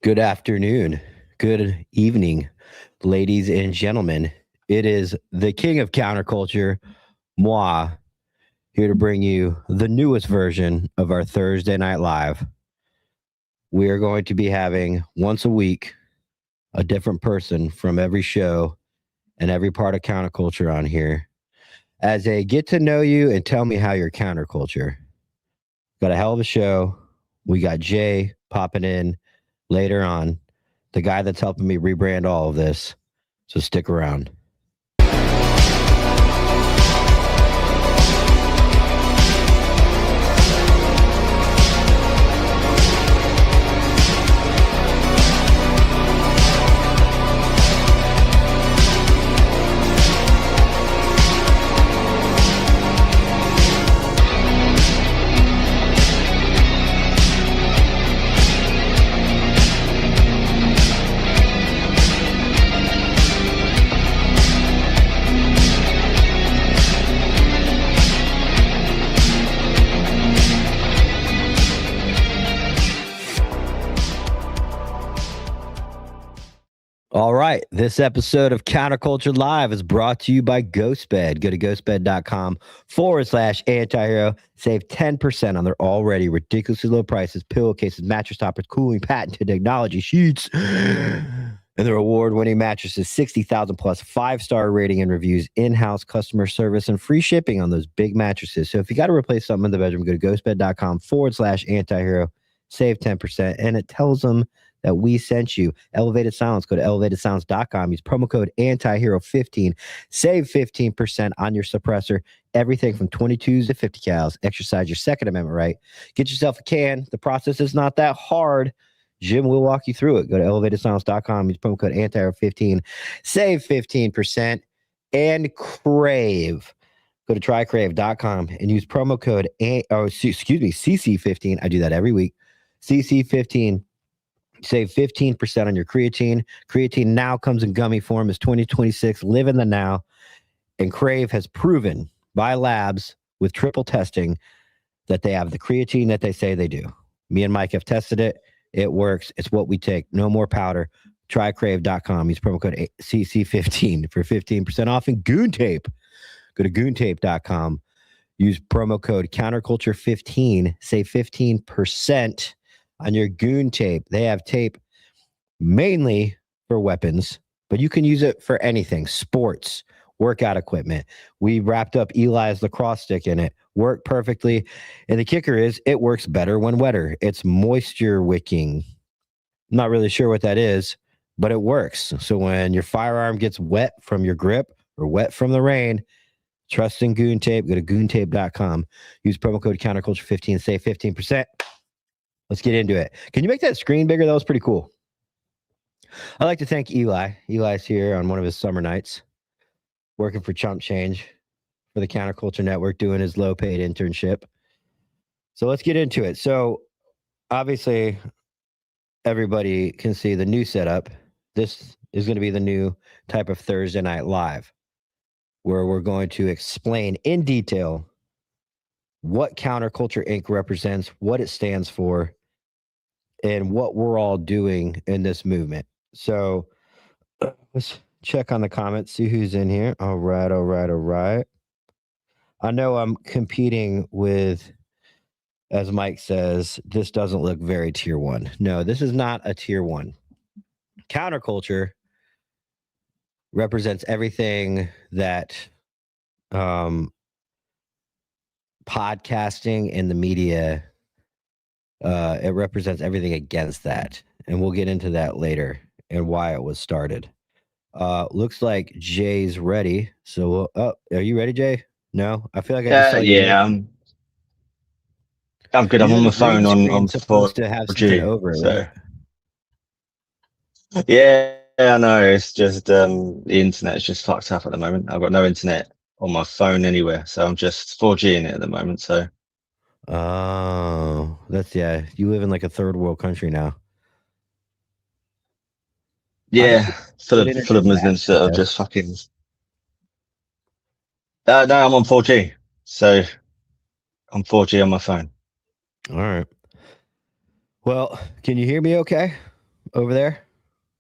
Good afternoon. Good evening, ladies and gentlemen. It is the king of counterculture, moi, here to bring you the newest version of our Thursday Night Live. We are going to be having once a week a different person from every show and every part of counterculture on here as a get to know you and tell me how you're counterculture. Got a hell of a show. We got Jay popping in later on, the guy that's helping me rebrand all of this. So stick around. All right. This episode of Counterculture Live is brought to you by GhostBed. Go to ghostbed.com/antihero. Save 10% on their already ridiculously low prices, pillowcases, mattress toppers, cooling, patented technology, sheets, and their award-winning mattresses. 60,000 plus 5-star rating and reviews, in-house customer service, and free shipping on those big mattresses. So if you got to replace something in the bedroom, go to ghostbed.com/antihero. Save 10%. And it tells them that we sent you. Elevated Sounds. Go to elevatedsounds.com. Use promo code antihero15. Save 15% on your suppressor. Everything from 22s to 50 cals. Exercise your Second Amendment right. Get yourself a can. The process is not that hard. Jim will walk you through it. Go to elevatedsounds.com. Use promo code antihero15. Save 15%. And Crave. Go to trycrave.com and use promo code CC15. I do that every week. CC15. Save 15% on your creatine. Creatine now comes in gummy form. It's 2026. Live in the now. And Crave has proven by labs with triple testing that they have the creatine that they say they do. Me and Mike have tested it. It works. It's what we take. No more powder. Trycrave.com. Use promo code CC15 for 15% off. And Goon Tape. Go to goontape.com. Use promo code counterculture15. Save 15% on your Goon Tape. They have tape mainly for weapons, but you can use it for anything. Sports, workout equipment. We wrapped up Eli's lacrosse stick in it. Worked perfectly. And the kicker is it works better when wetter. It's moisture wicking. I'm not really sure what that is, but it works. So when your firearm gets wet from your grip or wet from the rain, trust in Goon Tape. Go to goontape.com. Use promo code counterculture15. Save 15%. Let's get into it. Can you make that screen bigger? That was pretty cool. I'd like to thank Eli. Eli's here on one of his summer nights, working for Chump Change for the Counterculture Network, doing his low-paid internship. So let's get into it. So obviously, everybody can see the new setup. This is going to be the new type of Thursday Night Live, where we're going to explain in detail what Counterculture Inc. represents, what it stands for, and what we're all doing in this movement. So let's check on the comments, see who's in here. All right. I know I'm competing with, as Mike says, this doesn't look very tier one. No, this is not a tier one. Counterculture represents everything that podcasting and the media, it represents everything against that. And we'll get into that later and why it was started. Looks like Jay's ready. So, are you ready, Jay? No? I feel like I just saw you. Yeah, I'm good. I'm on my phone on supposed to have something over it, so. Right? Yeah, I know. It's just the internet's just fucked up at the moment. I've got no internet on my phone anywhere, so I'm just 4G in it at the moment. So. Oh, you live in like a third world country now. Yeah, full of Muslims that are just fucking. No, I'm on 4G, so I'm 4G on my phone. All right. Well, can you hear me okay? over there?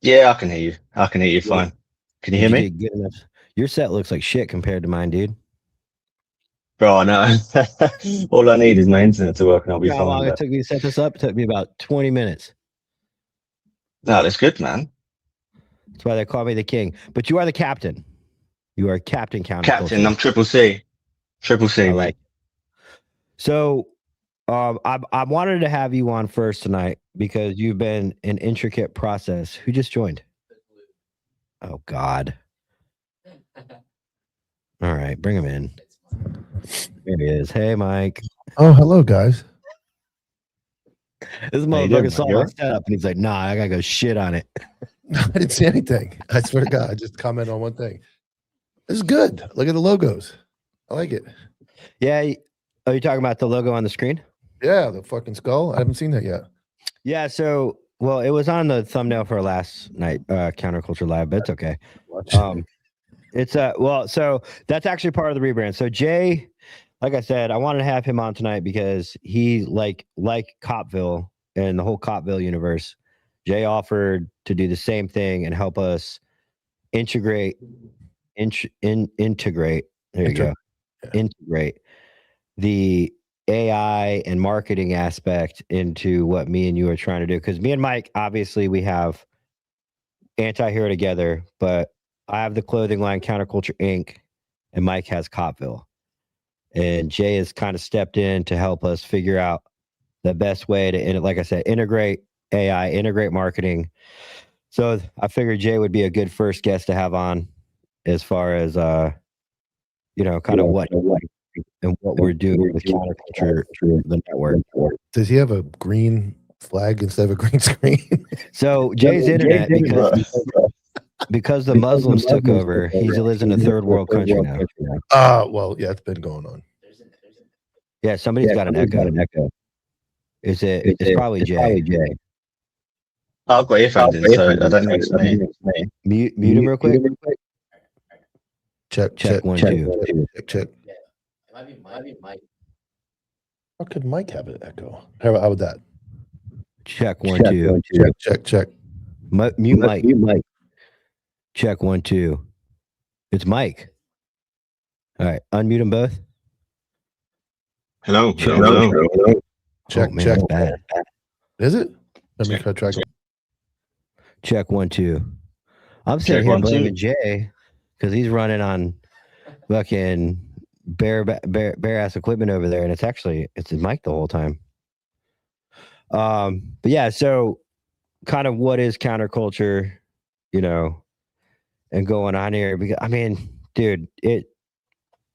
Yeah, I can hear you. I can hear you fine. Can you hear Did me? get good enough? Your set looks like shit compared to mine, dude. Bro, I know. All I need is my internet to work and I'll be You know how fine. long it But took me to set this up? It took me about 20 minutes. no, that's good, man. That's why they call me the king. But you are the captain. You are Captain Counterculture. Captain, I'm Triple C. Triple C, I mate. like. So, I wanted to have you on first tonight because you've been an intricate process. Who just joined? Oh God. All right, bring him in. There he is. Hey, Mike. Oh, hello, guys. This How you doing, motherfucker man? saw You my alright? setup and he's like, "Nah, I gotta go shit on it." I didn't see anything. I swear to God, I just commented on one thing. This is good. Look at the logos. I like it. Yeah. Are you talking about the logo on the screen? Yeah, the fucking skull. I haven't seen that yet. Yeah. So, well, it was on the thumbnail for last night, Counterculture Live, but it's okay. It's well, so that's actually part of the rebrand. So Jay, like I said, I wanted to have him on tonight because he like Copville and the whole Copville universe. Jay offered to do the same thing and help us integrate. Integrate. There you go. Yeah. Integrate the AI and marketing aspect into what me and you are trying to do. Because me and Mike, obviously, we have Anti-Hero together, but I have the clothing line Counterculture Inc. and Mike has Copville. And Jay has kind of stepped in to help us figure out the best way to, like I said, integrate AI, integrate marketing. So I figured Jay would be a good first guest to have on as far as, kind of what and what we're doing with Counterculture, the network. Does he have a green flag instead of a green screen? So Jay's internet, because the Muslims took over, he lives in a third world country now. Well, yeah, it's been going on. Yeah, somebody's got an echo. Is it? It's probably Jay. I've got earphones in, so I don't think it's me. Mute him real quick. Check 1 2. Check. Yeah, it might be Mike. How could Mike have an echo? How about that? Check 1 2. Check. Mute Mike. Check 1 2. It's Mike. All right, unmute them both. Hello. Check. Check. Oh, man, that's bad. Is it? Let me try. Check 1 2. I'm sitting Check here 1 2. blaming Jay because he's running on fucking bare ass equipment over there, and it's Mike the whole time. But yeah, so kind of what is Counterculture, and going on here, because I mean, dude,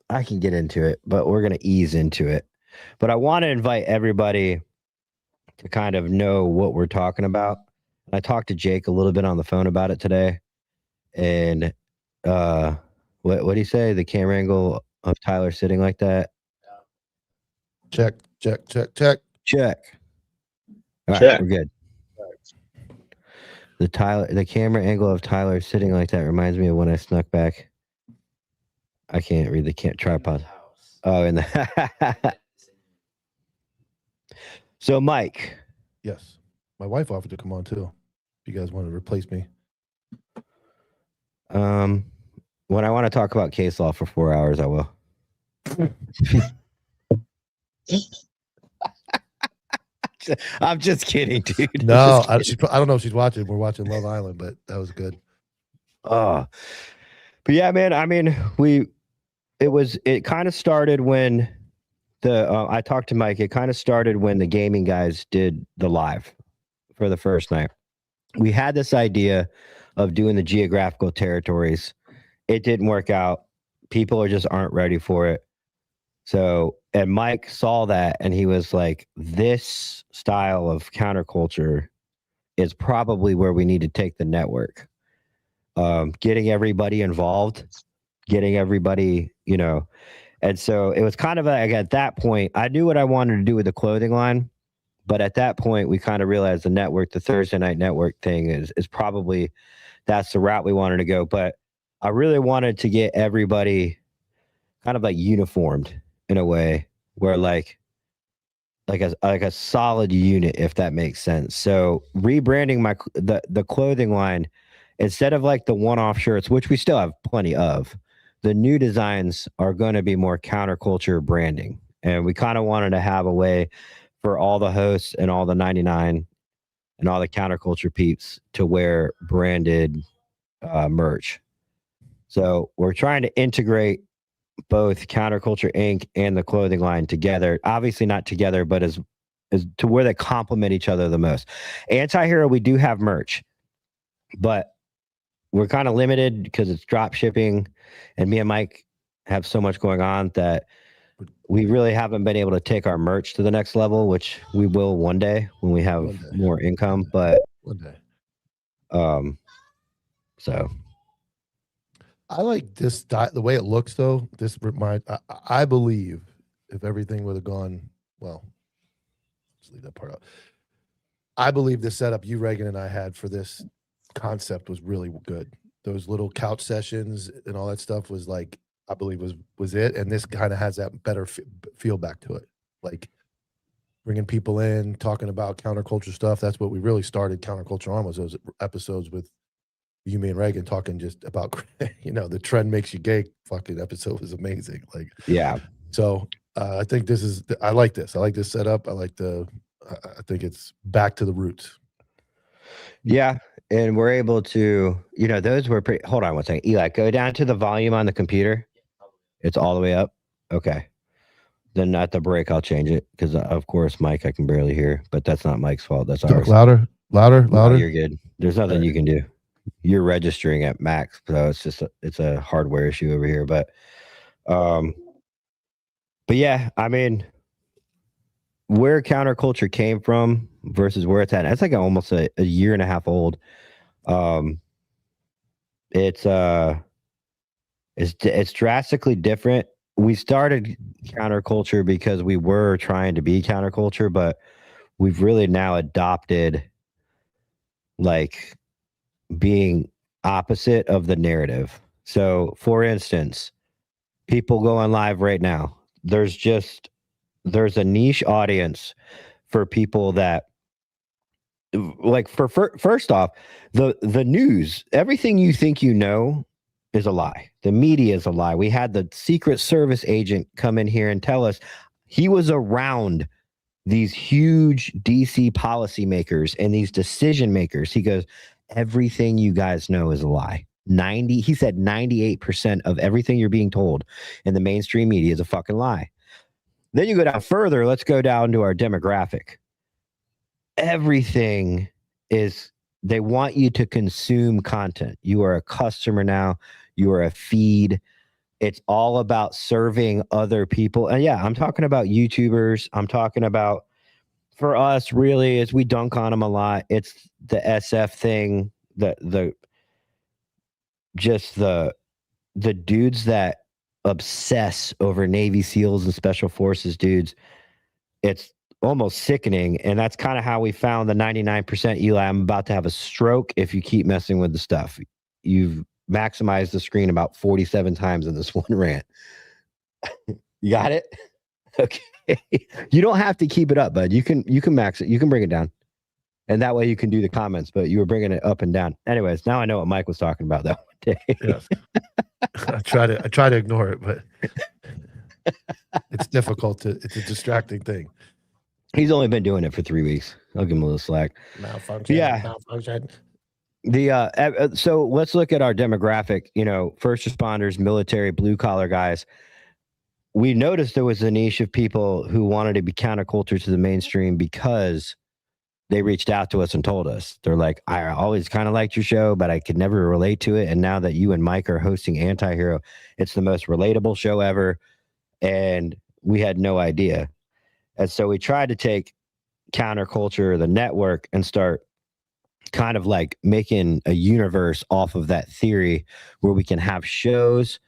I can get into it, but we're gonna ease into it. But I want to invite everybody to kind of know what we're talking about. I talked to Jake a little bit on the phone about it today, and what did he say? The camera angle of Tyler sitting like that. Check. Check. All right, Check. we're good. The camera angle of Tyler sitting like that reminds me of when I snuck back. I can't read the tripod. Oh, in the So, Mike. Yes. My wife offered to come on too. If you guys want to replace me. When I want to talk about case law for 4 hours, I will. I'm just kidding, dude. No, I don't know if she's watching. We're watching Love Island, but that was good. But yeah, man. I mean, it kind of started when I talked to Mike. It kind of started when the gaming guys did the live for the first night. We had this idea of doing the geographical territories. It didn't work out. People just aren't ready for it. So, and Mike saw that and he was like, this style of Counterculture is probably where we need to take the network. Getting everybody involved, getting everybody, and so it was kind of like at that point, I knew what I wanted to do with the clothing line, but at that point we kind of realized the network, the Thursday night network thing is probably, that's the route we wanted to go. But I really wanted to get everybody kind of like uniformed in a way where like like a solid unit, if that makes sense. So rebranding the clothing line, instead of like the one-off shirts, which we still have plenty of, the new designs are going to be more counterculture branding. And we kind of wanted to have a way for all the hosts and all the 99 and all the counterculture peeps to wear branded merch. So we're trying to integrate both Counterculture Inc. and the clothing line together. Obviously not together, but as to where they complement each other the most. Anti-Hero, we do have merch, but we're kind of limited because it's drop shipping, and me and Mike have so much going on that we really haven't been able to take our merch to the next level, which we will one day when we have more income. But One day. So I like this the way it looks though. This I believe if everything would have gone well, let's leave that part out. I believe the setup you, Reagan, and I had for this concept was really good. Those little couch sessions and all that stuff was like, I believe was it. And this kind of has that better feel back to it. Like bringing people in, talking about counterculture stuff. That's what we really started Counterculture on, was those episodes with you, me, and Reagan talking just about, the trend makes you gay fucking episode was amazing. Like, yeah. So I think I like this. I like this setup. I think it's back to the roots. Yeah. And we're able to, those were pretty, hold on one second. Eli, go down to the volume on the computer. It's all the way up. Okay. Then at the break, I'll change it because, of course, Mike, I can barely hear, but that's not Mike's fault. That's ours. Louder. No, you're good. There's nothing you can do. You're registering at max, so it's a hardware issue over here. But yeah, I mean, where counterculture came from versus where it's at, it's like almost a year and a half old. It's drastically different. We started counterculture because we were trying to be counterculture, but we've really now adopted like being opposite of the narrative. So for instance, people going live right now, there's a niche audience for people that like first off, the news, everything you think you know is a lie. The media is a lie. We had the Secret Service agent come in here and tell us he was around these huge DC policymakers and these decision makers. He goes, everything you guys know is a lie. He said 98% of everything you're being told in the mainstream media is a fucking lie. Then you go down further. Let's go down to our demographic. Everything is, they want you to consume content. You are a customer now. You are a feed. It's all about serving other people. And yeah, I'm talking about YouTubers. I'm talking about, for us, really, is we dunk on them a lot. It's the SF thing, the dudes that obsess over Navy SEALs and Special Forces dudes. It's almost sickening, and that's kind of how we found the 99%. Eli, I'm about to have a stroke if you keep messing with the stuff. You've maximized the screen about 47 times in this one rant. You got it? Okay. You don't have to keep it up, bud. You can max it. You can bring it down. And that way you can do the comments, but you were bringing it up and down. Anyways, now I know what Mike was talking about that one day. Yes. I try to ignore it, but it's difficult it's a distracting thing. He's only been doing it for 3 weeks. I'll give him a little slack. Malfunction. Yeah. Malfunction. So let's look at our demographic, first responders, military, blue collar guys. We noticed there was a niche of people who wanted to be counterculture to the mainstream because they reached out to us and told us. They're like, I always kind of liked your show, but I could never relate to it. And now that you and Mike are hosting Anti-Hero, it's the most relatable show ever. And we had no idea. And so we tried to take Counterculture, the network, and start kind of like making a universe off of that theory where we can have shows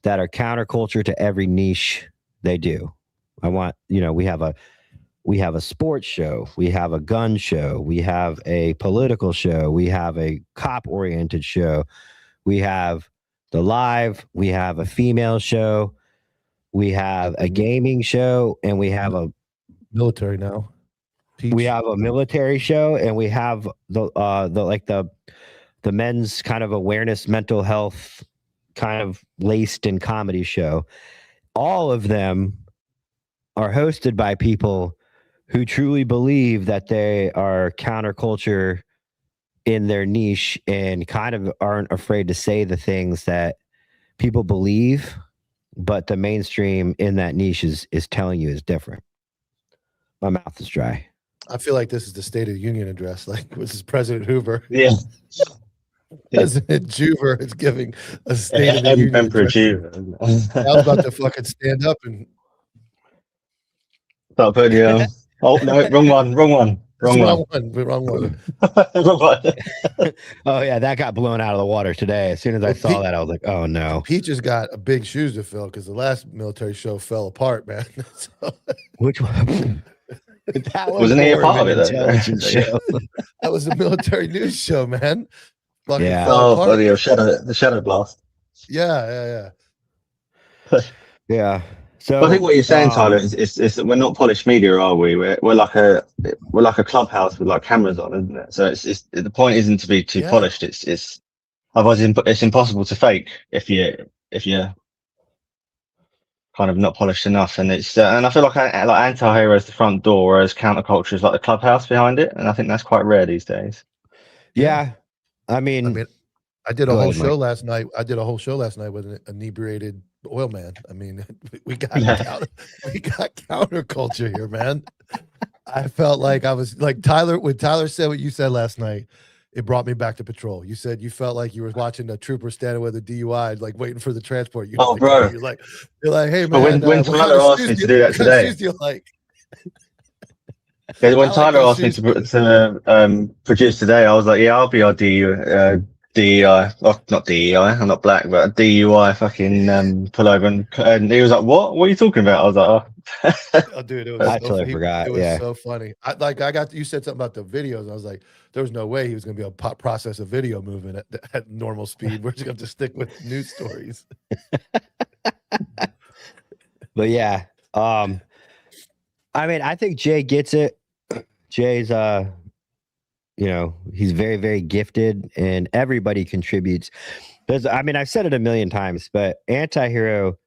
that are counterculture to every niche they do. I want, we have a sports show, we have a gun show, we have a political show, we have a cop oriented show, we have the live, we have a female show, we have a gaming show, and we have a military now. we Peach. have a military show, and we have the men's kind of awareness, mental health, kind of laced in comedy show. All of them are hosted by people who truly believe that they are counterculture in their niche and kind of aren't afraid to say the things that people believe, but the mainstream in that niche is telling you is different. My mouth is dry. I feel like this is the State of the Union address. Like this is President Hoover. Yeah. President Juver is giving a State of the Union Emperor address. Jew. I was about to fucking stand up and Start putting you. Oh no, wrong one. wrong Wrong one. one. Oh yeah, that got blown out of the water today. As soon as I Well, saw Pete- that, I was like, oh no. Peach has got a big shoes to fill because the last military show fell apart, man. So, Which one? That was Wasn't he a more part of an it, though? intelligence show. that was a military news show, man. Fucking Yeah. fell Oh, apart. bloody hell, the shadow blast. Yeah. Yeah. So I think what you're saying, um, Tyler, is that we're not polished media, are we? We're like a clubhouse with like cameras on, isn't it? So it's the point isn't to be too Yeah. polished. It's otherwise it's impossible to fake if you're kind of not polished enough. And and I feel like anti-hero is the front door, whereas counterculture is like the clubhouse behind it. And I think that's quite rare these days. yeah. I mean, I mean, I did a Go whole ahead, show Mike. last night. I did a whole show last night with an inebriated oil man. I mean, we got we got counterculture here, man. I felt like I was like Tyler when Tyler said what you said last night. It brought me back to patrol. You said you felt like you were watching a trooper standing with a DUI, like waiting for the transport. You Oh, bro. You're like, hey man. But when what Tyler kind of asked shoes me do to do that what kind of today- shoes do you like? Yeah, when I like Tyler those asked me to produce today, I was like, yeah, I'll be our DEI. Oh, not DEI. I'm not black, but DUI fucking pull over. And he was like, what? What are you talking about? I was like, oh. Oh, dude, it was I so totally he- forgot, It was yeah. so funny. You said something about the videos. And I was like, there was no way he was going to be able to process a video moving at normal speed. We're just going to stick with news stories. but yeah. I mean, I think Jay gets it. Jay's he's very, very gifted, and everybody contributes. I've said it a million times, but anti-hero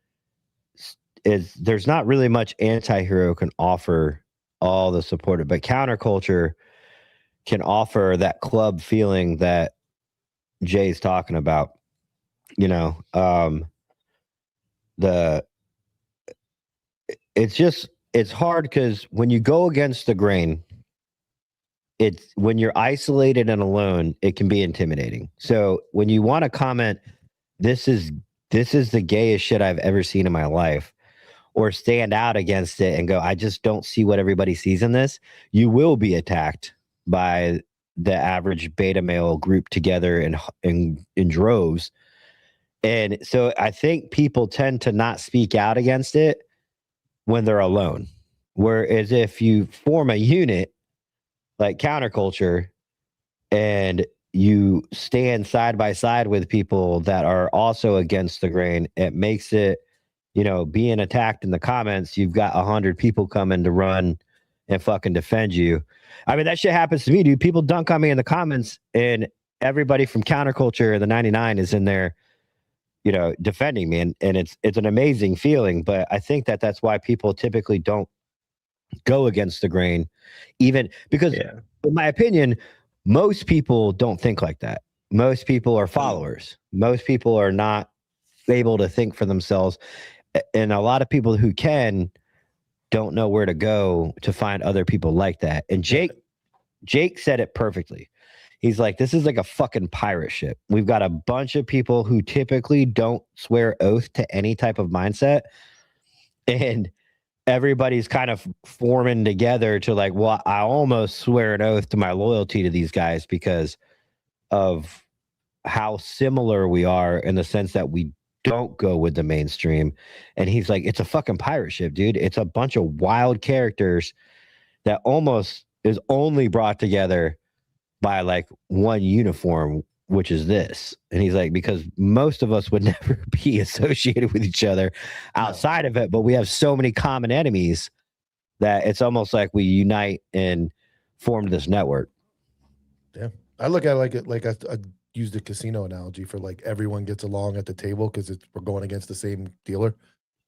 there's not really much anti-hero can offer all the support, but counterculture can offer that club feeling that Jay's talking about. It's hard because when you go against the grain, when you're isolated and alone, it can be intimidating. So when you want to comment, this is the gayest shit I've ever seen in my life, or stand out against it and go, I just don't see what everybody sees in this, you will be attacked by the average beta male group together in droves. And so I think people tend to not speak out against it when they're alone. Whereas if you form a unit like counterculture and you stand side by side with people that are also against the grain, it makes it, being attacked in the comments, you've got 100 people coming to run and fucking defend you. I mean, that shit happens to me, dude. People dunk on me in the comments, and everybody from counterculture and the 99 is in there, defending me. And it's an amazing feeling, but I think that's why people typically don't go against the grain, even because, in my opinion, most people don't think like that. Most people are followers. Most people are not able to think for themselves. And a lot of people who can don't know where to go to find other people like that. And Jake said it perfectly. He's like, this is like a fucking pirate ship. We've got a bunch of people who typically don't swear oath to any type of mindset. And everybody's kind of forming together to like, well, I almost swear an oath to my loyalty to these guys because of how similar we are in the sense that we don't go with the mainstream. And he's like, it's a fucking pirate ship, dude. It's a bunch of wild characters that almost is only brought together by like one uniform, which is this. And he's like, because most of us would never be associated with each other outside of it, but we have so many common enemies that it's almost like we unite and form this network. I look at it like I used the casino analogy for like everyone gets along at the table because we're going against the same dealer.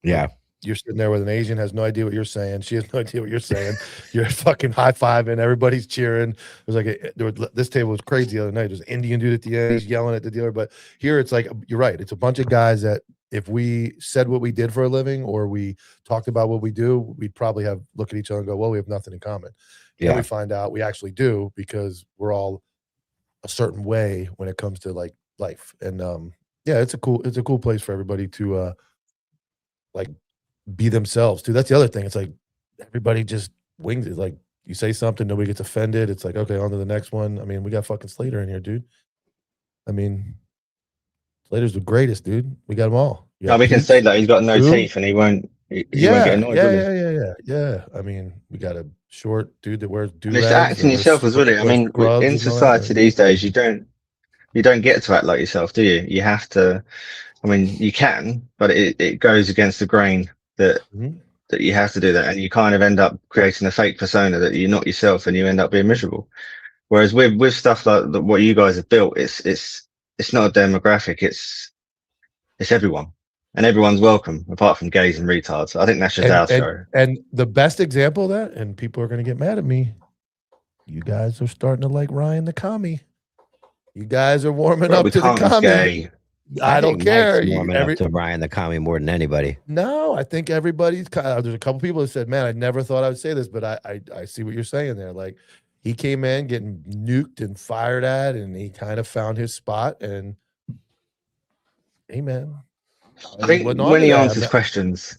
Yeah. You're sitting there with an Asian, has no idea what you're saying. She has no idea what you're saying. You're fucking high fiving. Everybody's cheering. This table was crazy the other night. There's an Indian dude at the end. He's yelling at the dealer. But here it's like, you're right. It's a bunch of guys that if we said what we did for a living or we talked about what we do, we'd probably look at each other and go, well, we have nothing in common. Yeah. Then we find out we actually do because we're all a certain way when it comes to like life. And yeah, it's a cool place for everybody to like be themselves too. That's the other thing. It's like everybody just wings it. Like you say something, nobody gets offended. It's like, okay, on to the next one. I mean, we got fucking Slater in here, dude. I mean, Slater's the greatest, dude. We got them all. No, we can say that he's got no Who? teeth and he won't get annoyed. will he? Yeah. I mean, we got a short dude that wears And do-rags. it's acting yourself as well. I mean, in society these days, you don't get to act like yourself, do you? You have to. I mean, you can, but it goes against the grain that you have to do that, and you kind of end up creating a fake persona that you're not yourself, and you end up being miserable. Whereas with stuff like what you guys have built, it's not a demographic. It's everyone, and everyone's welcome, apart from gays and retards. I think that's just our show. And the best example of that, and people are going to get mad at me, you guys are starting to like Ryan the commie. You guys are warming up to the commie. Gay. I don't care. Warming up to Ryan the commie more than anybody. No, I think everybody's. There's a couple people that said, "Man, I never thought I would say this," but I see what you're saying there. Like he came in getting nuked and fired at, and he kind of found his spot. And hey, man, I think when he answers questions,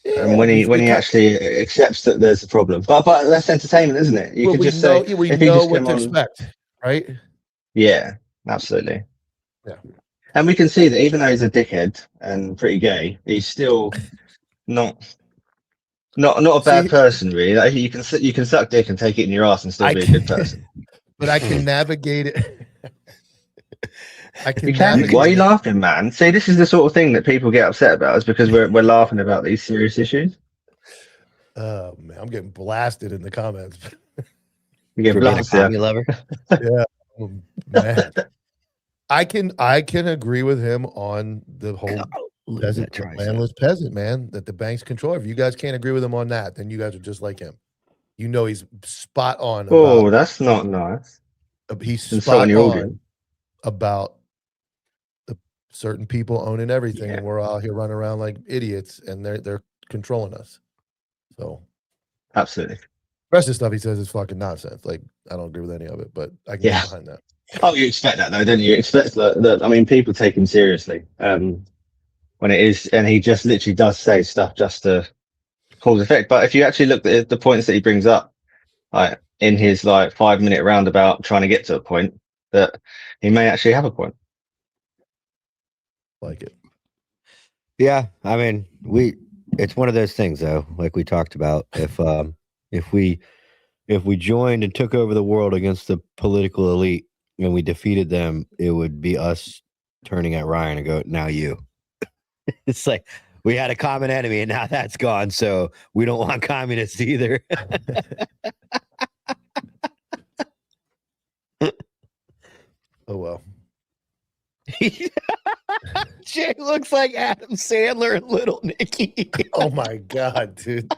and when he actually accepts that there's a problem, but that's entertainment, isn't it? You could just say we know what to expect, right? Yeah, absolutely. Yeah. And we can see that even though he's a dickhead and pretty gay, he's still not a bad person, really. Like, you can suck dick and take it in your ass and still be a good person. But I can navigate it. Why are you laughing, man? See, this is the sort of thing that people get upset about, is because we're laughing about these serious issues. Oh man, I'm getting blasted in the comments. You get blasted, yeah. Lover. Yeah, man. I can agree with him on the whole landless peasant, man, that the banks control. If you guys can't agree with him on that, then you guys are just like him. You know he's spot on. That's not nice. He's spot on about the certain people owning everything, and we're all here running around like idiots, and they're controlling us. So, absolutely. The rest of the stuff he says is fucking nonsense. Like I don't agree with any of it, but I can get behind that. Oh, you expect that though, don't you? Expect that. I mean, people take him seriously when it is, and he just literally does say stuff just to cause effect. But if you actually look at the points that he brings up, like in his 5-minute roundabout trying to get to a point, that he may actually have a point. Like it. Yeah, I mean, it's one of those things though, like we talked about. If we joined and took over the world against the political elite and we defeated them, it would be us turning at Ryan and go, now you. It's like we had a common enemy and now that's gone, so we don't want communists either. Oh well. Jay looks like Adam Sandler and Little Nicky. Oh my god, dude.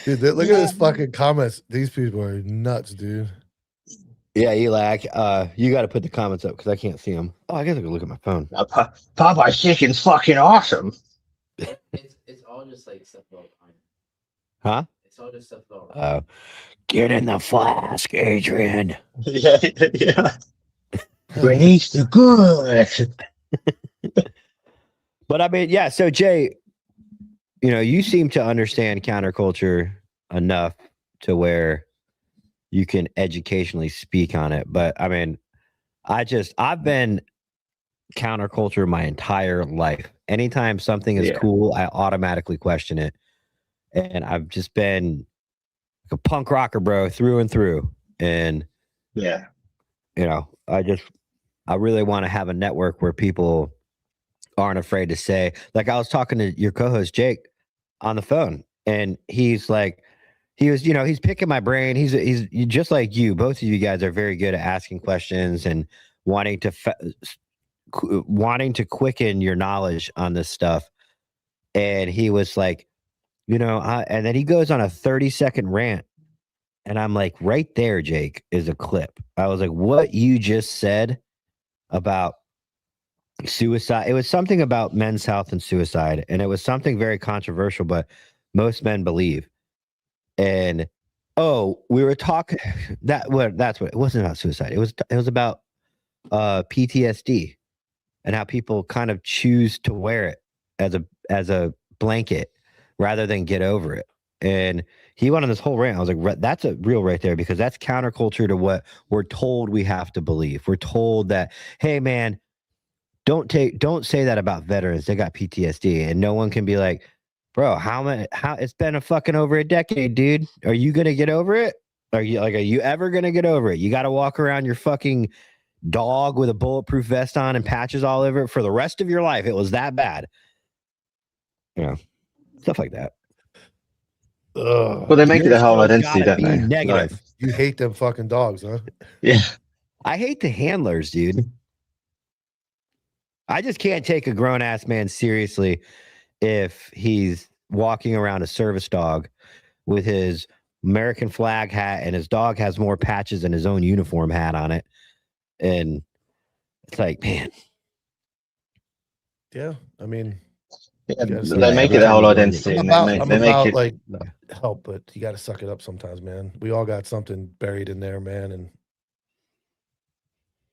Dude, look at this fucking comments. These people are nuts, dude. Yeah, Eli, you got to put the comments up because I can't see them. Oh, I guess I can look at my phone. Popeye's chicken's fucking awesome. It's all just like stuff about time. Huh? It's all just stuff about. Get in the flask, Adrian. Yeah. Release the good. But I mean, yeah. So Jay, you seem to understand counterculture enough to where you can educationally speak on it. But I mean, I've been counterculture my entire life. Anytime something is cool, I automatically question it. And I've just been like a punk rocker, bro, through and through. And I really want to have a network where people aren't afraid to say, like I was talking to your co-host Jake on the phone, and he's like, he's picking my brain. He's just like you. Both of you guys are very good at asking questions and wanting to quicken your knowledge on this stuff. And he was like, and then he goes on a 30-second rant. And I'm like, right there, Jake, is a clip. I was like, what you just said about suicide. It was something about Men's Health and suicide. And it was something very controversial, but most men believe. And, we were talking that's what it wasn't about suicide. It was about PTSD and how people kind of choose to wear it as a blanket rather than get over it. And he went on this whole rant. I was like, that's a real right there, because that's counterculture to what we're told we have to believe. We're told that, hey man, don't say that about veterans. They got PTSD. And no one can be like, bro, how it's been a fucking over a decade, dude. Are you gonna get over it? Are you ever gonna get over it? You gotta walk around your fucking dog with a bulletproof vest on and patches all over it for the rest of your life. It was that bad. Stuff like that. Well, they make it a whole identity, don't they? Negative. Like, You hate them fucking dogs, huh? yeah. I hate the handlers, dude. I just can't take a grown ass man seriously if he's walking around a service dog with his American flag hat and his dog has more patches than his own uniform hat on it. And it's like, man. Yeah, I mean, Yeah, Yes, they make it a whole identity. I'm And they make it like help, but you got to suck it up sometimes, man. We all got something buried in there, man, and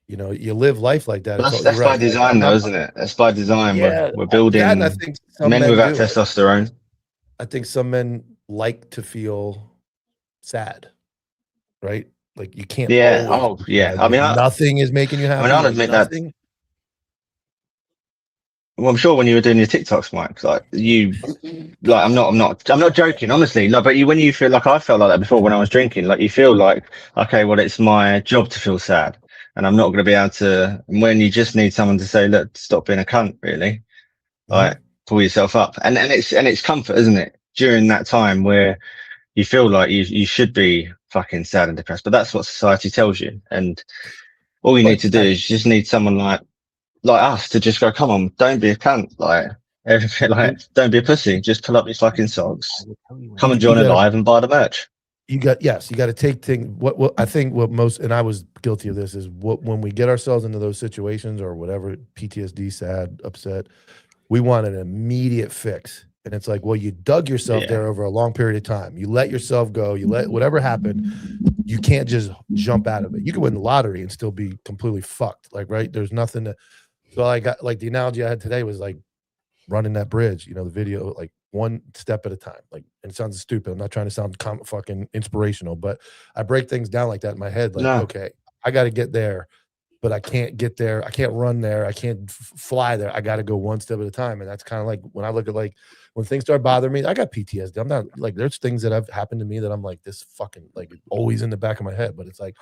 you live life like that. That's by design, though, isn't it? That's by design. Yeah, We're building and I think some men men without do it. testosterone. I think some men like to feel sad, right? Like you can't. Yeah. always Oh, be yeah. sad. I mean, Like, nothing is making you happy. I'll like, admit that. nothing. Well, I'm sure when you were doing your TikToks, Mike, I'm not joking, honestly. Like, but when you feel like I felt like that before when I was drinking, like you feel like, okay, well, it's my job to feel sad, and I'm not going to be able to. And when you just need someone to say, look, stop being a cunt, really, like pull yourself up, and it's comfort, isn't it? During that time where you feel like you should be fucking sad and depressed, but that's what society tells you, and all you need to do is you just need someone like us to just go, come on, don't be a cunt, like everything, like don't be a pussy, just pull up your fucking socks, come and join a live and buy the merch. You got to take things. What I think what most, and I was guilty of this, is when we get ourselves into those situations or whatever, PTSD, sad, upset, we want an immediate fix. And it's like, well, you dug yourself there over a long period of time. You let yourself go. You let whatever happened. You can't just jump out of it. You can win the lottery and still be completely fucked. Like, right? There's nothing to. So I got like the analogy I had today was like running that bridge. The video, like one step at a time. Like, and it sounds stupid. I'm not trying to sound fucking inspirational, but I break things down like that in my head. Like, okay, I got to get there, but I can't get there. I can't run there. I can't fly there. I got to go one step at a time. And that's kind of like when I look at like when things start bothering me. I got PTSD. I'm not like there's things that have happened to me that I'm like this fucking like always in the back of my head. But it's like,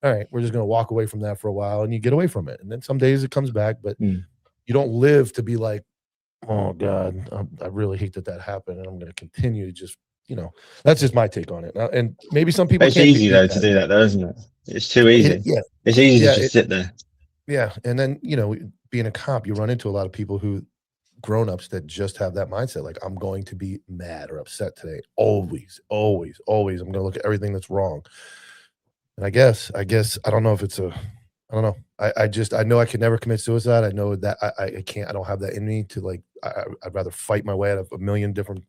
all right, we're just gonna walk away from that for a while, and you get away from it. And then some days it comes back, but you don't live to be like, oh God, I really hate that happened, and I'm gonna continue to just, that's just my take on it. And maybe some people. It's easy though to do that, though, isn't it? It's too easy. It's easy to just sit there. Yeah, and then being a cop, you run into a lot of people who grown-ups that just have that mindset, like I'm going to be mad or upset today, always. I'm gonna look at everything that's wrong. And I guess I don't know if it's I don't know. I know I could never commit suicide. I know that I can't. I don't have that in me to like. I'd rather fight my way out of a million different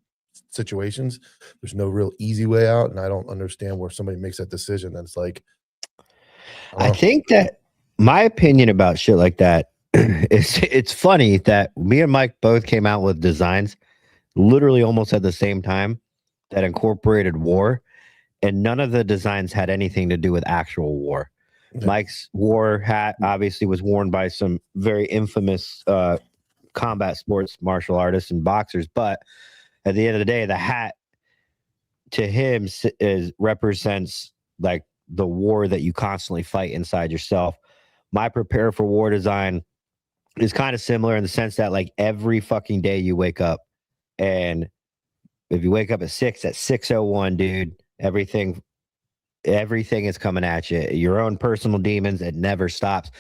situations. There's no real easy way out, and I don't understand where somebody makes that decision. That's like. I think that my opinion about shit like that is it's funny that me and Mike both came out with designs literally almost at the same time that incorporated war. And none of the designs had anything to do with actual war. Yeah. Mike's war hat obviously was worn by some very infamous combat sports martial artists and boxers. But at the end of the day, the hat to him represents like the war that you constantly fight inside yourself. My prepare for war design is kind of similar in the sense that like every fucking day you wake up and if you wake up at 6:01, dude, everything is coming at you. Your own personal demons. It never stops.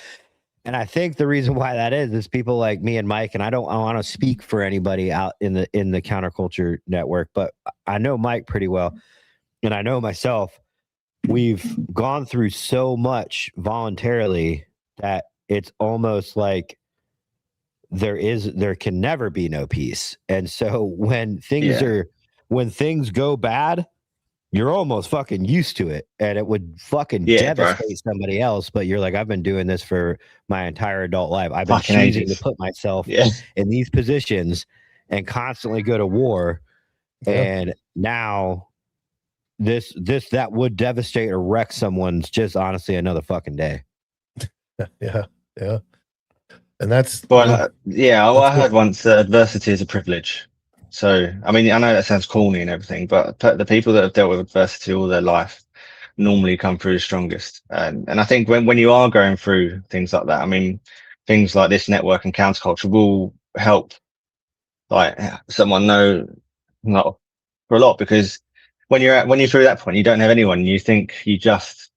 And I think the reason why that is people like me and Mike, and I want to speak for anybody out in the counterculture network, but I know Mike pretty well, and I know myself. We've gone through so much voluntarily that it's almost like there can never be no peace. And so when things go bad, you're almost fucking used to it, and it would fucking devastate somebody else. But you're like, I've been doing this for my entire adult life. I've been choosing to put myself in these positions and constantly go to war. And now that would devastate or wreck someone's just honestly another fucking day. Yeah. And that's I heard once that adversity is a privilege. So, I mean, I know that sounds corny and everything, but the people that have dealt with adversity all their life normally come through the strongest. And I think when you are going through things like that, I mean, things like this network and counterculture will help like someone know not for a lot, because when you're through that point, you don't have anyone. You think you just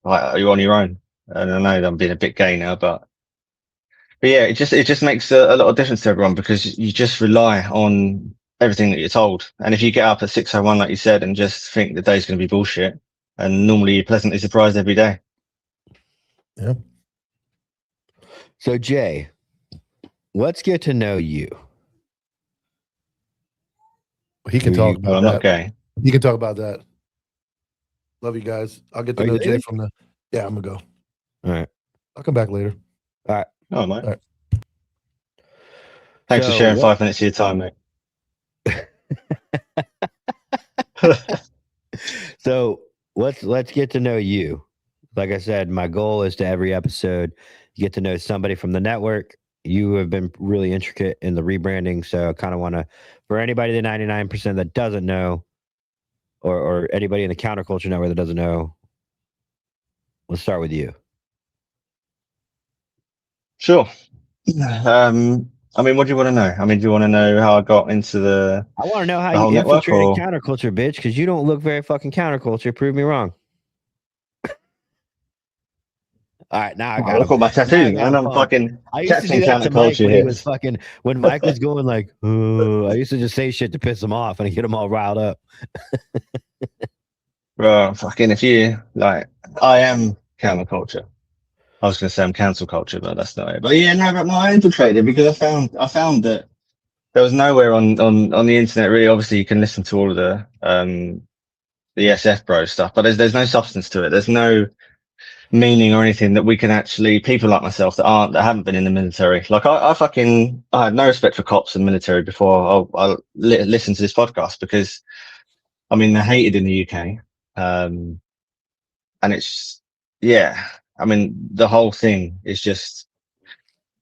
like you're on your own. And I know I'm being a bit gay now, but yeah, it just makes a lot of difference to everyone, because you just rely on everything that you're told. And if you get up at 6:01, like you said, and just think the day's going to be bullshit, and normally you're pleasantly surprised every day. Yeah. So Jay, let's get to know you. He can talk about I'm that. not gay. He can talk about that. Love you guys. I'll get to know Jay from the. Yeah, I'm gonna go. All right. I'll come back later. All right. Oh, mate. All right. Thanks for sharing 5 minutes of your time, mate. So let's get to know you. Like I said, my goal is to every episode get to know somebody from the network. You have been really intricate in the rebranding, so I kind of want to, for anybody, the 99% that doesn't know, or anybody in the counterculture network that doesn't know, let's start with you. Sure. I mean, what do you want to know? I mean, do you want to know how I got into the? I want to know how you infiltrated counterculture, bitch, because you don't look very fucking counterculture. Prove me wrong. All right, now I got look at my tattoo, man. I'm fucking. I used to do that to Mike when he was fucking. When Mike was going like, I used to just say shit to piss him off and get him all riled up. Bro, fucking, if you like, I am counterculture. I was going to say I'm cancel culture, but that's not it. But yeah, no, but I infiltrated because I found that there was nowhere on the internet really. Obviously, you can listen to all of the SF bro stuff, but there's no substance to it. There's no meaning or anything that we can actually, people like myself that haven't been in the military. Like I had no respect for cops and military before I listened to this podcast, because I mean, they're hated in the UK. And it's, yeah, I mean, the whole thing is just,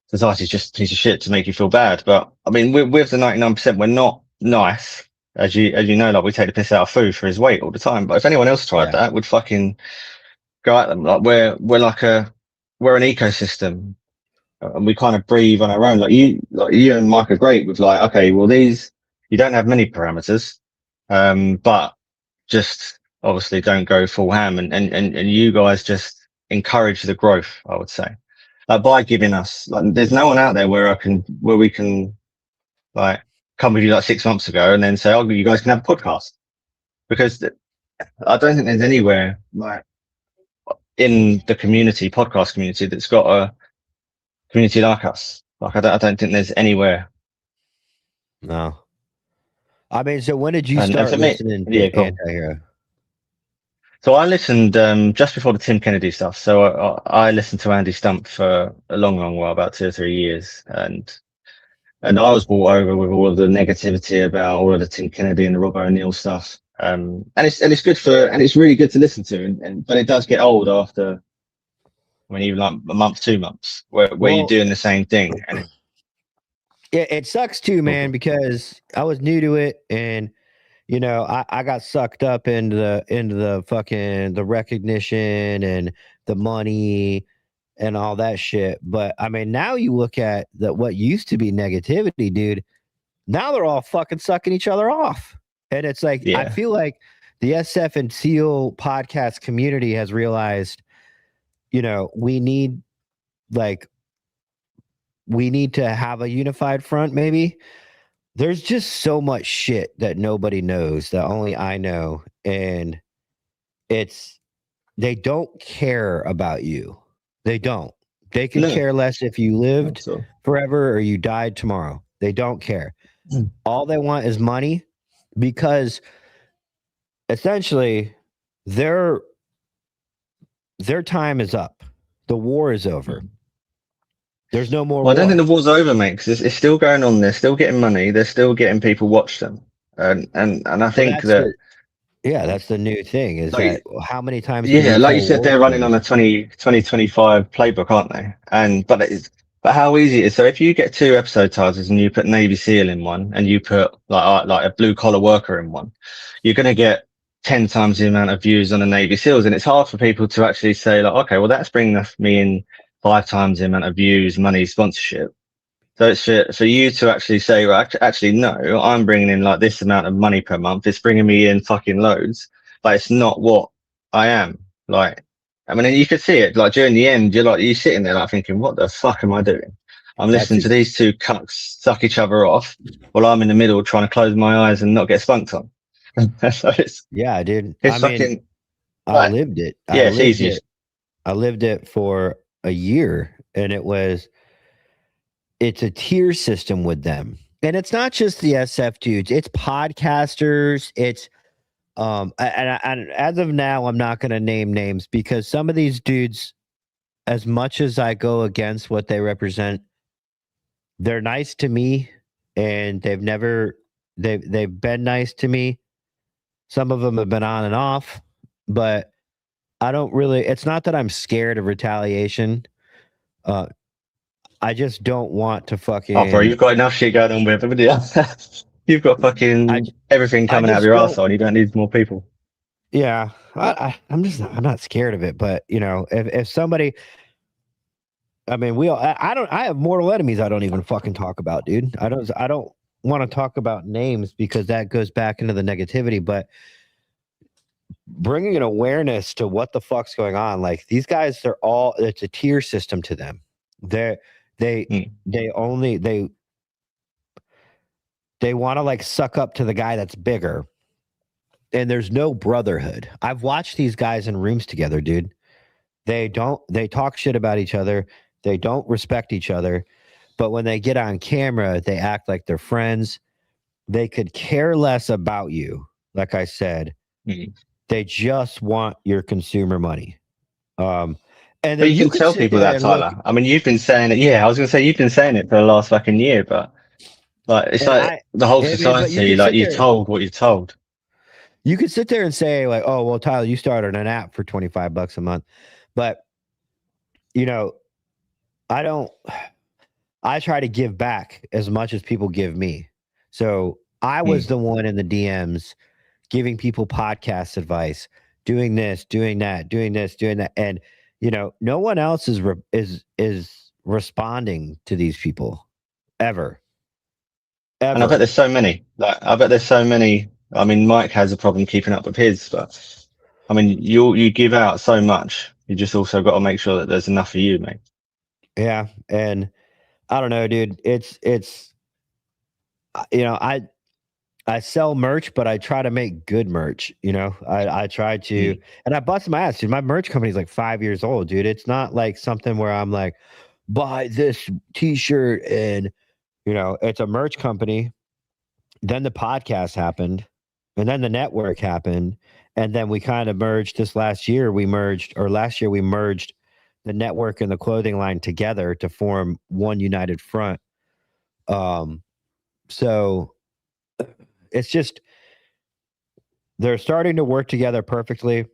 society's just a piece of shit to make you feel bad. But I mean, with the 99%, we're not nice. As you know, like we take the piss out of Fu for his weight all the time. But if anyone else tried that, would fucking go at them. Like we're an ecosystem, and we kind of breathe on our own. Like you and Mike are great with like, okay, well these, you don't have many parameters, but just obviously don't go full ham, and you guys just encourage the growth, I would say, by giving us, like, there's no one out there where we can like come with you like 6 months ago and then say, oh, you guys can have a podcast, because I don't think there's anywhere like in the podcast community that's got a community like us. Like I don't think there's anywhere. No. I mean, so when did you start listening to Anti-Hero? So I listened just before the Tim Kennedy stuff. So I listened to Andy Stump for a long while, about 2 or 3 years, and I was brought over with all of the negativity about all of the Tim Kennedy and the Rob O'Neill stuff. And it's good and it's really good to listen to, but it does get old after, I mean, even like a month, 2 months, where you're doing the same thing. And it sucks too, man, because I was new to it, and you know, I got sucked up into the fucking the recognition and the money and all that shit. But I mean, now you look at what used to be negativity, dude. Now they're all fucking sucking each other off. And it's like, I Yeah. feel like the SF and SEAL podcast community has realized, we need to have a unified front, maybe. There's just so much shit that nobody knows that only I know. And they don't care about you. They don't. They could No. care less if you lived So, forever or you died tomorrow. They don't care. Mm. All they want is money, because essentially their time is up. The war is over. There's no more well, I don't war. think the war's over, mate, because it's still going on. They're still getting money. They're still getting people watch them. And I think that that's the new thing is like, that how many times can yeah, you like you tell said, they're war running on a stories? 2025 playbook, aren't they? But how easy it is. So if you get 2 episode titles and you put Navy SEAL in one and you put like a blue collar worker in one, you're going to get 10 times the amount of views on the Navy SEALs. And it's hard for people to actually say like, okay, well, that's bringing me in 5 times the amount of views, money, sponsorship. So it's for you to actually say, well, actually, no, I'm bringing in like this amount of money per month. It's bringing me in fucking loads, but it's not what I am. Like, I mean, and you could see it like during the end, you're sitting there like thinking, what the fuck am I doing? I'm listening to these 2 cucks suck each other off while I'm in the middle trying to close my eyes and not get spunked on. So Yeah, dude. it's fucking, I like, lived it. yeah, it's easy. I lived it for a year, and it's a tier system with them. And it's not just the SF dudes, it's podcasters, it's and as of now, I'm not going to name names because some of these dudes, as much as I go against what they represent, they're nice to me, and they've been nice to me. Some of them have been on and off, but I don't really. It's not that I'm scared of retaliation. I just don't want to fucking. Oh, bro, you've got enough shit going on with everybody else. You've got fucking everything coming out of your arsehole, and you don't need more people. Yeah, I'm not scared of it, but if somebody, I mean, I have mortal enemies I don't even fucking talk about, dude. I don't want to talk about names because that goes back into the negativity, but bringing an awareness to what the fuck's going on, like these guys, it's a tier system to them. They want to like suck up to the guy that's bigger. And there's no brotherhood. I've watched these guys in rooms together, dude. They talk shit about each other. They don't respect each other. But when they get on camera, they act like they're friends. They could care less about you. Like I said, they just want your consumer money. And but you can tell people that, Tyler. I mean, you've been saying it. Yeah, I was going to say you've been saying it for the last fucking year, but like it's like the whole society, like you're told what you're told. You could sit there and say like, "Oh, well, Tyler, you started an app for $25 a month," but I try to give back as much as people give me. So I was the one in the DMs giving people podcast advice, doing this, doing that, doing this, doing that, and no one else is responding to these people ever. And I bet there's so many. I mean, Mike has a problem keeping up with his, but I mean, you give out so much. You just also got to make sure that there's enough for you, mate. Yeah, and I don't know, dude. It's I sell merch, but I try to make good merch. I try to, and I bust my ass, dude. My merch company's like 5 years old, dude. It's not like something where I'm like, buy this T-shirt and it's a merch company. Then the podcast happened, and then the network happened, and then we kind of merged. Last year we merged the network and the clothing line together to form one united front. So it's just they're starting to work together perfectly.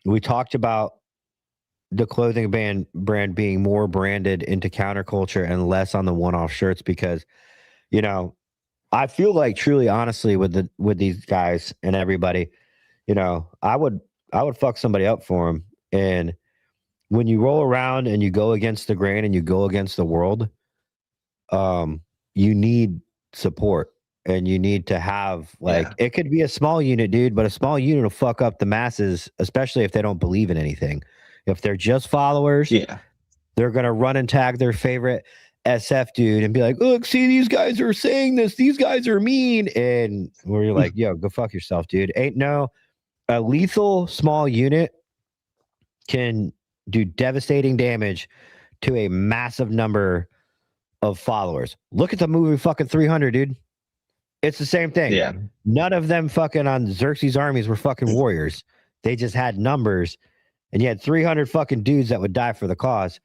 We talked about the clothing brand being more branded into counterculture and less on the one-off shirts because, I feel like truly, honestly, with these guys and everybody, I would fuck somebody up for them. And when you roll around and you go against the grain and you go against the world, you need support. And you need to have like Yeah. it could be a small unit, dude, but a small unit will fuck up the masses, especially if they don't believe in anything. If they're just followers, Yeah. they're gonna run and tag their favorite SF dude and be like, "Look, see, these guys are saying this. These guys are mean." And where you're like, "Yo, go fuck yourself, dude." Ain't no a lethal small unit can do devastating damage to a massive number of followers. Look at the movie fucking 300, dude. It's the same thing. Yeah. None of them fucking on Xerxes' armies were fucking warriors. They just had numbers, and you had 300 fucking dudes that would die for the cause.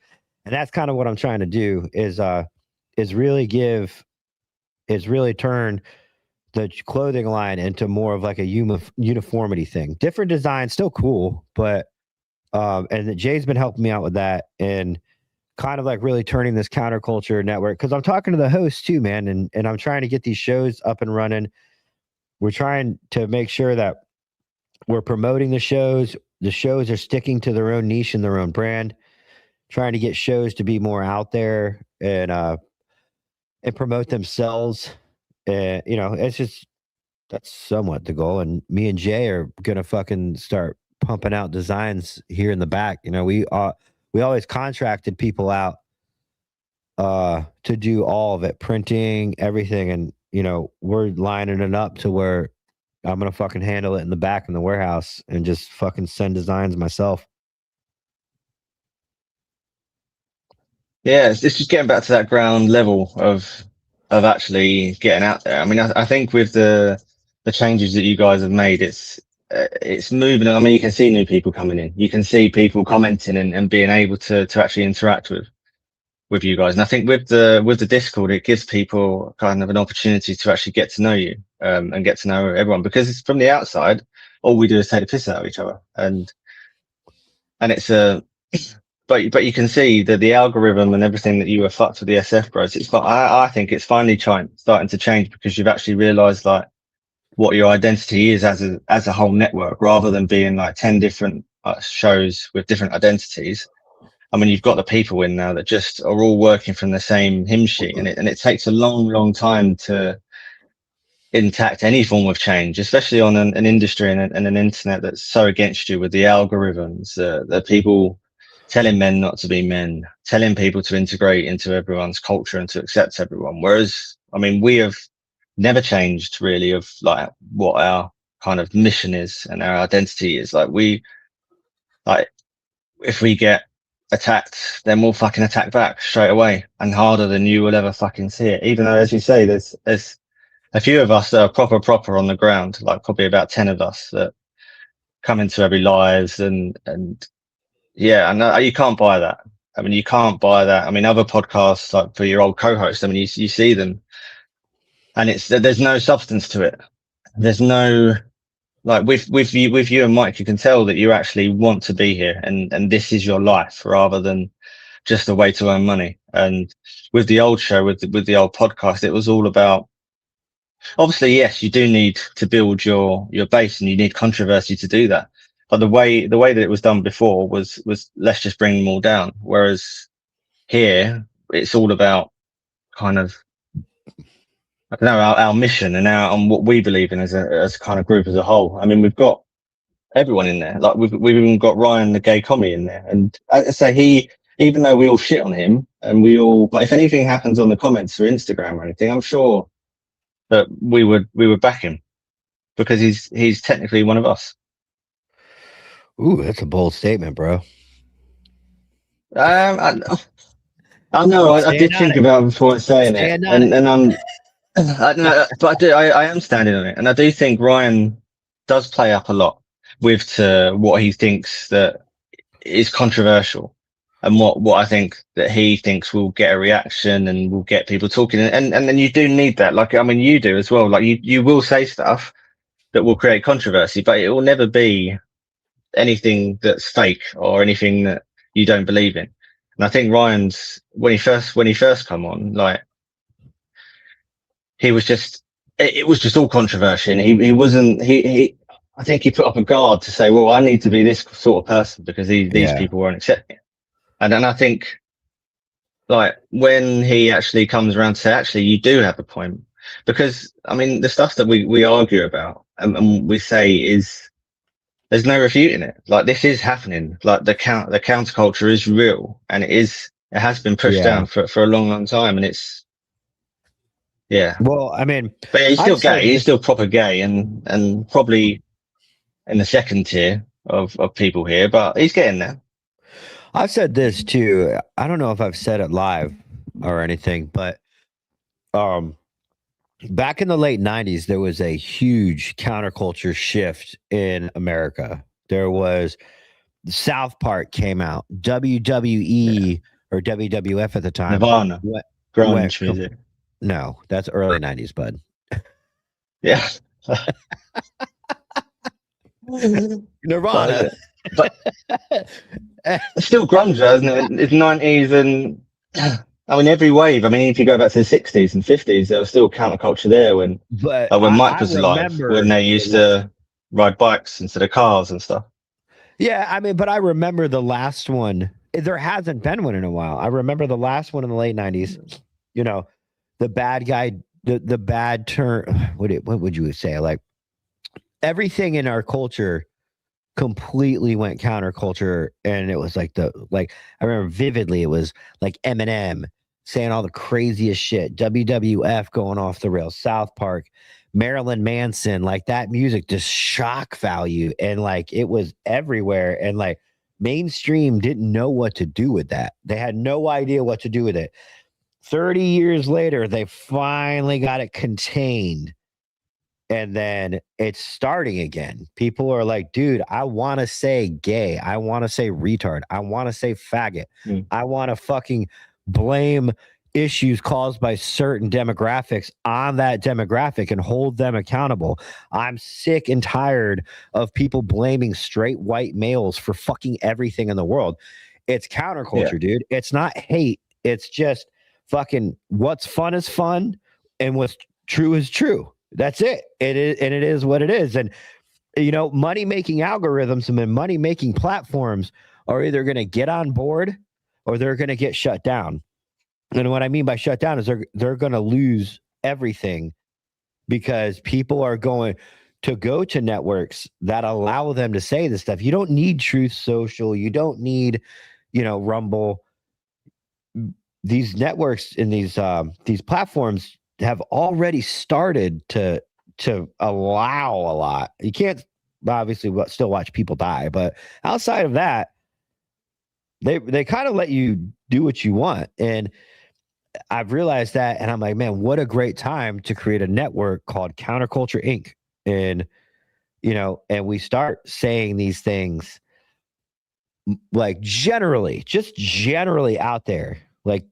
And that's kind of what I'm trying to do is really turn the clothing line into more of like a uniformity thing. Different design, still cool, but and Jay's been helping me out with that and kind of like really turning this counterculture network, because I'm talking to the host too, man, and I'm trying to get these shows up and running. We're trying to make sure that we're promoting the shows. The shows are sticking to their own niche and their own brand, trying to get shows to be more out there and promote themselves. And it's just that's somewhat the goal. And me and Jay are gonna fucking start pumping out designs here in the back. We always contracted people out to do all of it, printing, everything. And, we're lining it up to where I'm going to fucking handle it in the back in the warehouse and just fucking send designs myself. Yeah, it's just getting back to that ground level of actually getting out there. I mean, I think with the changes that you guys have made, it's moving. I mean, you can see new people coming in. You can see people commenting and being able to actually interact with you guys. And I think with the Discord, it gives people kind of an opportunity to actually get to know you and get to know everyone, because it's from the outside, all we do is take the piss out of each other, and it's but you can see that the algorithm and everything that you were fucked with the SF bros. I think it's finally starting to change, because you've actually realised like what your identity is as a whole network, rather than being like 10 different shows with different identities. I mean, you've got the people in now that just are all working from the same hymn sheet, and it takes a long time to intact any form of change, especially on an industry and an internet that's so against you with the algorithms, the people telling men not to be men, telling people to integrate into everyone's culture and to accept everyone. Whereas, I mean, we have never changed really of like what our kind of mission is and our identity is. Like if we get attacked, then we'll fucking attack back straight away and harder than you will ever fucking see it. Even though, as you say, there's a few of us that are proper on the ground, like probably about 10 of us that come into every lives and yeah, and you can't buy that. I mean, you can't buy that. I mean, other podcasts, like for your old co-hosts, I mean, you see them and there's no substance to it. There's no, like with you and Mike, you can tell that you actually want to be here and this is your life rather than just a way to earn money. And with the old show, with the old podcast, it was all about, obviously, yes, you do need to build your base and you need controversy to do that. But the way that it was done before was let's just bring them all down. Whereas here, it's all about kind of, I don't know, our mission and what we believe in as a kind of group as a whole. I mean, we've got everyone in there. Like we've even got Ryan, the gay commie, in there. And I say even though we all shit on him and but if anything happens on the comments or Instagram or anything, I'm sure that we would back him because he's technically one of us. Ooh, that's a bold statement, bro. I know. I did think about it before saying it, and I'm. I am standing on it, and I do think Ryan does play up a lot to what he thinks that is controversial, and what I think that he thinks will get a reaction and will get people talking, and then you do need that. Like, I mean, you do as well. Like, you will say stuff that will create controversy, but it will never be anything that's fake or anything that you don't believe in. And I think Ryan's when he first come on, like he was just it was just all controversy, and he wasn't he I think he put up a guard to say, well, I need to be this sort of person because these people won't accept me. And then I think like when he actually comes around to say, actually, you do have a point. because I mean, the stuff that we argue about and we say is there's no refuting it. Like this is happening. Like the counterculture is real, and it has been pushed Yeah. down for a long time, and it's yeah. Well, I mean, But he's still I've said gay. He's this- still proper gay, and probably in the second tier of people here, but he's getting there. I've said this too. I don't know if I've said it live or anything, but back in the late 90s, there was a huge counterculture shift in America. There was South Park came out, WWE or WWF at the time. Nirvana, What- grunge went- music. No, that's early 90s, bud. Yeah. Nirvana. But it's still grunge, though, isn't it? It's 90s, and I mean every wave. I mean, if you go back to the 60s and 50s, there was still counterculture there when But when I Mike was alive, remember- when they used to ride bikes instead of cars and stuff. Yeah, I mean, but I remember the last one. There hasn't been one in a while. I remember the last one in the late 90s. You know, the bad guy, the bad turn. What would you say? Like everything in our culture completely went counterculture, and it was like I remember vividly. It was like Eminem saying all the craziest shit, WWF going off the rails, South Park, Marilyn Manson, like that music just shock value, and like it was everywhere, and like mainstream didn't know what to do with that. They had no idea what to do with it. 30 years later, they finally got it contained. And then it's starting again. People are like, dude, I want to say gay. I want to say retard. I want to say faggot. I want to fucking blame issues caused by certain demographics on that demographic and hold them accountable. I'm sick and tired of people blaming straight white males for fucking everything in the world. It's counterculture, dude. It's not hate. It's just fucking what's fun is fun and what's true is true. That's it. It is, and it is what it is. And you know, money making algorithms and money making platforms are either going to get on board or they're going to get shut down. And what I mean by shut down is they're going to lose everything because people are going to go to networks that allow them to say this stuff. You don't need Truth Social. You don't need, you know, Rumble. These networks and these platforms have already started to allow a lot. You can't obviously still watch people die, but outside of that, they kind of let you do what you want. And I've realized that, and I'm like, man, what a great time to create a network called Counterculture Inc. And you know, and we start saying these things like just generally out there, like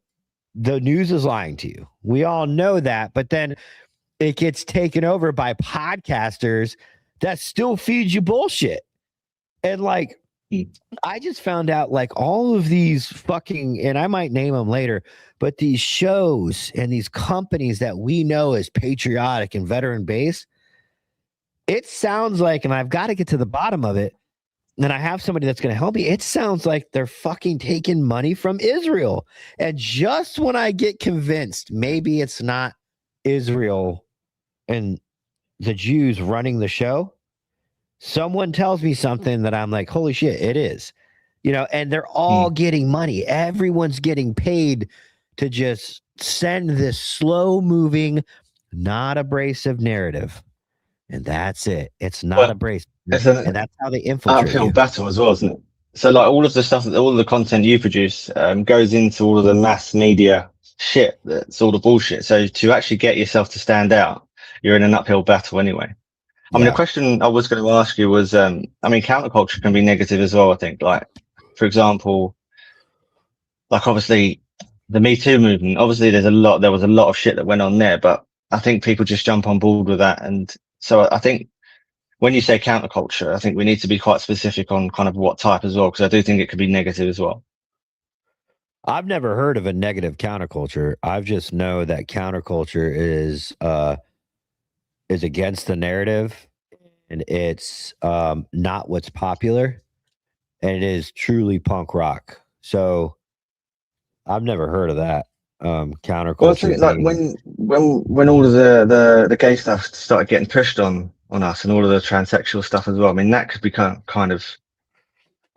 the news is lying to you. We all know that, but then it gets taken over by podcasters that still feed you bullshit. And like, I just found out like all of these fucking, and I might name them later, but these shows and these companies that we know as patriotic and veteran based, it sounds like, and I've got to get to the bottom of it, and I have somebody that's going to help me. It sounds like they're fucking taking money from Israel. And just when I get convinced, maybe it's not Israel and the Jews running the show, someone tells me something that I'm like, holy shit, it is. You know, and they're all getting money. Everyone's getting paid to just send this slow moving, not abrasive narrative. And that's it. It's not abrasive. And that's how they infiltrate Uphill you. battle as well, isn't it? So like all of the stuff, all of the content you produce goes into all of the mass media shit. That's all the bullshit. So to actually get yourself to stand out, you're in an uphill battle anyway. I mean, the question I was going to ask you was, I mean, counterculture can be negative as well. I think, like, for example, like obviously the Me Too movement. Obviously, there was a lot of shit that went on there, but I think people just jump on board with that, and so I think. When you say counterculture, I think we need to be quite specific on kind of what type as well, because I do think it could be negative as well. I've never heard of a negative counterculture. I just know that counterculture is against the narrative, and it's not what's popular, and it is truly punk rock. So I've never heard of that. counterculture. Well, I think like when all of the gay stuff started getting pushed on us, and all of the transsexual stuff as well. I mean, that could be kind of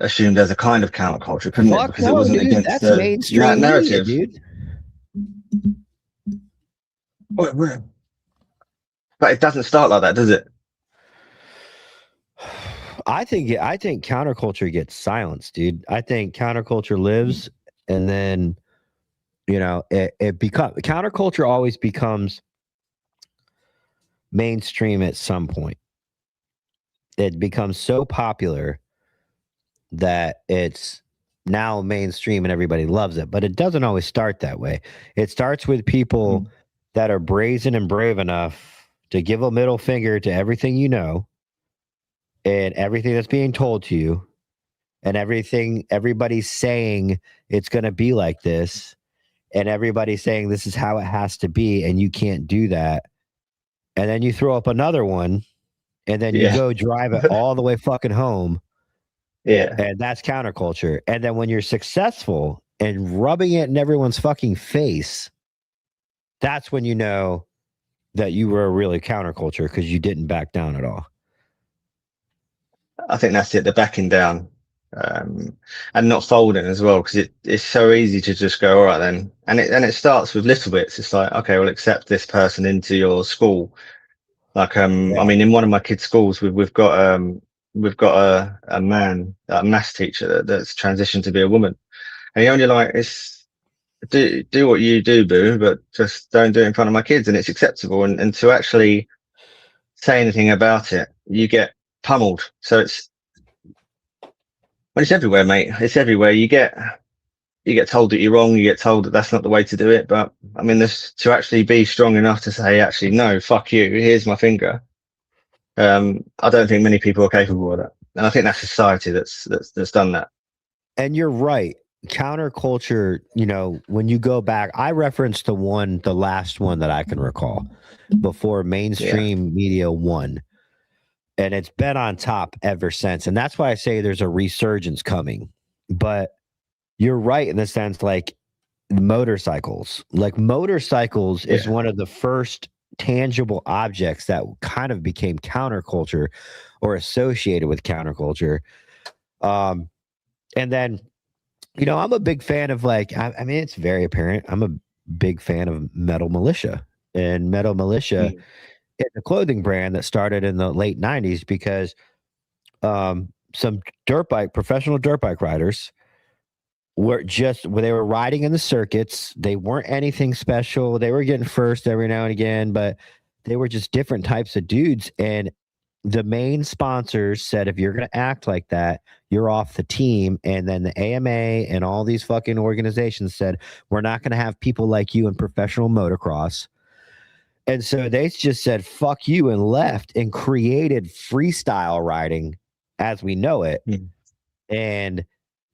assumed as a kind of counterculture, couldn't it? Fuck Because it no, wasn't dude. against That's the mainstream media, narrative. dude. But it doesn't start like that, does it? I think counterculture gets silenced, dude. I think counterculture lives, and then it becomes counterculture always becomes mainstream at some point. It becomes so popular that it's now mainstream and everybody loves it, but it doesn't always start that way. It starts with people that are brazen and brave enough to give a middle finger to everything you know and everything that's being told to you and everybody's saying it's going to be like this and everybody's saying this is how it has to be and you can't do that. And then you throw up another one and then you go drive it all the way fucking home. Yeah. And that's counterculture. And then when you're successful and rubbing it in everyone's fucking face, that's when you know that you were really counterculture because you didn't back down at all. I think that's it, the backing down, and not folding as well, because it's so easy to just go, all right then. And it starts with little bits. It's like, okay, we'll accept this person into your school. Like, I mean, in one of my kids' schools, we've got a man, a maths teacher that's transitioned to be a woman, and he only like, it's do what you do, boo, but just don't do it in front of my kids, and it's acceptable. And to actually say anything about it, you get pummeled. So it's everywhere, mate. It's everywhere. You get told that you're wrong. You get told that that's not the way to do it. But I mean, this to actually be strong enough to say, actually, no, fuck you. Here's my finger. I don't think many people are capable of that, and I think that's society that's done that. And you're right. Counterculture, when you go back, I referenced the last one that I can recall before mainstream media won. And it's been on top ever since. And that's why I say there's a resurgence coming. But you're right in the sense like motorcycles. Like motorcycles is one of the first tangible objects that kind of became counterculture or associated with counterculture. And then, I'm a big fan of I mean, it's very apparent. I'm a big fan of Metal Militia. And Metal Militia is a clothing brand that started in the late 90s because some professional dirt bike riders they were riding in the circuits. They weren't anything special. They were getting first every now and again, but they were just different types of dudes. And the main sponsors said, if you're going to act like that, you're off the team. And then the AMA and all these fucking organizations said, we're not going to have people like you in professional motocross. And so they just said, fuck you, and left and created freestyle riding as we know it. And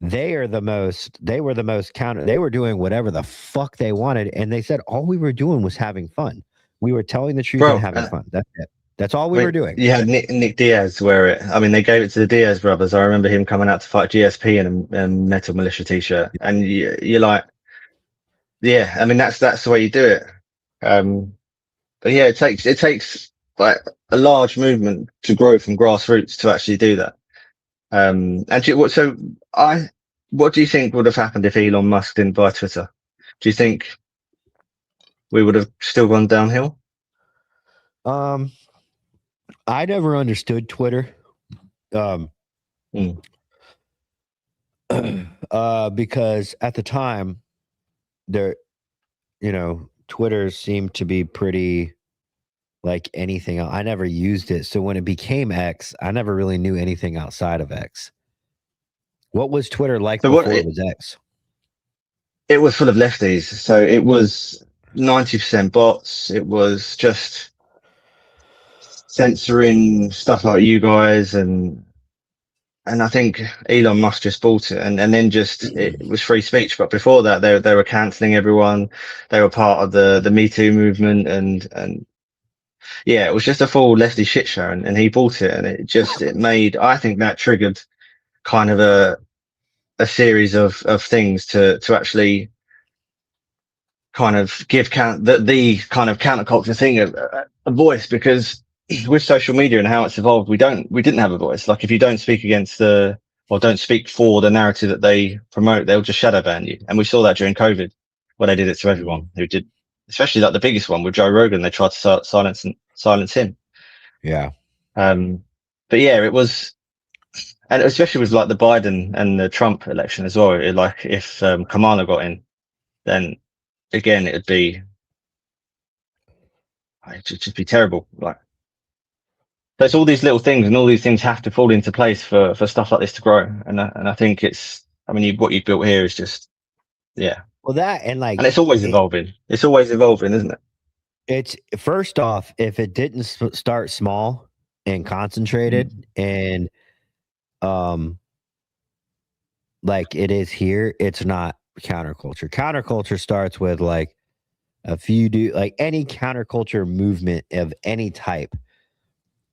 they were the most counter. They were doing whatever the fuck they wanted. And they said, all we were doing was having fun. We were telling the truth and having fun. That's it. That's all we were doing. You had Nick Diaz they gave it to the Diaz brothers. I remember him coming out to fight GSP in a Metal Militia t-shirt. And you're like, yeah, I mean, that's the way you do it. But yeah, it takes like a large movement to grow from grassroots to actually do that. What do you think would have happened if Elon Musk didn't buy Twitter? Do you think we would have still gone downhill? I never understood Twitter. Because at the time Twitter seemed to be pretty like anything else. I never used it. So when it became X, I never really knew anything outside of X. What was Twitter like before it was X? It was full of lefties. So it was 90% bots. It was just censoring stuff like you guys. And I think Elon Musk just bought it and then it was free speech. But before that, they were cancelling everyone. They were part of the Me Too movement and yeah, it was just a full lefty shit show, and he bought it, and it made, I think that triggered kind of a series of things to actually kind of give the kind of counterculture thing a voice, because with social media and how it's evolved, we didn't have a voice. Like if you don't speak against or don't speak for the narrative that they promote, they'll just shadow ban you. And we saw that during COVID, where they did it to everyone who did, especially like the biggest one with Joe Rogan. They tried to silence him. Yeah. But yeah, it was, and especially with like the Biden and the Trump election as well. Like if Kamala got in, then again it'd just be terrible. Like, there's all these little things, and all these things have to fall into place for stuff like this to grow. And I think what you've built here is just, yeah. Well, that and like, and it's always evolving. It's always evolving, isn't it? It's first off, if it didn't start small and concentrated and like it is here, it's not counterculture. Counterculture starts with like a few like any counterculture movement of any type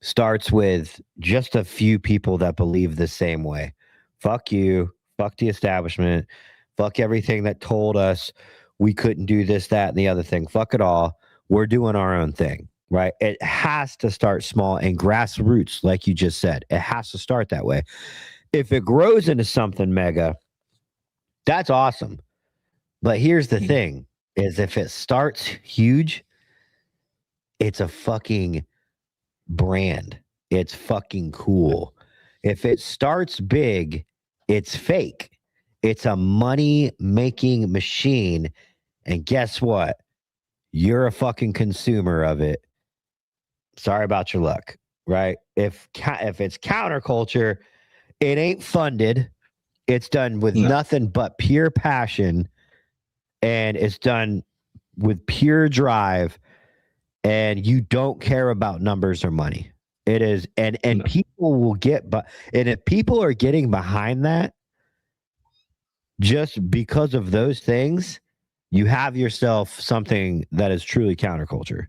starts with just a few people that believe the same way. Fuck you, fuck the establishment, fuck everything that told us we couldn't do this, that, and the other thing. Fuck it all. We're doing our own thing, right? It has to start small and grassroots, like you just said. It has to start that way. If it grows into something mega, that's awesome. But here's the thing, is if it starts huge, it's a fucking brand. It's fucking cool. If it starts big, it's fake. It's a money-making machine. And guess what? You're a fucking consumer of it. Sorry about your luck, right? If it's counterculture, it ain't funded. It's done with nothing but pure passion, and it's done with pure drive, and you don't care about numbers or money. It is, and people will get, but and if people are getting behind that, just because of those things, you have yourself something that is truly counterculture,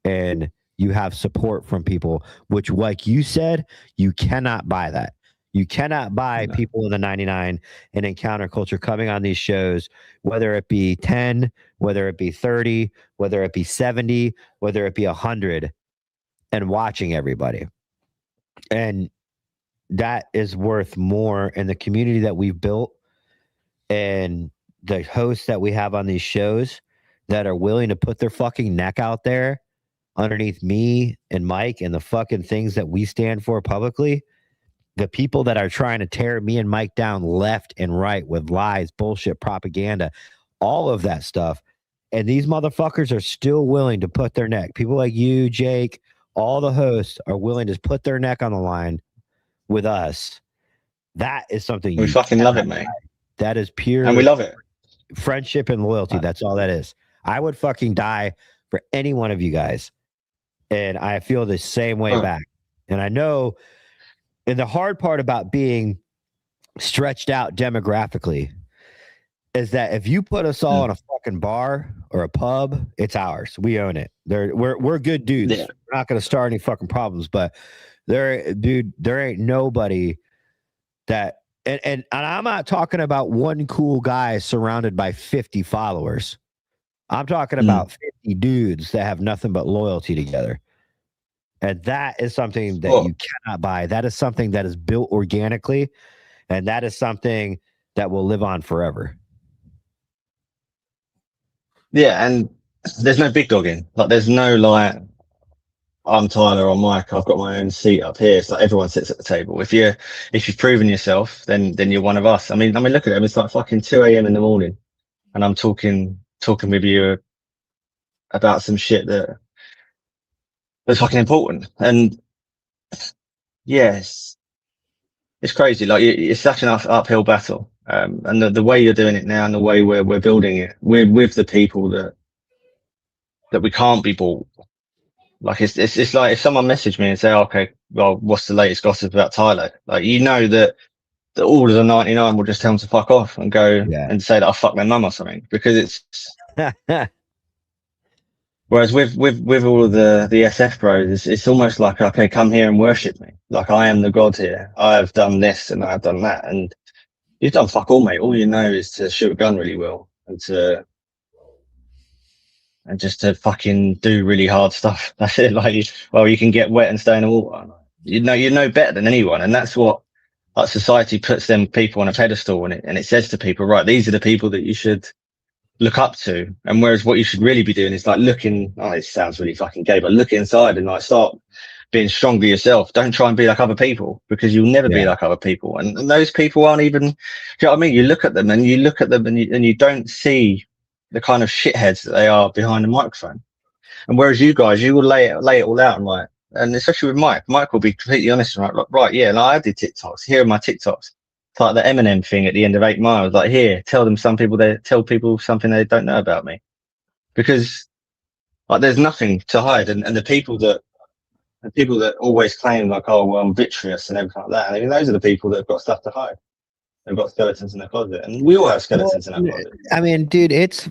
and you have support from people, which, like you said, you cannot buy that. You cannot buy people in the 99 and in counterculture coming on these shows, whether it be 10, whether it be 30, whether it be 70, whether it be 100, and watching everybody. And that is worth more in the community that we've built and the hosts that we have on these shows that are willing to put their fucking neck out there underneath me and Mike and the fucking things that we stand for publicly. The people that are trying to tear me and Mike down left and right with lies, bullshit, propaganda, all of that stuff. And these motherfuckers are still willing to put their neck. People like you, Jake, all the hosts are willing to put their neck on the line with us. That is something we fucking love it, mate. That is pure, and we love it. Friendship and loyalty. That's all that is. I would fucking die for any one of you guys. And I feel the same way back. And I know, and the hard part about being stretched out demographically is that if you put us all in a fucking bar or a pub, it's ours. We own it. We're good dudes. Yeah. We're not going to start any fucking problems. But there ain't nobody that, and I'm not talking about one cool guy surrounded by 50 followers. I'm talking about 50 dudes that have nothing but loyalty together. And that is something that you cannot buy. That is something that is built organically. And that is something that will live on forever. Yeah, and there's no big dogging. Like, there's no like, I'm Tyler or Mike, I've got my own seat up here. It's like everyone sits at the table. If you've proven yourself, then you're one of us. I mean, look at them. It's like fucking 2 a.m. in the morning, and I'm talking with you about some shit that's fucking important. And yes, it's crazy. Like, it's such an uphill battle. And the way you're doing it now, and the way we're building it, with the people that we can't be bought. Like, it's like if someone messaged me and say, okay, well, what's the latest gossip about Tyler? Like, you know that all of the 99 will just tell them to fuck off and go and say that I fucked their mum or something, because it's. Whereas with all of the SF bros, it's almost like, okay, come here and worship me. Like, I am the god here. I have done this and I have done that. And you've done fuck all, mate. All you know is to shoot a gun really well and to and just to fucking do really hard stuff. That's it. Like, well, you can get wet and stay in the water. You know better than anyone, and that's what like society puts them people on a pedestal, and it says to people, right, these are the people that you should look up to. And whereas what you should really be doing is like looking. Oh, it sounds really fucking gay, but look inside and like start being stronger yourself. Don't try and be like other people, because you'll never be like other people. And those people aren't even. Do you know what I mean? You look at them and you don't see the kind of shitheads that they are behind the microphone. And whereas you guys, you will lay it all out, and like, and especially with Mike will be completely honest, and right, yeah, like, I did TikToks. Here are my TikToks. It's like the Eminem thing at the end of 8 Mile. Like, here, tell people something they don't know about me, because like there's nothing to hide. And the people that always claim like, oh, well, I'm vitreous and everything like that. I mean, those are the people that have got stuff to hide. They've got skeletons in their closet, and we all have skeletons in our closet. I mean, dude, it's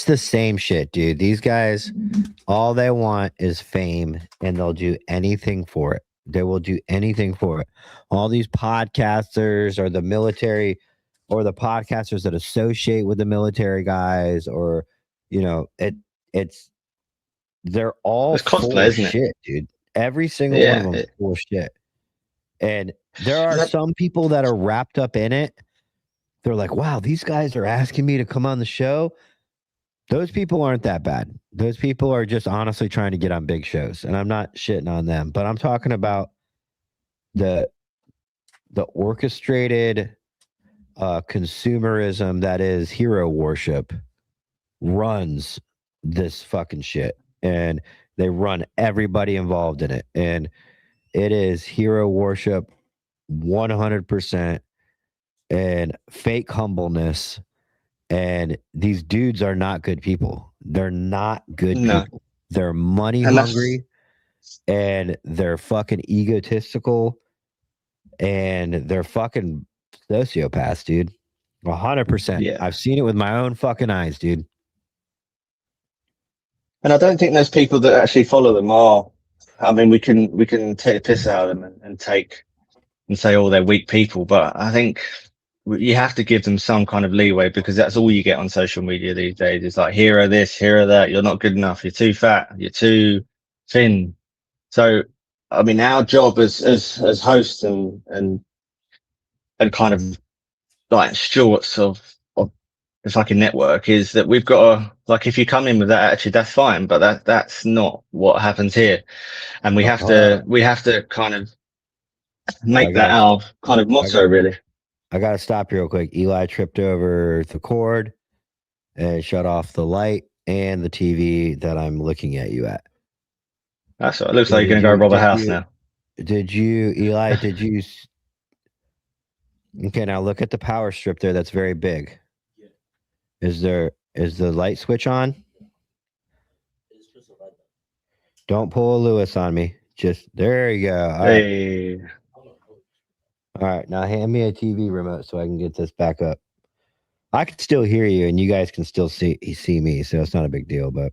the same shit, dude. These guys, all they want is fame, and they'll do anything for it. They will do anything for it. All these podcasters or the military or the podcasters that associate with the military guys, or, you know, they're all It's cosplay, full of isn't it? shit, dude. Every single one of them is full of shit. And there are some people that are wrapped up in it. They're like, wow, these guys are asking me to come on the show. Those people aren't that bad. Those people are just honestly trying to get on big shows. And I'm not shitting on them, but I'm talking about the orchestrated consumerism that is hero worship runs this fucking shit. And they run everybody involved in it. And it is hero worship 100% and fake humbleness. And these dudes are not good people. They're not good people. They're money hungry, and they're fucking egotistical, and they're fucking sociopaths, dude. 100%. Yeah. I've seen it with my own fucking eyes, dude. And I don't think those people that actually follow them are. I mean, we can take the piss out of them and say, oh, they're weak people, but I think you have to give them some kind of leeway, because that's all you get on social media these days. It's like, hero this, hero that. You're not good enough. You're too fat. You're too thin. So, I mean, our job as hosts and kind of like stewards of the fucking network is that we've got to, like, if you come in with that attitude, that's fine, but that's not what happens here. And we have to kind of make that our kind of motto, really. I got to stop you real quick. Eli tripped over the cord and shut off the light and the TV that I'm looking at you at. That's what it looks like. You're going to go rob a house now. Eli, did you? Okay, now look at the power strip there. That's very big. Is the light switch on? Don't pull a Lewis on me. Just there you go. All right. All right, now hand me a TV remote so I can get this back up. I can still hear you, and you guys can still see me, so it's not a big deal. But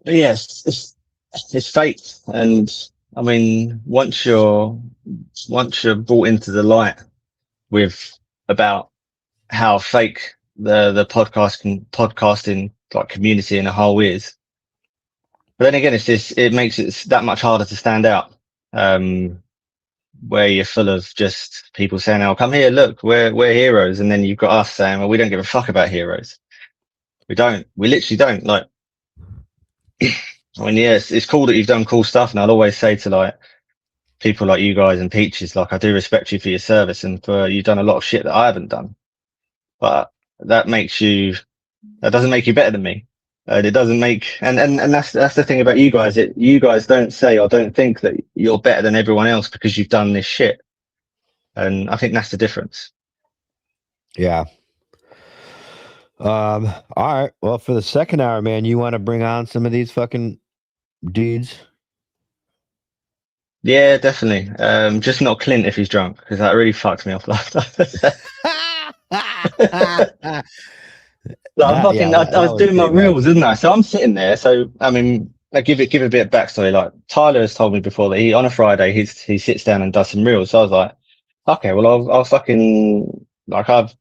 yes, it's fake, and I mean, once you're brought into the light with about how fake the podcasting like community in a whole is. But then again, it makes it that much harder to stand out, where you're full of just people saying, "Oh, come here, look, we're heroes," and then you've got us saying, "Well, we don't give a fuck about heroes. We literally don't." Like, I mean, yes, it's cool that you've done cool stuff, and I'll always say to like people like you guys and Peaches, like, I do respect you for your service and for you've done a lot of shit that I haven't done, but that doesn't make you better than me. It doesn't make, and that's the thing about you guys. You guys don't say or don't think that you're better than everyone else because you've done this shit, and I think that's the difference. Yeah. All right. Well, for the second hour, man, you want to bring on some of these fucking dudes? Yeah, definitely. Just not Clint if he's drunk, because that really fucked me off last time. I was doing my reels, didn't I? So I'm sitting there. So I mean, I give a bit of backstory. Like, Tyler has told me before that on a Friday he sits down and does some reels. So I was like, okay, well I'll fucking like I've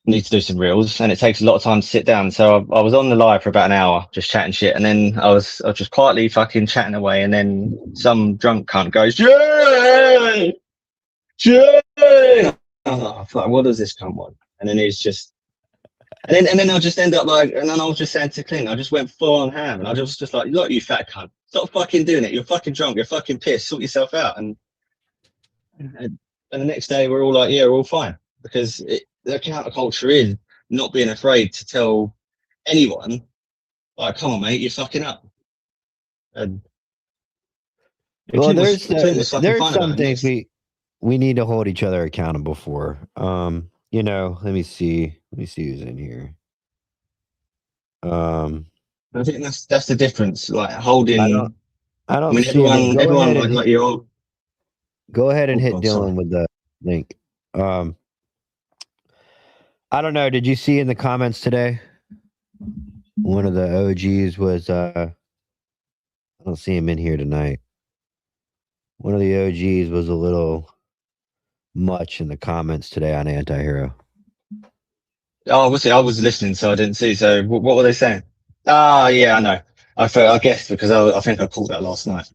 need to do some reels, and it takes a lot of time to sit down. So I was on the live for about an hour, just chatting shit, and then I was just quietly fucking chatting away, and then some drunk cunt goes, Jay, Jay. Oh, fuck, what does this cunt want? And then he's just, and then I'll just end up like, and then I was just saying to Clint, I just went full on ham, and I was just like, look, you fat cunt, stop fucking doing it. You're fucking drunk. You're fucking pissed. Sort yourself out. And the next day we're all like, yeah, we're all fine, because the counterculture is not being afraid to tell anyone, like, come on, mate, you're fucking up. And Well, Clint was fucking there's fine some about it. things we need to hold each other accountable for. You know, let me see who's in here. I think that's the difference. Like holding. I don't mean, see it. everyone like your old. Go ahead and Oh, hit God, Dylan sorry. with the link. I don't know. Did you see in the comments today? One of the OGs was I don't see him in here tonight. One of the OGs was a little much in the comments today on Antihero. Oh, I was listening, so I didn't see. So what were they saying? Ah, yeah, I know. I guess because I think I called that last night.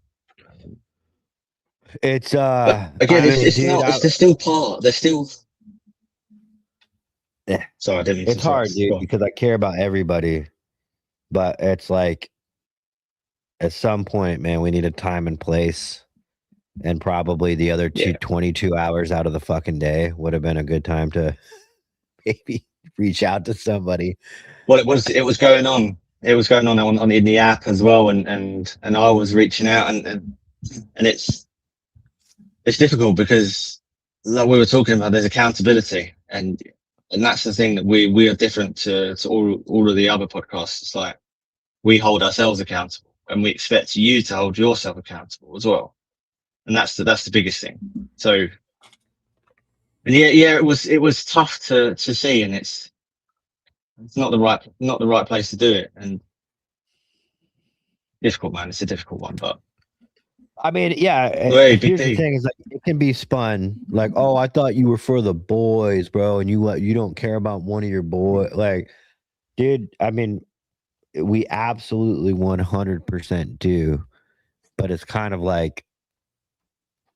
It's But again, I it's mean, dude, not. They're still part. They're still. Yeah. Sorry, I didn't mean it's to hard, interrupt. dude, Go on. because I care about everybody. But it's like at some point, man, we need a time and place. And probably the other 22 hours out of the fucking day would have been a good time to maybe reach out to somebody. Well, it was going on. It was going on in the app as well, and I was reaching out, and it's difficult because, like we were talking about, there's accountability, and that's the thing that we are different to all of the other podcasts. It's like we hold ourselves accountable, and we expect you to hold yourself accountable as well, and that's the biggest thing. So, and yeah, it was tough to see, and it's not the right place to do it, and difficult, man. It's a difficult one, but I mean, yeah. Hey, Here's the thing: is like it can be spun like, oh, I thought you were for the boys, bro, and you don't care about one of your boys. Like, dude, I mean, we absolutely 100% do, but it's kind of like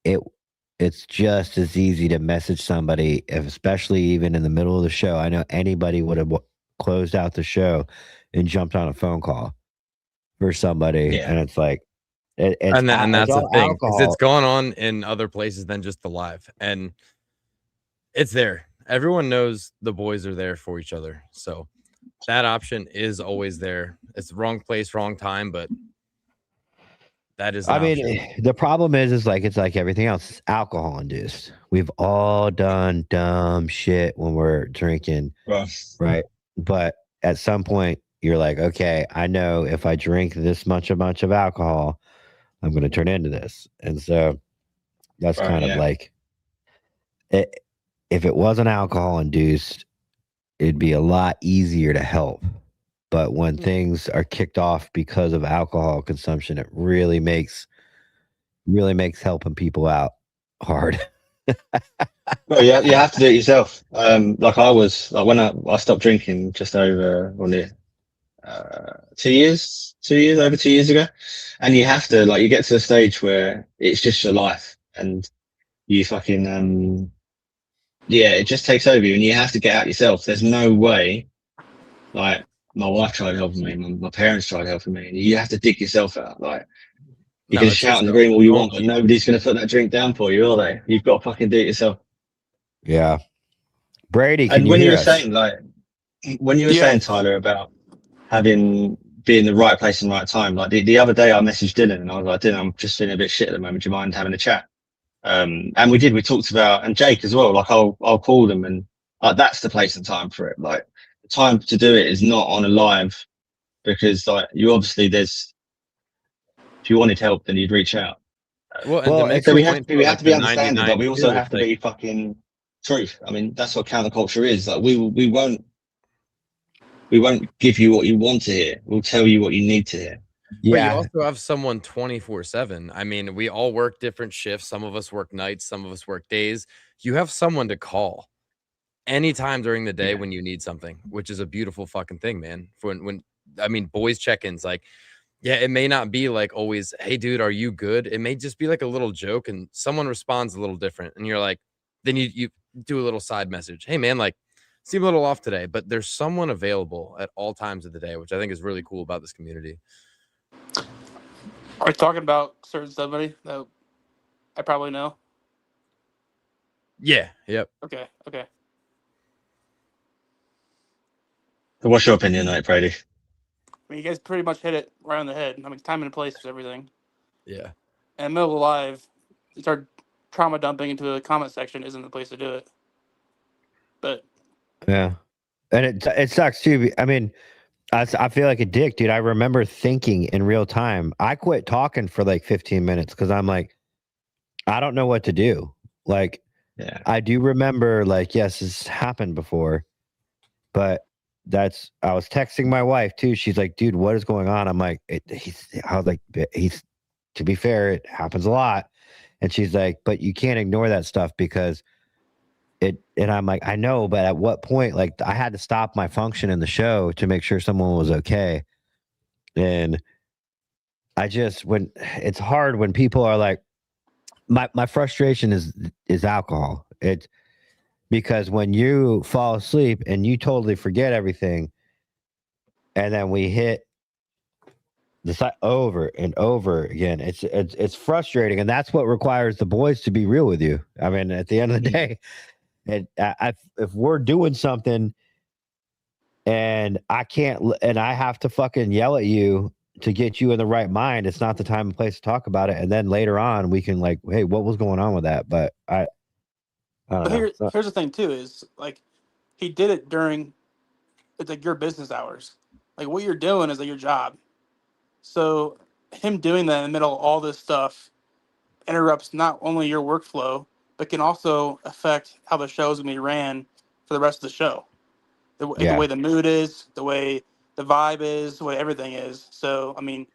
it's just as easy to message somebody, especially even in the middle of the show. I know anybody would have closed out the show and jumped on a phone call for somebody, Yeah. and it's like, and that's the all thing, 'cause alcohol. it's going on in other places than just the live, and it's there. Everyone knows the boys are there for each other, so that option is always there. It's the wrong place, wrong time, but that is. I mean, the problem is like it's like everything else. It's alcohol induced. We've all done dumb shit when we're drinking, right? But at some point, you're like, okay, I know if I drink this much of alcohol, I'm going to turn into this, and so that's kind of like it. If it wasn't alcohol induced, it'd be a lot easier to help. But when things are kicked off because of alcohol consumption, it really makes helping people out hard. Well, yeah, you have to do it yourself. Like I was, like when I stopped drinking just over over 2 years ago, and you have to, like, you get to a stage where it's just your life, and you fucking it just takes over you, and you have to get out yourself. There's no way, like, my wife tried helping me, my parents tried helping me. You have to dig yourself out. Like, you can shout and scream all you want, but nobody's going to put that drink down for you, are they? You've got to fucking do it yourself. Yeah. Brady, and can when you were hear us? saying, like, when you were saying, Tyler, about being in the right place and right time, like the other day I messaged Dylan and I was like, Dylan, I'm just feeling a bit shit at the moment. Do you mind having a chat? And we talked about, and Jake as well, like I'll call them, and like that's the place and time for it. Like the time to do it is not on a live, because like you obviously if you wanted help, then you'd reach out. So we have to be understanding, but we also have to be fucking truth. I mean, that's what counterculture is. Like we won't give you what you want to hear. We'll tell you what you need to hear. But you Yeah. also have someone 24/7. I mean, we all work different shifts. Some of us work nights, some of us work days. You have someone to call anytime during the day Yeah. when you need something, which is a beautiful fucking thing, man. When I mean, boys check-ins, like, yeah, it may not be like always, hey, dude, are you good? It may just be like a little joke, and someone responds a little different, and you're like, then you do a little side message, hey, man, like, seem a little off today, but there's someone available at all times of the day, which I think is really cool about this community. Are we talking about certain somebody that I probably know? Yeah, yep. Okay. So what's your opinion, like Brady? I mean, you guys pretty much hit it right on the head. I mean, time and place is everything. Yeah. And in the middle of live, you start trauma dumping into the comment section isn't the place to do it. But Yeah. And it sucks too. I mean, I feel like a dick, dude. I remember thinking in real time. I quit talking for like 15 minutes because I'm like, I don't know what to do. Like, Yeah. I do remember, like, yes, this happened before, but I was texting my wife too. She's like, dude, what is going on? I'm like, I was like, to be fair, it happens a lot. And she's like, but you can't ignore that stuff because and I'm like, I know, but at what point, like, I had to stop my function in the show to make sure someone was okay. And when it's hard when people are like, my frustration is alcohol. It's because when you fall asleep and you totally forget everything, and then we hit the side over and over again, it's frustrating, and that's what requires the boys to be real with you. I mean, at the end of the day, if we're doing something and I have to fucking yell at you to get you in the right mind, it's not the time and place to talk about it. And then later on, we can like, hey, what was going on with that? But I don't but know. here's the thing too is like he did it during it's like your business hours. Like what you're doing is like your job. So him doing that in the middle of all this stuff interrupts not only your workflow, but can also affect how the show is going to be ran for the rest of the show. The Yeah, way the mood is, the way the vibe is, the way everything is. So, I mean,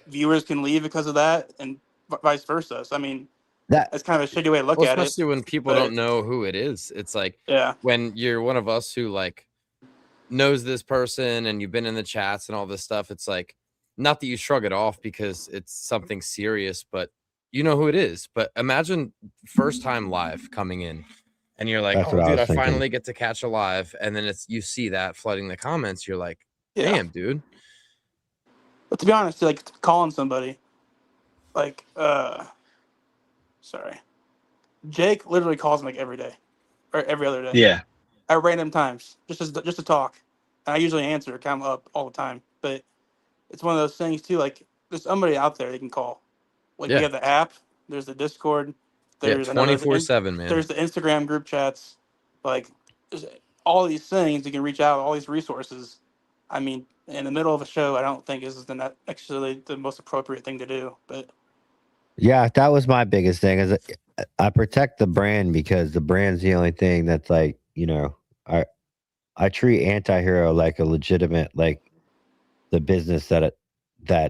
viewers can leave because of that and vice versa. So, I mean, that that's kind of a shitty way to look Well, at it. especially when people But don't know who it is. It's like yeah, when you're one of us who like knows this person and you've been in the chats and all this stuff. It's like, not that you shrug it off because it's something serious, but you know who it is. But imagine first time live coming in and you're like, that's oh, what I dude, was I thinking. finally get to catch a live. And then you see that flooding the comments. You're like, yeah. damn, dude. But to be honest, like calling somebody, like, sorry, Jake literally calls me like every day or every other day. Yeah. At random times, just to talk. And I usually answer, I'm up all the time. But it's one of those things too. Like there's somebody out there you can call. Like we Yeah. have the app. There's the Discord. Yeah. There's 24/7, man. There's the Instagram group chats. Like there's all these things you can reach out. All these resources. I mean, in the middle of a show, I don't think is not actually the most appropriate thing to do. But Yeah, that was my biggest thing. Is I protect the brand because the brand's the only thing that's like, I treat Antihero like a legitimate, like the business that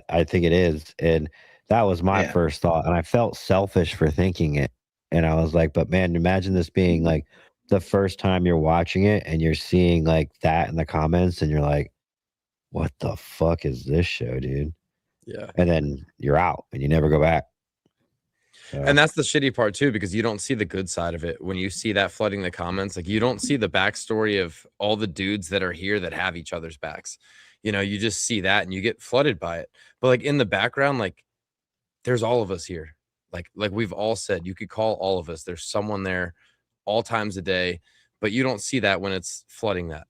I think it is. And that was my Yeah. first thought. And I felt selfish for thinking it. And I was like, but man, imagine this being like the first time you're watching it and you're seeing like that in the comments and you're like, what the fuck is this show, dude? Yeah. And then you're out and you never go back. So, And that's the shitty part too, because you don't see the good side of it when you see that flooding the comments. Like you don't see the backstory of all the dudes that are here that have each other's backs. You just see that and you get flooded by it. But like in the background, like there's all of us here. Like we've all said, you could call all of us. There's someone there all times a day, but you don't see that when it's flooding that.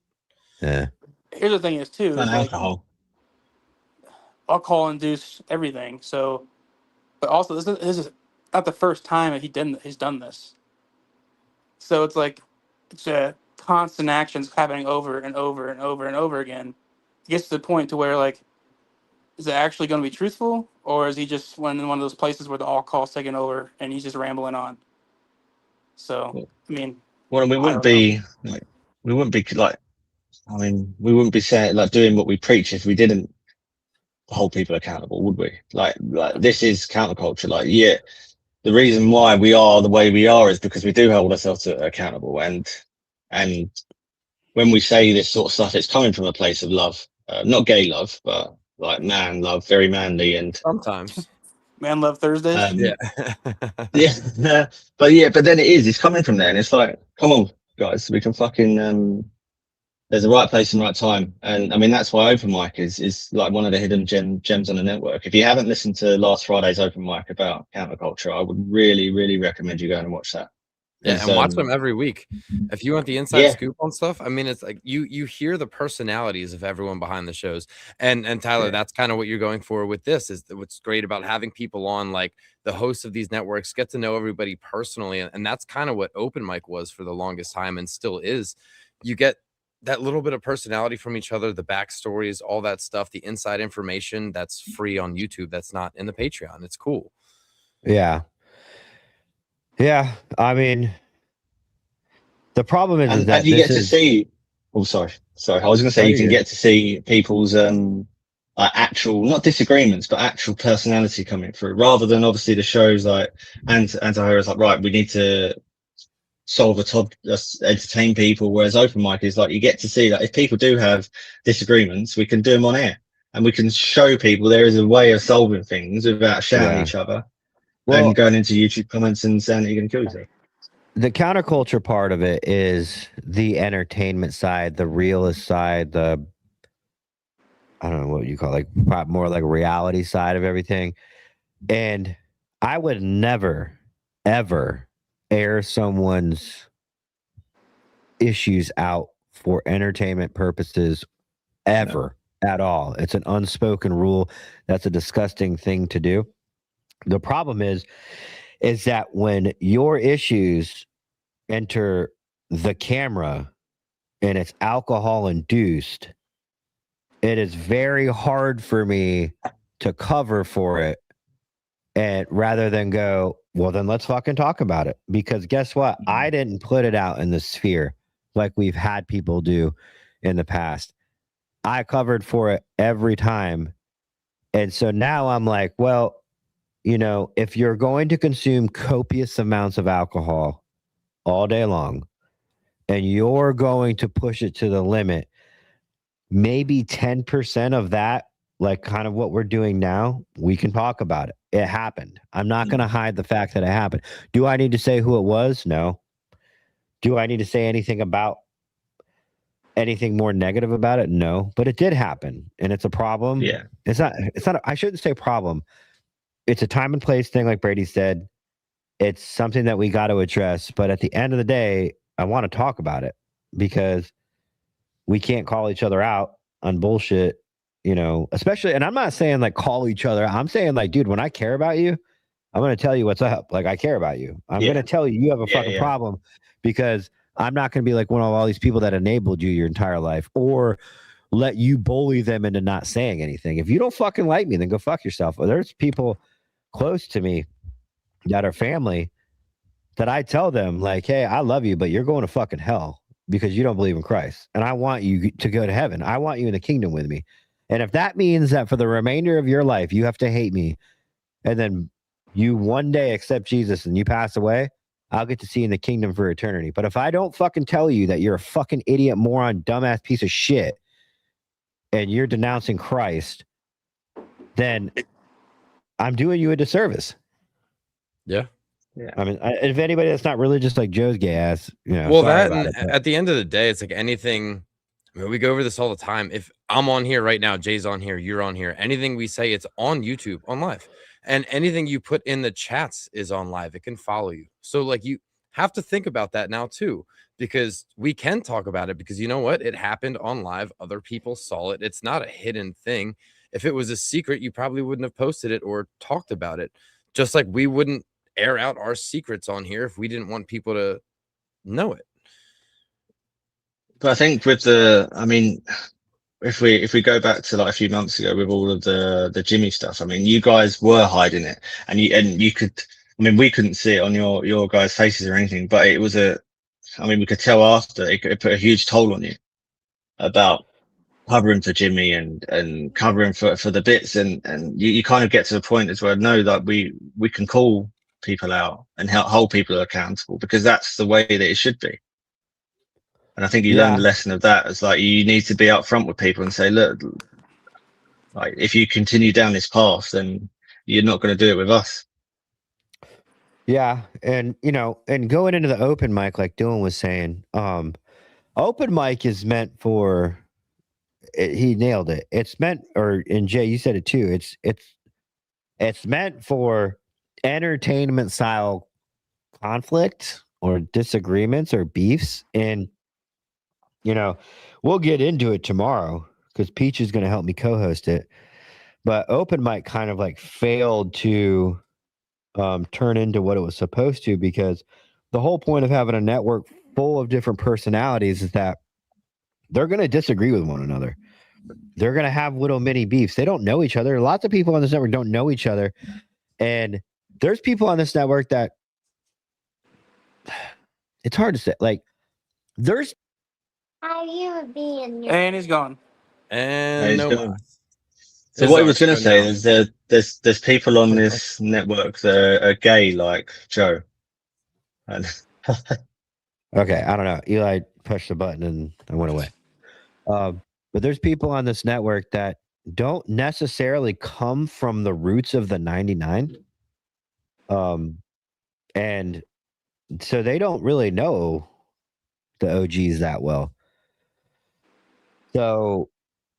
yeah. here's the thing is too. And Is like alcohol. alcohol induce everything. So, but also this is not the first time that he's done this. So it's like it's a constant actions happening over and over and over and over again. It gets to the point to where like, is it actually going to be truthful, or is he just in one of those places where the alcohol's taking over and he's just rambling on? So I mean, Well, we I wouldn't don't know. be like, we wouldn't be like, I mean, we wouldn't be saying like doing what we preach if we didn't hold people accountable, would we? Like this is counterculture. Like, yeah, the reason why we are the way we are is because we do hold ourselves accountable, and when we say this sort of stuff, it's coming from a place of love, not gay love, but like man love, very manly, and Sometimes. Man Love Thursdays. Yeah. yeah, but then it's coming from there, and it's like, come on, guys, we can fucking there's a right place and right time, and I mean that's why open mic is like one of the hidden gems on the network. If you haven't listened to last Friday's open mic about counterculture, I would really recommend you go and watch that. Yeah, and watch them every week. If you want the inside scoop on stuff, I mean, it's like you hear the personalities of everyone behind the shows. And Tyler, that's kind of what you're going for with this. Is what's great about having people on, like the hosts of these networks, get to know everybody personally, and that's kind of what open mic was for the longest time, and still is. You get that little bit of personality from each other, the backstories, all that stuff, the inside information that's free on YouTube. That's not in the Patreon. It's cool. Yeah. Yeah. I mean, the problem is that you get to see. Oh, sorry. I was going to say you can get to see people's actual, not disagreements, but actual personality coming through, rather than obviously the shows like Anti-Hero is like, right, we need to solve entertain people, whereas open mic is like you get to see that if people do have disagreements, we can do them on air, and we can show people there is a way of solving things without shouting at each other and going into YouTube comments and saying that you're going to kill yourself. The counterculture part of it is the entertainment side, the realist side, I don't know what you call it, like more like reality side of everything. And I would never, ever air someone's issues out for entertainment purposes ever at all. It's an unspoken rule. That's a disgusting thing to do. The problem is that when your issues enter the camera and it's alcohol induced, it is very hard for me to cover for it, and rather than go, well, then let's fucking talk about it. Because guess what? I didn't put it out in the sphere like we've had people do in the past. I covered for it every time. And so now I'm like, well, you know, if you're going to consume copious amounts of alcohol all day long and you're going to push it to the limit, maybe 10% of that, like kind of what we're doing now, we can talk about it. It happened. I'm not going to hide the fact that it happened. Do I need to say who it was? No. Do I need to say anything more negative about it? No, but it did happen, and it's a problem. Yeah. It's not, I shouldn't say problem. It's a time and place thing. Like Brady said, it's something that we got to address, but at the end of the day, I want to talk about it because we can't call each other out on bullshit, you know, especially, and I'm not saying like call each other. I'm saying like, dude, when I care about you, I'm going to tell you what's up. Like I care about you. I'm going to tell you, you have a fucking problem, because I'm not going to be like one of all these people that enabled you your entire life or let you bully them into not saying anything. If you don't fucking like me, then go fuck yourself. Well, there's people close to me that are family that I tell them like, hey, I love you, but you're going to fucking hell because you don't believe in Christ. And I want you to go to heaven. I want you in the kingdom with me. And if that means that for the remainder of your life, you have to hate me, and then you one day accept Jesus and you pass away, I'll get to see you in the kingdom for eternity. But if I don't fucking tell you that you're a fucking idiot, moron, dumbass piece of shit, and you're denouncing Christ, then I'm doing you a disservice. Yeah. I mean, if anybody that's not religious like Joe's gay ass, you know. Well, that, and at the end of the day, it's like anything. I mean, we go over this all the time. If I'm on here right now, Jay's on here, you're on here, anything we say, it's on YouTube, on live. And anything you put in the chats is on live. It can follow you. So like you have to think about that now too, because we can talk about it, because you know what? It happened on live. Other people saw it. It's not a hidden thing. If it was a secret, you probably wouldn't have posted it or talked about it. Just like we wouldn't air out our secrets on here if we didn't want people to know it. But I think with if we go back to like a few months ago with all of the Jimmy stuff, I mean, you guys were hiding it, and you could, I mean, we couldn't see it on your guys' faces or anything, but it was we could tell after it put a huge toll on you about covering for Jimmy and covering for the bits, and you kind of get to the point as well. No, like we can call people out and help hold people accountable, because that's the way that it should be. And I think you learn the lesson of that. It's like you need to be upfront with people and say, look, like if you continue down this path, then you're not going to do it with us. Yeah, and and going into the open mic, like Dylan was saying, open mic is meant for. He nailed it. It's meant, and Jay, you said it too. It's meant for entertainment style conflict or disagreements or beefs, and we'll get into it tomorrow because Peach is going to help me co-host it. But open mic kind of like failed to turn into what it was supposed to, because the whole point of having a network full of different personalities is that they're going to disagree with one another. They're going to have little mini beefs. They don't know each other. Lots of people on this network don't know each other. And there's people on this network that it's hard to say. Like, there's. And he's gone. And He's no. gone. So what I was going to say is there's people on this network that are gay, like Joe. And Okay, I don't know. Eli pushed the button and I went away. But there's people on this network that don't necessarily come from the roots of the 99. And so they don't really know the OGs that well. So,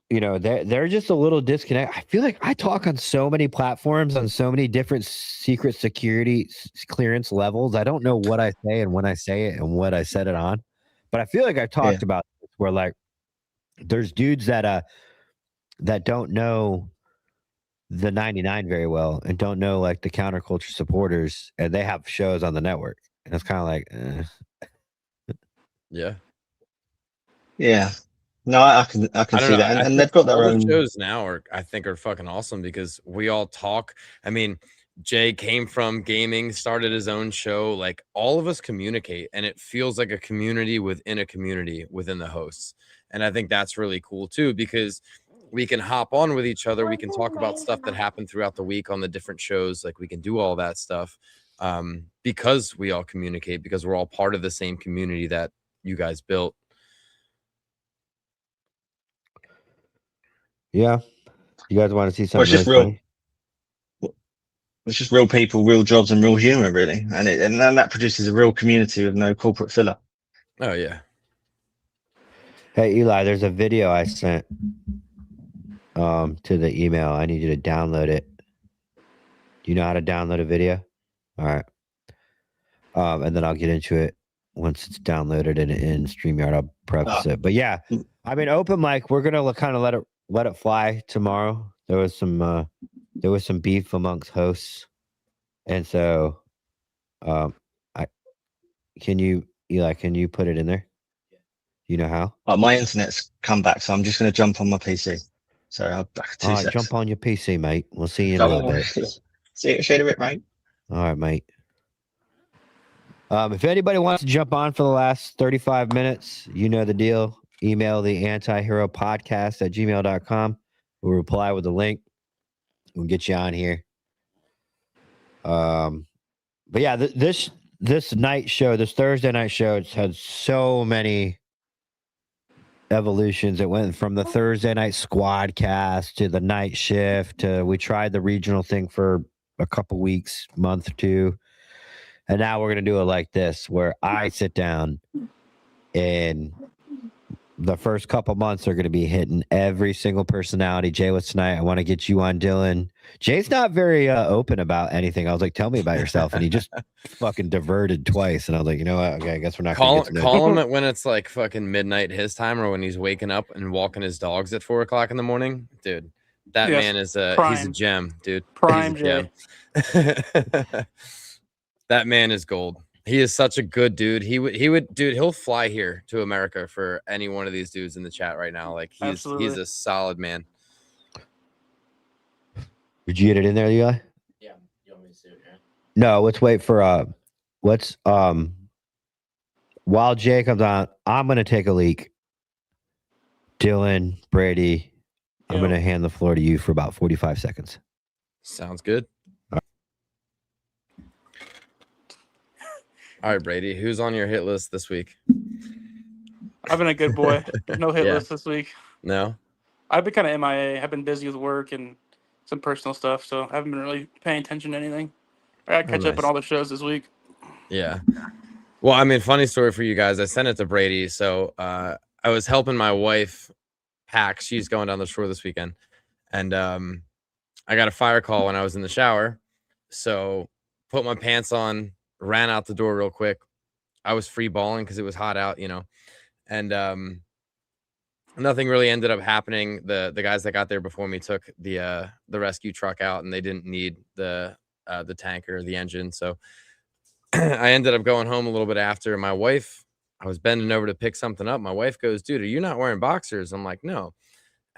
they're just a little disconnect. I feel like I talk on so many platforms, on so many different secret security clearance levels. I don't know what I say and when I say it and what I said it on. But I feel like I've talked about this where, like, there's dudes that don't know the 99 very well and don't know, like, the counterculture supporters, and they have shows on the network. And it's kind of like, Yeah. Yeah. No, I can see that. And they've got their own shows now I think are fucking awesome because we all talk. I mean, Jay came from gaming, started his own show. Like, all of us communicate, and it feels like a community within a community within the hosts. And I think that's really cool too, because we can hop on with each other. We can talk about stuff that happened throughout the week on the different shows. Like, we can do all that stuff because we all communicate, because we're all part of the same community that you guys built. yeah. You guys want to see something? It's just really real. It's just real people, real jobs, and real humor, really. And then that produces a real community with no corporate filler. Oh yeah. Hey Eli, there's a video I sent to the email. I need you to download it. Do you know how to download a video? All right. And then I'll get into it once it's downloaded in StreamYard. I'll preface it. But yeah, I mean, open mic, we're gonna kind of let it fly tomorrow. There was some beef amongst hosts, and so can you put it in there? You know how? My internet's come back, so I'm just going to jump on my PC. So I'll back 2 seconds. Jump on your PC, mate. We'll see you in a little bit. See you in a bit, mate. All right, mate. If anybody wants to jump on for the last 35 minutes, you know the deal. Email the antihero.podcast@gmail.com. We'll reply with the link. We'll get you on here. But yeah, this night show, this Thursday night show, it's had so many evolutions. It went from the Thursday night squad cast to the night shift to we tried the regional thing for a couple weeks, month or two. And now we're going to do it like this, where I sit down and the first couple months are going to be hitting every single personality. Jay, what's tonight? I want to get you on, Dylan. Jay's not very open about anything. I was like, tell me about yourself. And he just fucking diverted twice. And I was like, you know what? Okay, I guess we're not going to call him when it's like fucking midnight his time, or when he's waking up and walking his dogs at 4 o'clock in the morning. Dude, that man is he's a gem, dude. Prime Jay. That man is gold. He is such a good dude. He would, dude, he'll fly here to America for any one of these dudes in the chat right now. Like, he's a solid man. Did you get it in there, Eli? Yeah. You want me to see it here? No, let's wait for while Jay comes on, I'm gonna take a leak. Dylan, Brady, I'm Yo. going to hand the floor to you for about 45 seconds. Sounds good. All right, Brady, who's on your hit list this week? I've been a good boy. No hit Yeah. list this week. No? I've been kind of MIA. I've been busy with work and some personal stuff, so I haven't been really paying attention to anything. I got to catch up nice. on all the shows this week. Yeah. Well, I mean, funny story for you guys. I sent it to Brady. So I was helping my wife pack. She's going down the shore this weekend. And I got a fire call when I was in the shower. So put my pants on, ran out the door real quick. I was free balling because it was hot out, and nothing really ended up happening. The guys that got there before me took the rescue truck out, and they didn't need the tanker, the engine. So I ended up going home a little bit after. My wife, I was bending over to pick something up. My wife goes, "Dude, are you not wearing boxers?" I'm like, "No."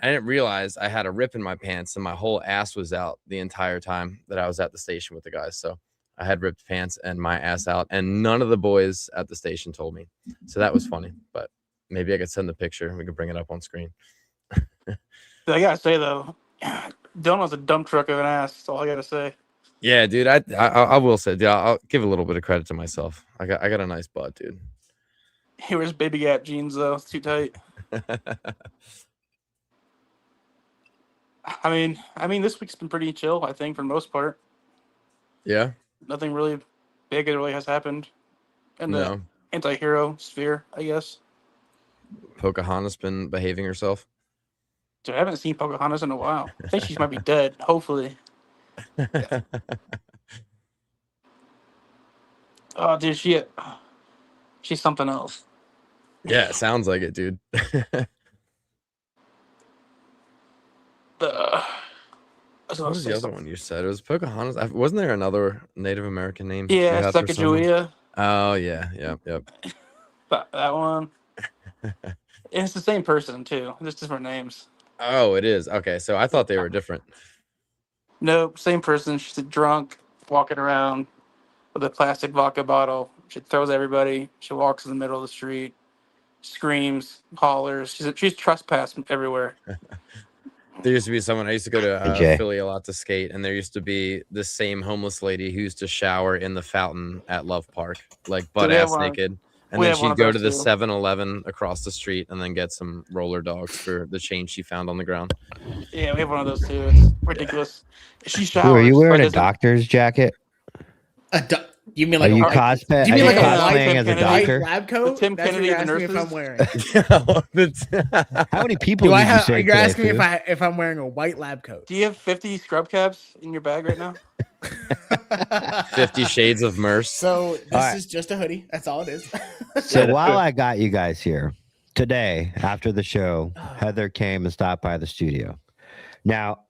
I didn't realize I had a rip in my pants and my whole ass was out the entire time that I was at the station with the guys. So I had ripped pants and my ass out, and none of the boys at the station told me. So that was funny, but maybe I could send the picture and we could bring it up on screen. I gotta say though, Dylan was a dump truck of an ass. That's all I gotta say. Yeah, dude. I will say, dude, I'll give a little bit of credit to myself. I got a nice butt, dude. He wears baby gap jeans though. It's too tight. I mean, this week's been pretty chill. I think for the most part, Yeah. nothing really big that really has happened in the No. anti-hero sphere, I guess. Pocahontas been behaving herself. Dude, I haven't seen Pocahontas in a while. I think she might be dead. Hopefully. Oh, dude, she's something else. Yeah, it sounds like it, dude. What was the other one you said? It was Pocahontas. Wasn't there another Native American name? you Yeah, had for someone? Sacagawea. Oh yeah, yep. That one. And it's the same person too, just different names. Oh, it is. Okay, so I thought they were different. Nope, same person. She's a drunk walking around with a plastic vodka bottle. She throws everybody. She walks in the middle of the street, screams, hollers. She's trespassing everywhere. There used to be someone I used to go to Jay. Philly a lot to skate, and there used to be the same homeless lady who used to shower in the fountain at Love Park, like butt we have ass one- naked. And we then have one she'd of go those to the too. 7-Eleven across the street and then get some roller dogs for the change she found on the ground. Yeah, we have one of those too. It's ridiculous. She showers. Ooh, are you wearing like, a as doctor's jacket? You mean Are like you a white, cosplay? you Are mean you like a white cosplaying as a Kennedy? white doctor? lab coat? The Tim That's what Kennedy you're of the asking me if I'm nurses? wearing. How many people Do I did you have? say You're today, asking me Fu? if I'm wearing a white lab coat. Do you have 50 scrub caps in your bag right now? 50 Shades of Merce. So this right. is just a hoodie. That's all it is. So while I got you guys here today, after the show, Heather came and stopped by the studio. Now,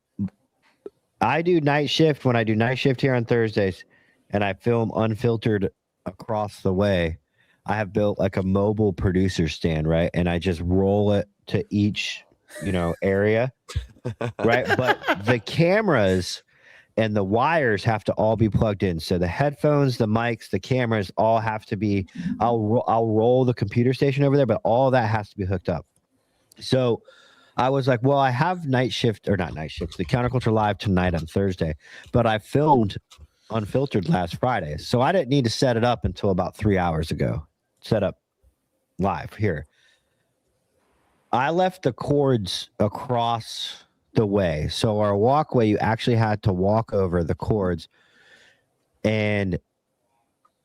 I do night shift when I do night shift here on Thursdays, and I film unfiltered across the way. I have built like a mobile producer stand, right? And I just roll it to each, area, right? But the cameras and the wires have to all be plugged in. So the headphones, the mics, the cameras all have to be. I'll roll the computer station over there, but all that has to be hooked up. So I was like, well, I have night shift or not night shift, the Counterculture Live tonight on Thursday, but I filmed unfiltered last Friday, so I didn't need to set it up until about 3 hours ago. Set up live here. I left the cords across the way, so our walkway, you actually had to walk over the cords, and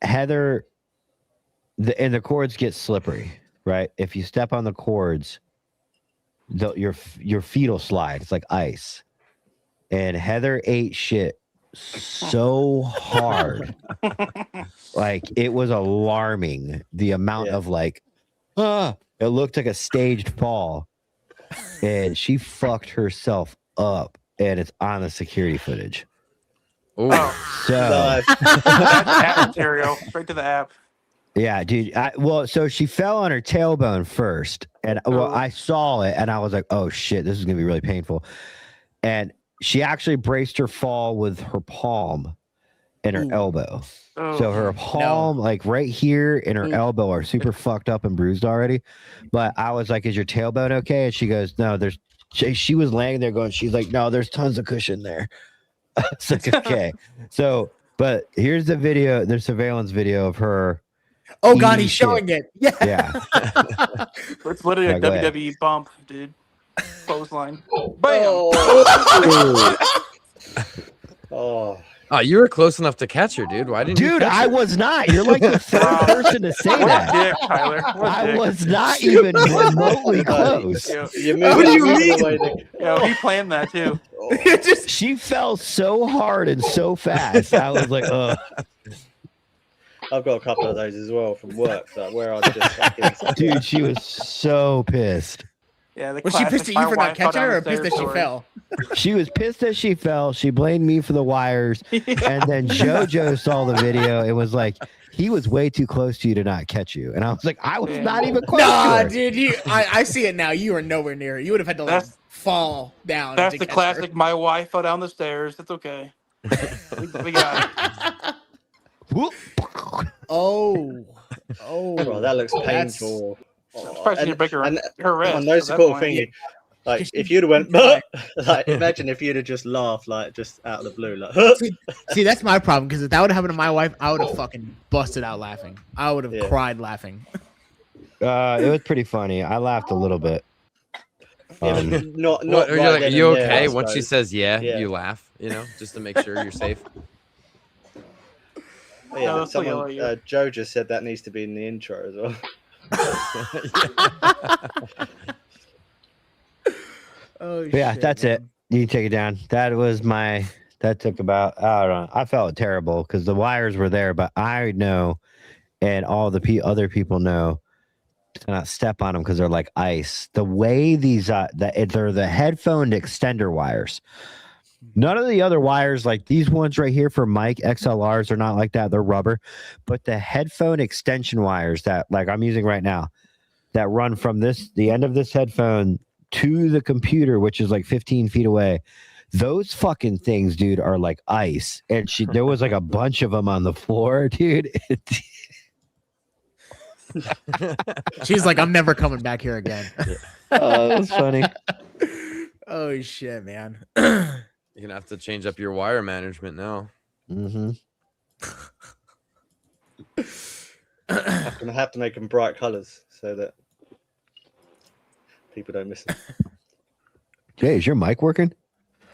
Heather, the cords get slippery, right? If you step on the cords, your feet will slide. It's like ice. And Heather ate shit so hard, like it was alarming. The amount of it looked like a staged fall, and she fucked herself up. And it's on the security footage. Ooh. So That's app material. Straight to the app. yeah, dude. So she fell on her tailbone first, and I saw it, and I was like, "Oh shit, this is gonna be really painful." And she actually braced her fall with her palm, and her Ooh. elbow. Oh, So her palm, like right here, and her Ooh. elbow are super fucked up and bruised already. But I was like, "Is your tailbone okay?" And she goes, "No, there's." She was laying there going, she's like, "No, there's tons of cushion there." It's like, okay. So, but here's the video, the surveillance video of her. Oh God, Eating he's shit. showing it. Yeah. Yeah. it's literally Yeah, a go ahead. WWE bump, dude. Clothesline. Bam. Oh. Oh. Oh, you were close enough to catch her, dude. Why didn't you? Dude, catch I her? was not. You're like the third Wow. person to say What a that. dick, Tyler. What a I dick. was not even remotely close. Yo, You're What do you moving mean? away the- yo, he planned that too. Just She fell so hard and so fast. I was like, "Oh, I've got a couple of those as well from work, like where I just fucking dude." She was so pissed. Yeah, the was she pissed classic, at my you for not wife fell catching her, or down the pissed that stairs she story. fell? She was pissed that she fell. She blamed me for the wires. And then JoJo saw the video. It was like, he was way too close to you to not catch you. And I was like, I was Yeah. not even close Nah, to her. dude, I see it now. You were nowhere near. You would have had to like That's- fall down. That's to the catch classic. My wife fell down the stairs. It's okay. we got it. her. Whoop. Oh, Bro, that looks That's- painful. Oh, Especially and- to break her, and her wrist. on those at that sort of point. thingy, like Just- if you'd have went, like imagine if you'd have just laughed, like just out of the blue, like, See, that's my problem because if that would have happened to my wife, I would have fucking busted out laughing. I would have Yeah. cried laughing. It was pretty funny. I laughed a little bit. yeah, Um, but not What, right you're like, then are you and there, okay? I Once she suppose. says yeah, Yeah. you laugh, just to make sure you're safe. Oh, yeah, No, but that's what yellow someone, you- Joe just said that needs to be in the intro as well. Oh, yeah, shit, that's it. man. You can take it down. That took about, I don't know. I felt terrible because the wires were there, but I know, and all the other people know, to not step on them because they're like ice. The way these, they're the headphone extender wires. None of the other wires, like these ones right here for mic XLRs, are not like that. They're rubber. But the headphone extension wires that, like I'm using right now, that run from the end of this headphone to the computer, which is like 15 feet away. Those fucking things, dude, are like ice. And there was like a bunch of them on the floor, dude. She's like, I'm never coming back here again. Oh, that was funny. Oh shit, man. You're gonna have to change up your wire management now. Mm-hmm. I'm gonna have to make them bright colours so that people don't miss them. Jay, is your mic working?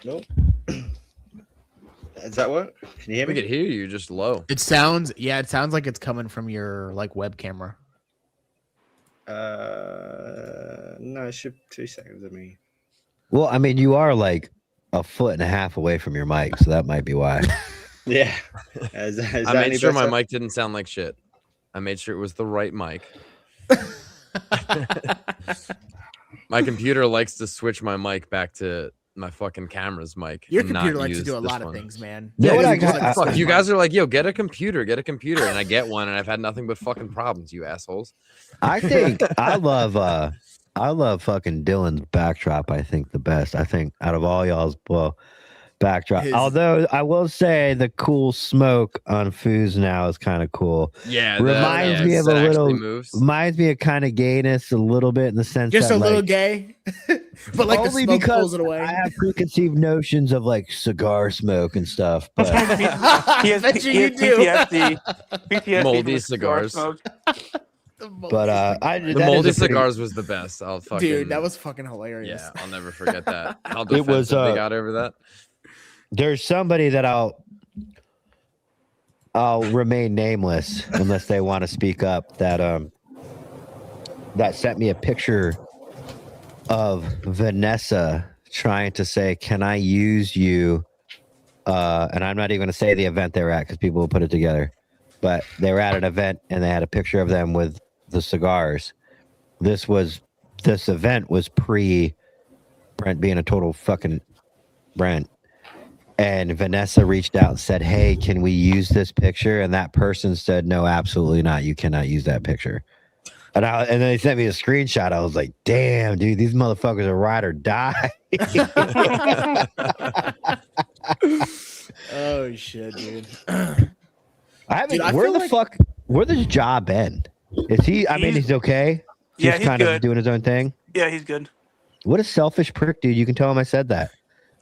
No. Does that work? Can you hear We me? could hear you just low. It sounds like it's coming from your like web camera. No, it should 2 seconds of me. Well, I mean, you are like a foot and a half away from your mic, so that might be why. Yeah. Is I that made any sure my better? mic didn't sound like shit. I made sure it was the right mic. My computer likes to switch my mic back to my fucking camera's mic. Your and not computer likes to use do a this lot of one. things, man. You know what It's I just got- like, Fuck, fuck you mine. guys are like, yo, get a computer, and I get one, and I've had nothing but fucking problems, you assholes. I think I love fucking Dylan's backdrop. I think the best. I think out of all y'all's backdrop. His- Although I will say the cool smoke on Foos now is kind of cool. Yeah, Reminds me of a little- moves. Reminds me of kind of gayness a little bit in the sense Just that a little like, gay, but like the only smoke because pulls it away. I have preconceived notions of like cigar smoke and stuff. But He has, Bet you he has you do. PTSD. PTSD Moldy from the cigar cigars. smoke. The moldy cigars was the best. I'll fucking Dude, that was fucking hilarious. yeah. I'll never forget that. How It defensive was, they got over that. there's somebody that I'll remain nameless unless they want to speak up that sent me a picture of Vanessa trying to say, can I use you? And I'm not even going to say the event they were at because people will put it together, but they were at an event and they had a picture of them with the cigars. This event was pre Brent being a total fucking Brent. And Vanessa reached out and said, hey, can we use this picture? And that person said, no, absolutely not. You cannot use that picture. And then they sent me a screenshot. I was like, damn, dude, these motherfuckers are ride or die. Oh shit, dude. I haven't. Dude, I where feel the like- fuck? Where does Ja been? Is he? I mean, He's- he's okay. Yeah, Just he's kind good. of doing his own thing. Yeah, he's good. What a selfish prick, dude. You can tell him I said that.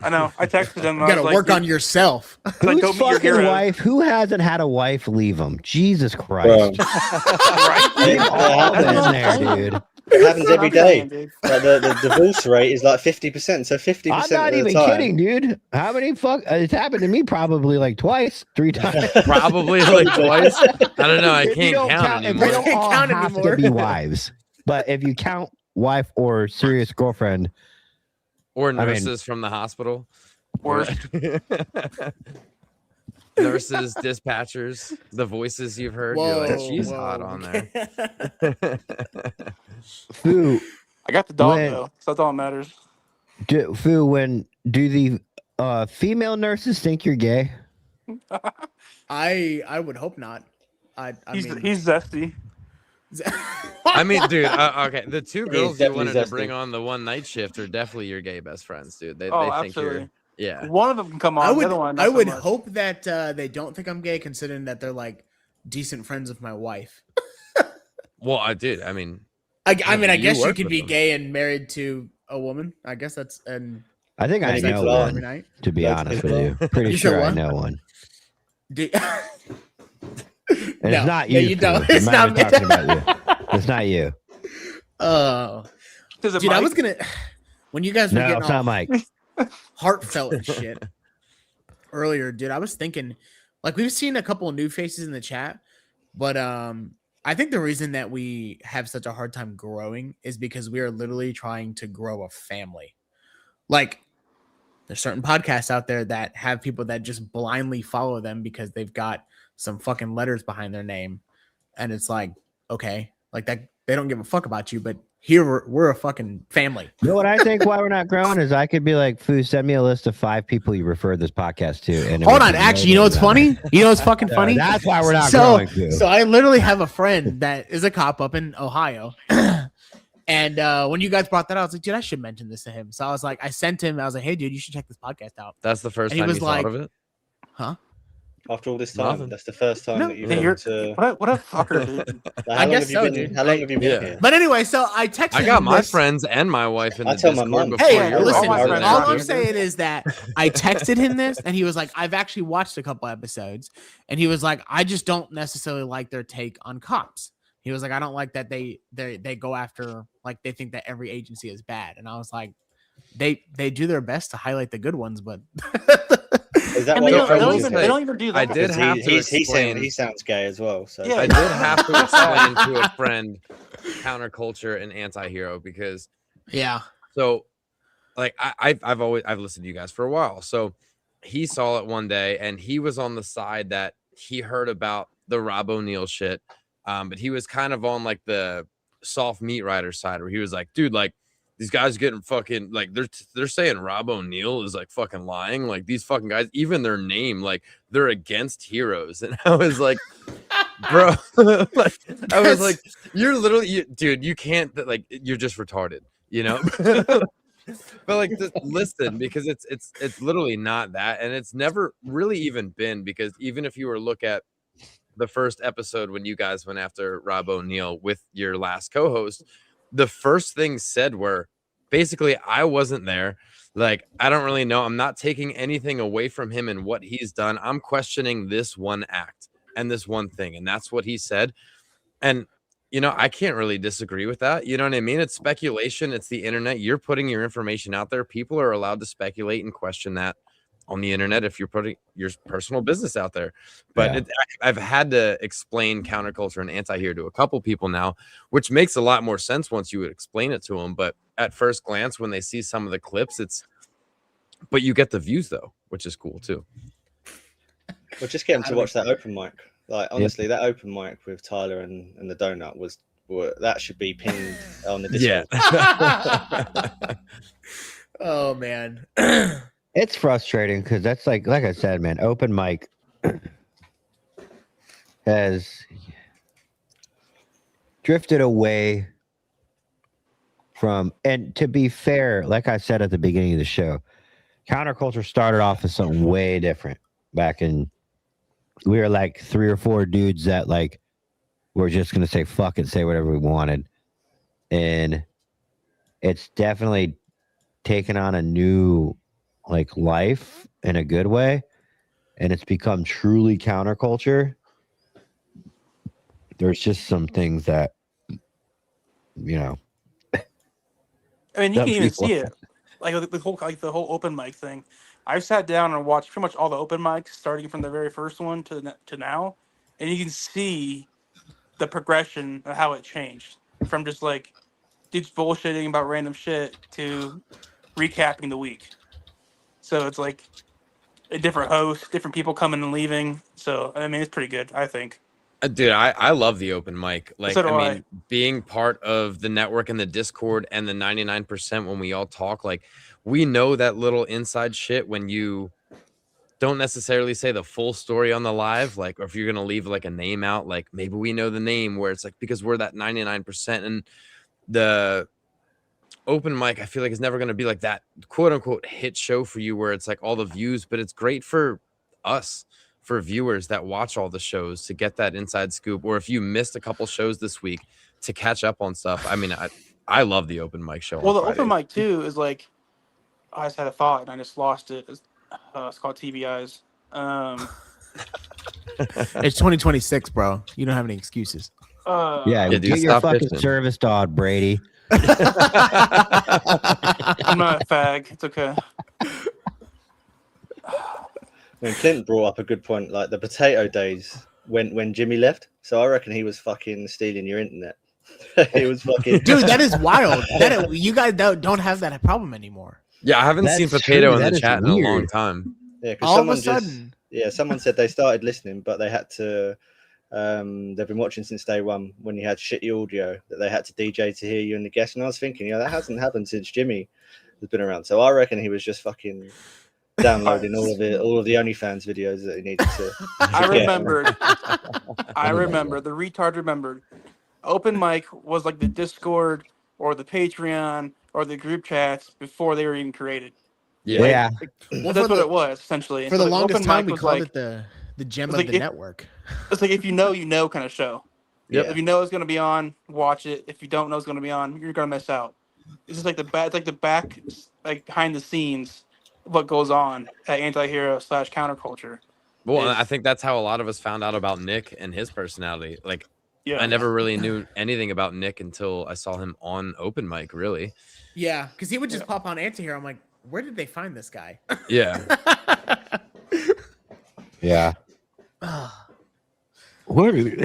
I know. I texted him. You I gotta was like, work dude, on yourself. like, Whose go meet your fucking hero. wife? Who hasn't had a wife leave him? Jesus Bro, Christ. Right? We've all That's been what I'm there, saying. dude. it happens every I'm saying, day. dude. Like the divorce rate is like 50%. So 50% I'm not of the even time, kidding, dude. How many fuck? It's happened to me probably like twice, 3 times. Probably like twice. I don't know. I If you can't don't count if anymore. they don't Can't all count have anymore. to be wives, but if you count wife or serious girlfriend, Or mean- nurses from the hospital. Worst. Nurses, dispatchers, the voices you've heard. You're like, she's hot whoa. on there. Fu, I got the dog When- though, so that's all that matters. do the female nurses think you're gay? I would hope not. I He's mean, he's zesty. I mean, dude, okay. The two He's girls you definitely wanted to zesty. bring on the one night shift are definitely your gay best friends, dude. They Oh, think absolutely. you're, yeah. One of them can come on. I would the other one, not I so would much. hope that they don't think I'm gay, considering that they're like decent friends of my wife. Well, I did. I mean, I mean, I You guess you work could with be them. gay and married to a woman. I guess that's and I think I Many know people are. every one, night. to be Loads of honest people with you. Pretty You sure sure I what? know one. Do- And No, it's not no, you. you don't. Fu. It's I'm not not even me. talking about you. It's not you. Oh, Is it dude, I Mike? was gonna when you guys were No, getting it's all not Mike. heartfelt and shit earlier, dude. I was thinking, like, we've seen a couple of new faces in the chat, but I think the reason that we have such a hard time growing is because we are literally trying to grow a family. Like, there's certain podcasts out there that have people that just blindly follow them because they've got some fucking letters behind their name, and it's like, okay, like that they don't give a fuck about you, but here we're a fucking family. You know what I think why we're not growing is I could be like, Fu, send me a list of 5 people you referred this podcast to. And it Hold would on, be actually, you know what's nobody on funny? there. You know what's fucking So funny? That's why we're not So- growing, Fu. So I literally have a friend that is a cop up in Ohio. And when you guys brought that out, I was like, dude, I should mention this to him. So I was like, I sent him, I was like, hey, dude, you should check this podcast out. that's the first And he time was you like- thought of it. After all this time, Nothing. that's the first time No. that you've Hey, been you're- to. What a fucker, dude. How I long guess have you so, been? dude. How long have you been Yeah. here? But anyway, so I texted I got him my this. friends and my wife in the I tell my Discord mom. before Hey, Yeah, you listen, all my were friends there, all are I'm dude. saying is that I texted him this, and he was like, I've actually watched a couple episodes, and he was like, I just don't necessarily like their take on cops. He was like, I don't like that they go after, like, they think that every agency is bad, and I was like, they do their best to highlight the good ones, but Is that And why they your don't, friend they don't was even gay? they don't even do that. I did Because have to he explain. sounds gay as well. So Yeah. I did have to explain to a friend counterculture and anti-hero because yeah, so like I've listened to you guys for a while. So he saw it one day and he was on the side that he heard about the Rob O'Neill shit. But he was kind of on like the soft meat rider side where he was like, dude, like these guys getting fucking like they're saying Rob O'Neill is like fucking lying. Like these fucking guys, even their name, like they're against heroes. And I was like, bro, like I was like, you're literally dude, you can't like you're just retarded, you know? But like just listen, because it's literally not that, and it's never really even been, because even if you were to look at the first episode when you guys went after Rob O'Neill with your last co-host, the first things said were basically, I wasn't there. Like, I don't really know. I'm not taking anything away from him and what he's done. I'm questioning this one act and this one thing. And that's what he said. And, you know, I can't really disagree with that. You know what I mean? It's speculation. It's the internet. You're putting your information out there. People are allowed to speculate and question that on the internet if you're putting your personal business out there. But Yeah. I've had to explain counterculture and anti-hero to a couple people now, which makes a lot more sense once you would explain it to them. But at first glance, when they see some of the clips, but you get the views though, which is cool too. Well, just get him to watch that open mic. Like, honestly, that open mic with Tyler and the donut that should be pinned on the Discord. Yeah. oh man, It's frustrating because that's like I said, man, open mic has drifted away from, and to be fair, like I said at the beginning of the show, counterculture started off as something way different. back in. We were like 3 or 4 dudes that like were just gonna say fuck it, say whatever we wanted, and it's definitely taken on a new like life in a good way, and it's become truly counterculture. There's just some things that you know. I mean, you Some can even people- see it, like the whole open mic thing. I've sat down and watched pretty much all the open mics, starting from the very first one to now, and you can see the progression of how it changed from just like dudes bullshitting about random shit to recapping the week. So it's like a different host, different people coming and leaving. So I mean, it's pretty good, I think. Dude, I love the open mic. Like, So do I mean, being part of the network and the Discord and the 99% when we all talk, like, we know that little inside shit when you don't necessarily say the full story on the live, like, or if you're gonna leave like a name out, like maybe we know the name where it's like because we're that 99%, and the open mic I feel like is never gonna be like that quote unquote hit show for you where it's like all the views, but it's great for us, for viewers that watch all the shows to get that inside scoop, or if you missed a couple shows this week to catch up on stuff. I mean, I love the open mic show. Well, on the open Fridays. mic too is like, I just had a thought and I just lost it. It's called TBIs. It's 2026, bro. You don't have any excuses. Yeah, Yeah, dude, get your stop fucking bitching. service dog, Brady. I'm not a fag. It's okay. I mean, Clint brought up a good point, like the potato days when Jimmy left. So I reckon he was fucking stealing your internet. He was fucking Dude, that is wild. You guys don't have that problem anymore. Yeah, I haven't seen That's Potato true. in That the is chat in a long weird. time. Yeah, because All of a someone sudden, someone said they started listening, but they had to. They've been watching since day one when you had shitty audio that they had to DJ to hear you and the guest. And I was thinking, yeah, that hasn't happened since Jimmy has been around. So I reckon he was just fucking downloading all of the OnlyFans videos that he needed to. I Yeah. remembered. I remember. The retard remembered. Open mic was like the Discord or the Patreon or the group chats before they were even created. Yeah. Well, That's for what the- it was essentially. for So the the longest open time, mic we was called like, it the gem it's of like the if- network. it's like if you know kind of show. Yeah. If you know it's gonna be on, watch it. If you don't know it's gonna be on, you're gonna miss out. It's just like it's like the back, like behind the scenes, of what goes on at anti-hero / counterculture. Well, Is- I think that's how a lot of us found out about Nick and his personality. Like, Yeah, I never really knew anything about Nick until I saw him on open mic, really. Yeah, because he would just Yeah. pop on Antihero. I'm like, where did they find this guy? Yeah. Yeah.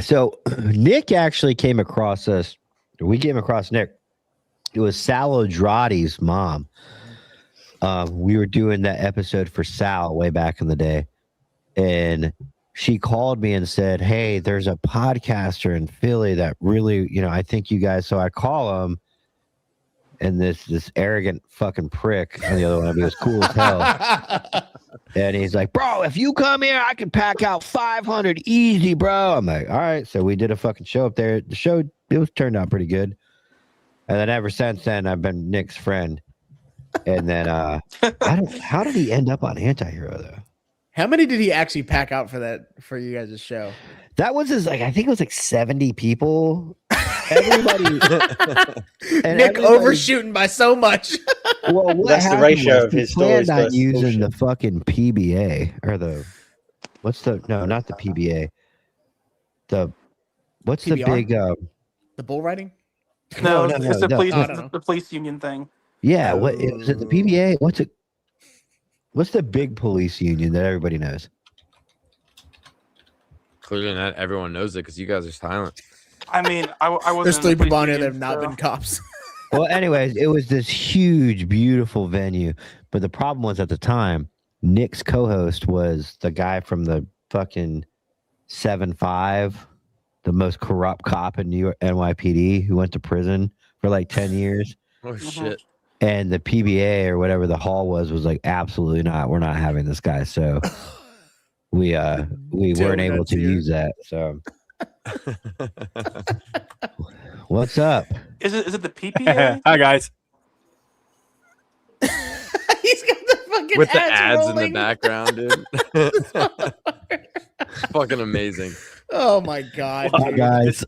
So Nick actually came across us. We came across Nick. It was Sal Odradi's mom. We were doing that episode for Sal way back in the day. And she called me and said, "Hey, there's a podcaster in Philly that really, I think you guys." So I call him, and this arrogant fucking prick on the other one, he was cool as hell. And he's like, "Bro, if you come here, I can pack out 500 easy, bro." I'm like, "All right." So we did a fucking show up there. The show, turned out pretty good. And then ever since then, I've been Nick's friend. And then how did he end up on Antihero though? How many did he actually pack out for you guys' show? That was I think it was like 70 people. Everybody and Nick everybody- overshooting by so much. Well, what That's the happened ratio was of he his planned stories on versus using bullshit. the fucking PBA or not the PBA. What's the PBR? big The bull riding? no, no, it's the no. police, I don't know. the police union thing. yeah, what is it, the PBA? What's the big police union that everybody knows? Clearly not everyone knows it because you guys are silent. I mean, I wasn't. There's in 3 the police people on here that union, have not so- been cops. Well, anyways, it was this huge, beautiful venue. But the problem was at the time, Nick's co-host was the guy from the fucking 7-5, the most corrupt cop in New York NYPD who went to prison for like 10 years. Oh Mhm. shit. And the PBA or whatever the hall was like, absolutely not. We're not having this guy. So we weren't able Donuts to here. use that. So what's up? Is it the PPA? Hi guys. He's got the with the ads in rolling. the background, dude. Fucking amazing. Oh my god, Hi, dude. guys.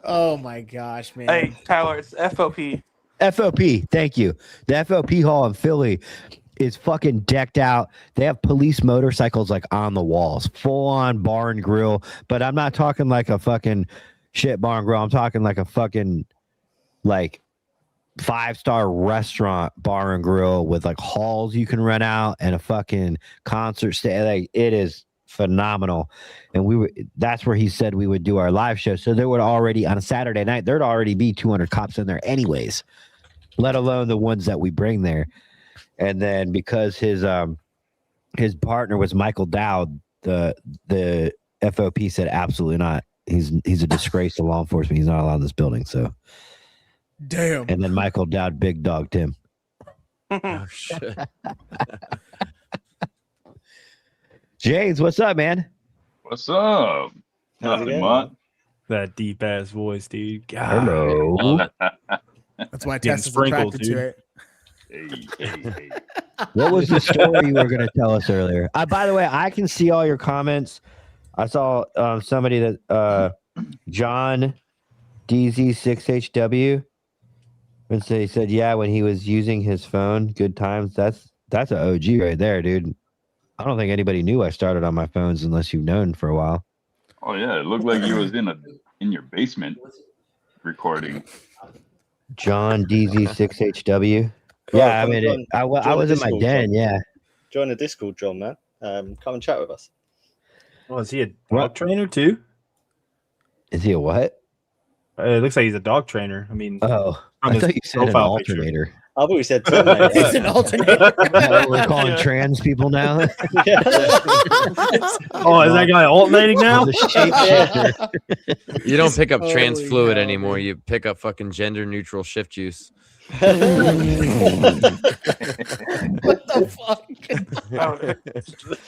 Oh my gosh, man. Hey, Tyler, it's FOP. FOP, thank you. The FOP hall in Philly is fucking decked out. They have police motorcycles like on the walls, full on bar and grill. But I'm not talking like a fucking shit bar and grill. I'm talking like a fucking like 5-star restaurant bar and grill with like halls you can rent out and a fucking concert stay. Like it is phenomenal. And that's where he said we would do our live show. So there would already on a Saturday night, there'd already be 200 cops in there anyways, let alone the ones that we bring there. And then because his partner was Michael Dowd, the FOP said absolutely not. He's a disgrace to law enforcement. He's not allowed in this building. So Damn. and then Michael Dowd big dogged him. Oh shit. James, what's up, man? What's up? How's it Nothing going? much. That deep ass voice, dude. God. Hello. That's why Getting Tess is sprinkled, attracted to dude. it. Hey. What was the story you were going to tell us earlier? By the way, I can see all your comments. I saw somebody that John DZ6HW and so he said, yeah, when he was using his phone, good times. That's an OG right there, dude. I don't think anybody knew I started on my phones unless you've known for a while. Oh yeah, it looked like you was in your basement recording. John DZ6HW. Yeah, I mean, I was in my den. Yeah. Join the Discord, John, man. Come and chat with us. Oh, is he a dog What? trainer too? Is he a what? It looks like he's a dog trainer. I mean, Oh, on I his thought you said an profile picture. alternator. I thought we said Terminator. It's an alternator. We're calling trans people now. Yeah. Oh, is that guy alternating now? The shapeshifter. You don't pick up trans Holy fluid cow, anymore. dude. You pick up fucking gender neutral shift juice. What the fuck?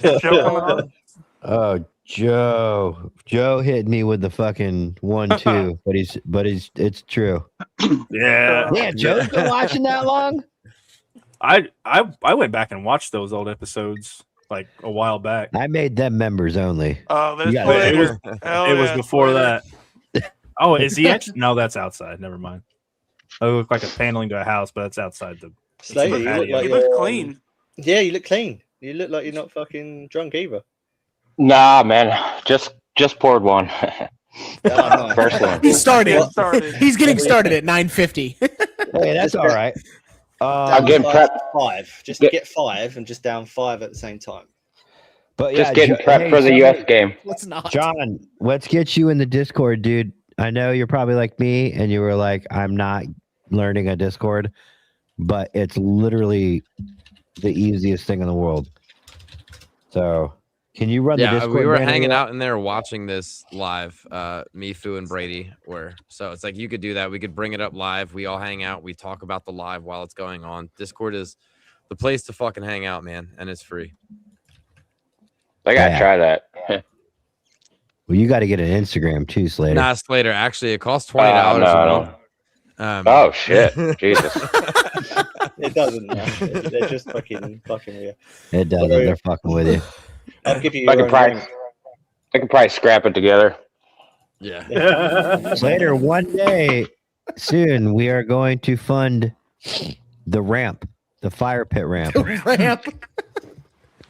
Oh, Joe coming on? Oh, Joe hit me with the fucking 1-2, but it's true. Yeah. Yeah, Joe's been watching that long. I went back and watched those old episodes like a while back. I made them members only. Oh, there's Yeah, it was Twitter. Hell it was yeah, before Twitter. that. Oh, is he actually? No, that's outside. Never mind. It looked like a paneling to a house, but that's outside the. Slater, you look like He you're, looks clean. Yeah, you look clean. You look like you're not fucking drunk either. Nah, man, just poured one. nice. First one. He's starting. Get started. He's getting started at 9:50. Hey, that's all right. I'm getting Five, prepped. 5. Just Get- get 5 and just down 5 at the same time. But yeah, Just getting Jo- prepped hey, for the somebody- U.S. game. Let's not. John, let's get you in the Discord, dude. I know you're probably like me, and you were like, I'm not learning a Discord, but it's literally the easiest thing in the world. So, can you run the Yeah, Discord? we were banner hanging real- out in there watching this live. Me, Fu, and Brady were. So it's like you could do that. We could bring it up live. We all hang out. We talk about the live while it's going on. Discord is the place to fucking hang out, man, and it's free. I gotta Yeah. try that. Well, you got to get an Instagram too, Slater. Nah, Slater. Actually, it costs $20 no, a I month. Oh shit, Jesus! It doesn't matter. They're just fucking with you. It doesn't. Sorry. They're fucking with you. I'll give you I your can own probably, link. I can probably scrap it together. Yeah. Slater, one day soon, we are going to fund the ramp, the fire pit ramp. Ramp.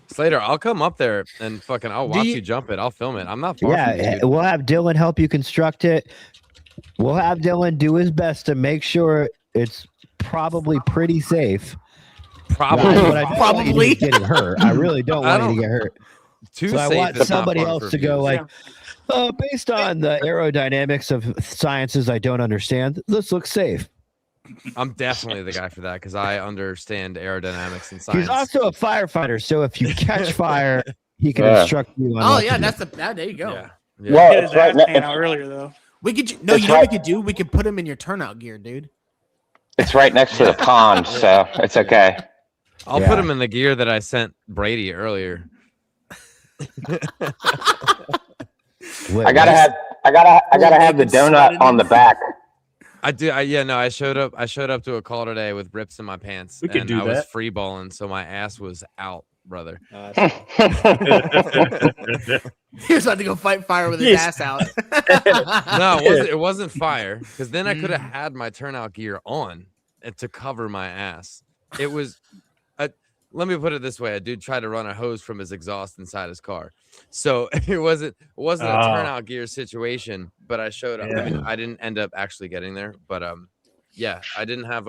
Slater, I'll come up there and fucking I'll Do watch you- you jump it. I'll film it. I'm not far from you, Yeah, dude. we'll have Dylan help you construct it. We'll have Dylan do his best to make sure it's probably pretty safe. Probably. But I don't want you to Probably. be getting hurt. I really don't I want you to don't- get hurt. Too So I safe want is not somebody fun else for to go views. like, based on the aerodynamics of sciences I don't understand, this looks safe. I'm definitely the guy for that because I understand aerodynamics and science. He's also a firefighter, so if you catch fire, he can Yeah. instruct you on Oh what yeah, to do. there you go. yeah. Yeah. Well, Get his it's right ass ne- handed out earlier though. We could no, That's you know what right. we could do? We could put him in your turnout gear, dude. It's right next to the pond, so it's okay. I'll Yeah. put him in the gear that I sent Brady earlier. Wait, I gotta what? have the donut on the back. I do. I showed up. I showed up to a call today with rips in my pants. We could and do I was that. free balling, so my ass was out, brother. He was about to go fight fire with his Yes. ass out. No, it wasn't fire, because then I could have had my turnout gear on to cover my ass. It was. Let me put it this way: a dude tried to run a hose from his exhaust inside his car, so it wasn't a turnout gear situation. But I showed up. Yeah. I mean, I didn't end up actually getting there, but yeah, I didn't have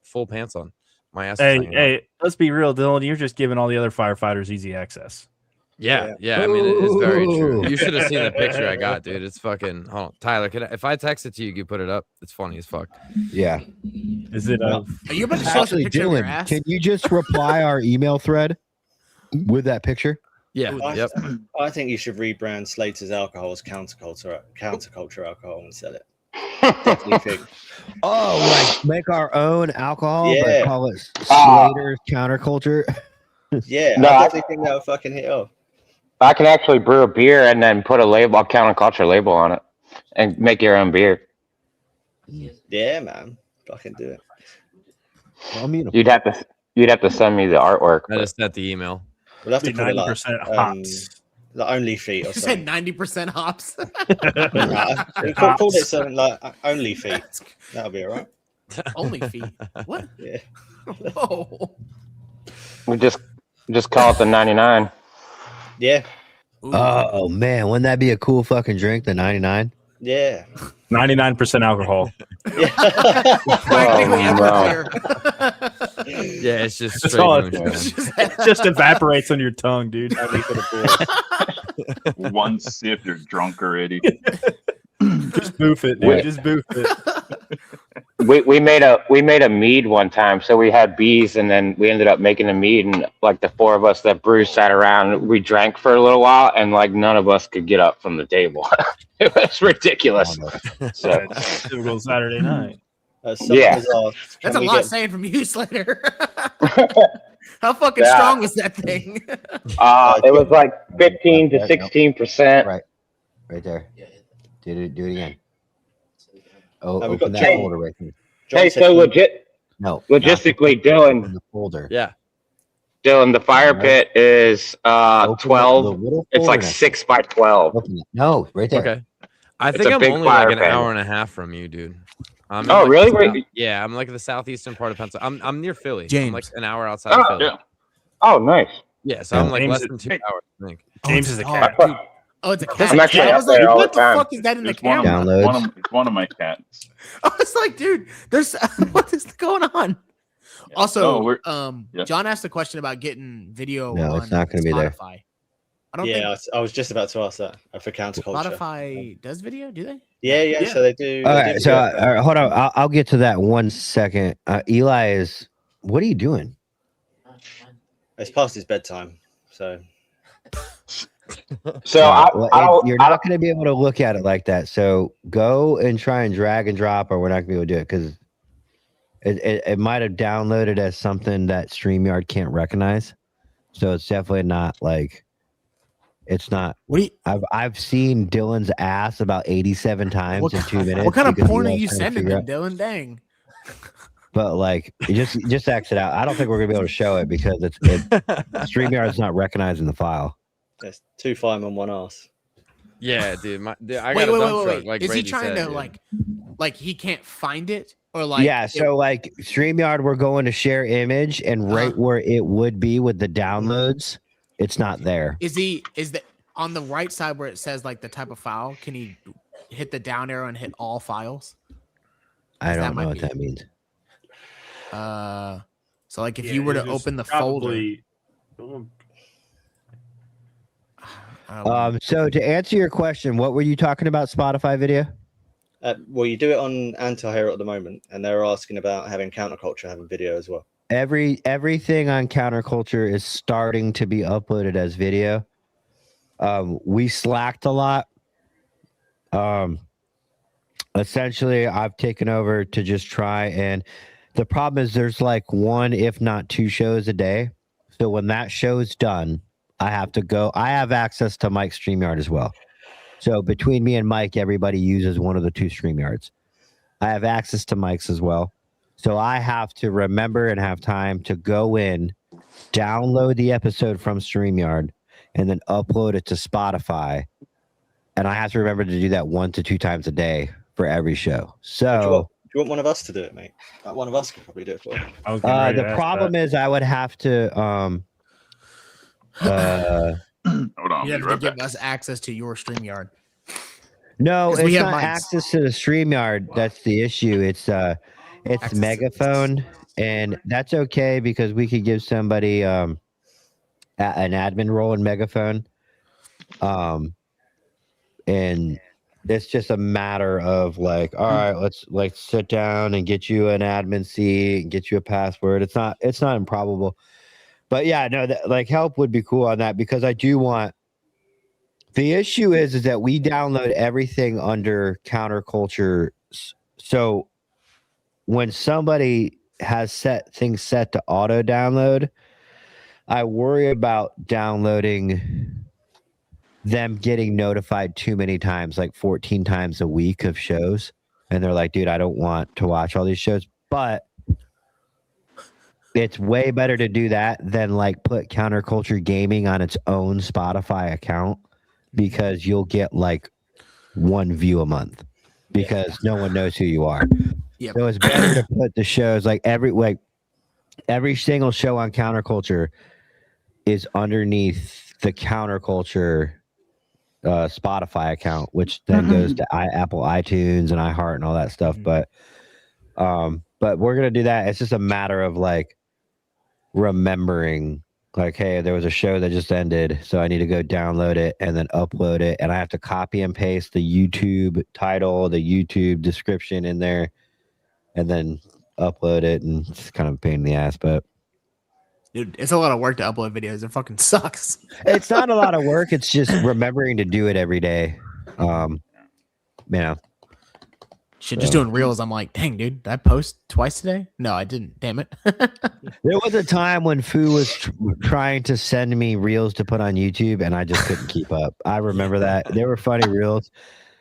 full pants on. My ass. Was hanging out. Hey, let's be real, Dylan. You're just giving all the other firefighters easy access. Yeah. I mean, it is very true. You should have seen the picture I got, dude. It's fucking. Hold on, Tyler. If I text it to you, you put it up. It's funny as fuck. Yeah. Is it? Are you about to show us a Actually, picture of your Dylan, ass? can you just reply our email thread with that picture? Yeah. Yep. I think you should rebrand Slater's alcohol as counterculture alcohol and sell it. Definitely think. Oh, like make our own alcohol, Yeah. but call it Slater's Counterculture. Yeah, No, I I- definitely think that would fucking hit off. I can actually brew a beer and then put a label, a counterculture label on it, and make your own beer. Yeah, man. Fucking do it. I mean, You'd have to send me the artwork. I just sent the email. We'll have to call it like 90% hops. the only feet or You said something. 90% hops. We call it something like only feet. That'll be alright. Only feet. What? Yeah. Whoa. We just call it the 99. Yeah. Ooh. oh man, wouldn't that be a cool fucking drink? The 99. Yeah. 99% alcohol. Practically no. Everclear. Yeah, it's just That's straight all it moonshine. is. It just evaporates on your tongue, dude. One sip, you're drunk already. Just boof it, dude. Wait. Just boof it. We made a mead one time. So we had bees, and then we ended up making a mead, and like the four of us that brewed sat around. We drank for a little while, and like none of us could get up from the table. It was ridiculous. So It's typical Saturday night. Someone Yeah. has asked, That's can a we lot get- saying from you, Slater. How fucking Yeah. strong was that thing? it was like 15 to 16%. Right there. Do it again. Oh, we've open got that John. folder right there. John Hey, said so can we- No, logistically, open Dylan, the folder. Yeah. the fire pit is Open the 12. little It's like folder. 6 by 12. Open it. No, right there. Okay. I It's think a I'm big only like fire an pit. hour and a half from you, dude. I'm in, Oh, like, really? the Where- south- yeah, I'm like the southeastern part of Pennsylvania. I'm near Philly. I'm James. like an hour outside of Oh, Philly. Yeah. Oh, nice. Yeah, so I'm like James less is- than 2 hey. hours, I think. James is a dog, cat. dude. Oh, it's a cat. I'm actually I was up there like, all what the the time. fuck is that in the It's one, of, camera? Downloads. it's one of my cats. I was like, dude, there's what is going on? Also, No, we're- yeah. John asked a question about getting video. No, on it's not gonna be there. Spotify. I don't Yeah, think I was just about to ask that for counterculture. Spotify does video. Do they? Yeah. So they do. All they right, do so video. all right, hold on. I'll get to that 1 second. Eli is. What are you doing? It's past his bedtime, so So Well, you're not going to be able to look at it like that. So go and try and drag and drop, or we're not going to be able to do it because it might have downloaded as something that StreamYard can't recognize. So it's definitely not like it's not. What do you? I've seen Dylan's ass about 87 times What in 2 minutes. What kind of because porn are Eli's you trying to sending figure them, out- Dylan? Dang. But like, just exit out. I don't think we're gonna be able to show it because StreamYard's not recognizing the file. there's 2 firemen, 1 ass. Yeah, dude. I Wait, got wait, a wait, dump wait, truck. wait. Like Is he Brady trying said, to dude. like he can't find it or like? Yeah, so like StreamYard, we're going to share image, and right where it would be with the downloads, it's not there. Is the on the right side where it says like the type of file? Can he hit the down arrow and hit all files? I that don't might know what be- that means. So like if you were to open the folder. So to answer your question, what were you talking about? Spotify video? Well, you do it on Anti-Hero at the moment, and they're asking about having counterculture having video as well. Everything on Counterculture is starting to be uploaded as video. We slacked a lot. Essentially, I've taken over to just try, and the problem is there's like 1, if not 2 shows a day. So when that show's done, I have to go. I have access to Mike's StreamYard as well. So between me and Mike, everybody uses one of the 2 StreamYards. I have access to mics as well. So I have to remember and have time to go in, download the episode from StreamYard, and then upload it to Spotify. And I have to remember to do that 1 to 2 times a day for every show. So Do you want one of us to do it, mate? Like, one of us could probably do it for you. I was getting ready to the ask problem that. is I would have to Hold on, You I'll have be to right give back. us access to your StreamYard. no, 'Cause it's we have not mics. access to the StreamYard. That's the issue. It's Access to- Megaphone, and that's okay because we could give somebody an admin role in Megaphone. And it's just a matter of like, all right, let's like sit down and get you an admin seat and get you a password. It's not improbable. But yeah, no, that, like help would be cool on that because I do want. The issue is that we download everything under Counterculture. So when somebody has things set to auto download, I worry about downloading them getting notified too many times, like 14 times a week of shows. And they're like, dude, I don't want to watch all these shows. But it's way better to do that than like put Counterculture Gaming on its own Spotify account because you'll get like 1 view a month because no one knows who you are. Yep. So it's better to put the shows like every single show on Counterculture is underneath the Counterculture Spotify account, which then goes to Apple iTunes and iHeart and all that stuff. But we're gonna do that. It's just a matter of like remembering, like, hey, there was a show that just ended, so I need to go download it and then upload it, and I have to copy and paste the YouTube title, the YouTube description in there, and then upload it. And it's kind of a pain in the ass, but Dude, it's a lot of work to upload videos. It fucking sucks. it's not a lot of work. It's just remembering to do it every day. Shit, just doing reels. I'm like, dang, dude, did I post twice today? No, I didn't. Damn it. There was a time when Fu was trying to send me reels to put on YouTube, and I just couldn't keep up. I remember that. They were funny reels.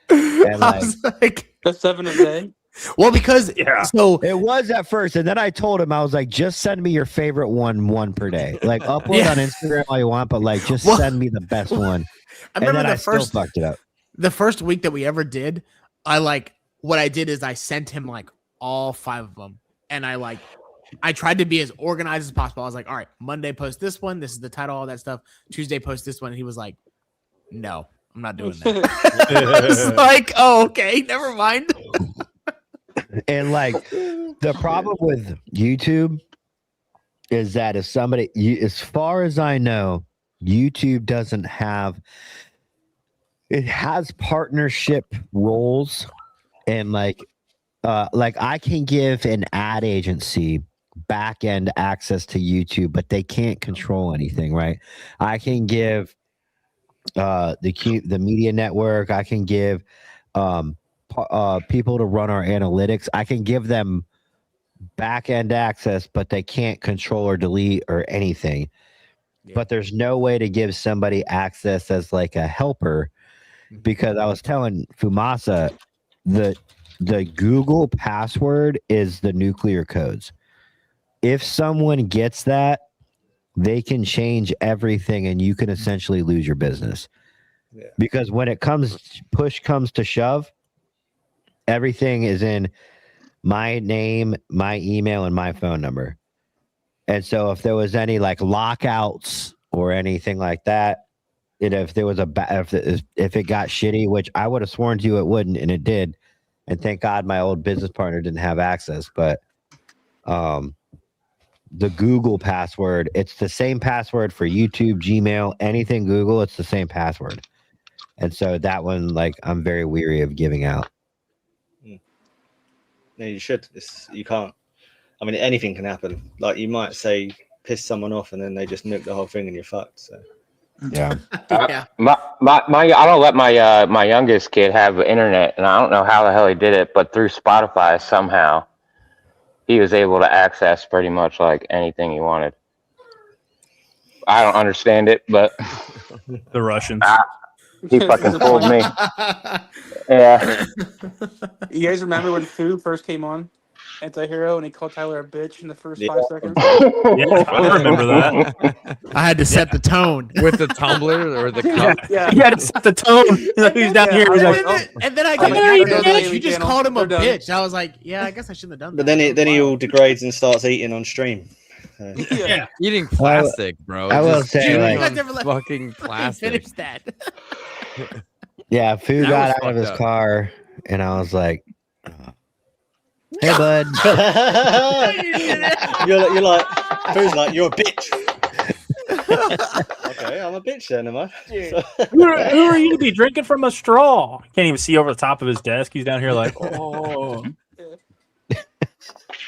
And I was like, That's 7 a day. well, because so it was at first, and then I told him, I was like, just send me your favorite one per day. Like upload on Instagram all you want, but like just send me the best one. I remember and then the I first still fucked it up. the first week that we ever did, what I did is I sent him like all 5 of them, and I tried to be as organized as possible. I was like, all right, Monday post this one, this is the title, all that stuff. Tuesday post this one, and he was like, no, I'm not doing that. I was like, oh, okay, never mind. And like the problem with YouTube is that if somebody, as far as I know, YouTube doesn't have, it has partnership roles, and like I can give an ad agency back end access to YouTube, but they can't control anything, right? I can give the media network, I can give people to run our analytics. I can give them back end access, but they can't control or delete or anything. Yeah. But there's no way to give somebody access as like a helper, because I was telling Fumasa the Google password is the nuclear codes. If someone gets that, they can change everything and you can essentially lose your business. Yeah. Because when it push comes to shove, everything is in my name, my email, and my phone number. And so if there was any like lockouts or anything like that, if there was if it got shitty, which I would have sworn to you it wouldn't, and it did. And thank God my old business partner didn't have access. But the Google password, it's the same password for YouTube, Gmail, anything Google, it's the same password. And so that one, like, I'm very weary of giving out. No, you should. You can't. I mean, anything can happen. Like, you might say piss someone off, and then they just nuke the whole thing, and you're fucked. So yeah. Yeah. I don't let my youngest kid have internet, and I don't know how the hell he did it, but through Spotify somehow he was able to access pretty much like anything he wanted. I don't understand it, but the Russians. He fucking fooled me. Yeah. You guys remember when Fu first came on Anti-Hero and he called Tyler a bitch in the first Yeah. 5 seconds? Yeah, I remember that. I had to set the tone. With the tumbler or the cup. Yeah. He had to set the tone. He's down here. He's I like, was And then I I'm got like, mad "They're at done, bitch. Amy You just Channel. called him a They're done." bitch. I was like, yeah, I guess I shouldn't have done that. But then he all degrades and starts eating on stream. Yeah. Eating plastic, bro. I will Just say, chewing like- You guys on never let fucking me plastic. finish that. Yeah, Fu That got was out of his fucked up. car, and I was like, "Hey, bud." you're like, who's like, you're a bitch. Okay, I'm a bitch then, am I? So- who are you to be drinking from a straw? Can't even see over the top of his desk. He's down here like, oh.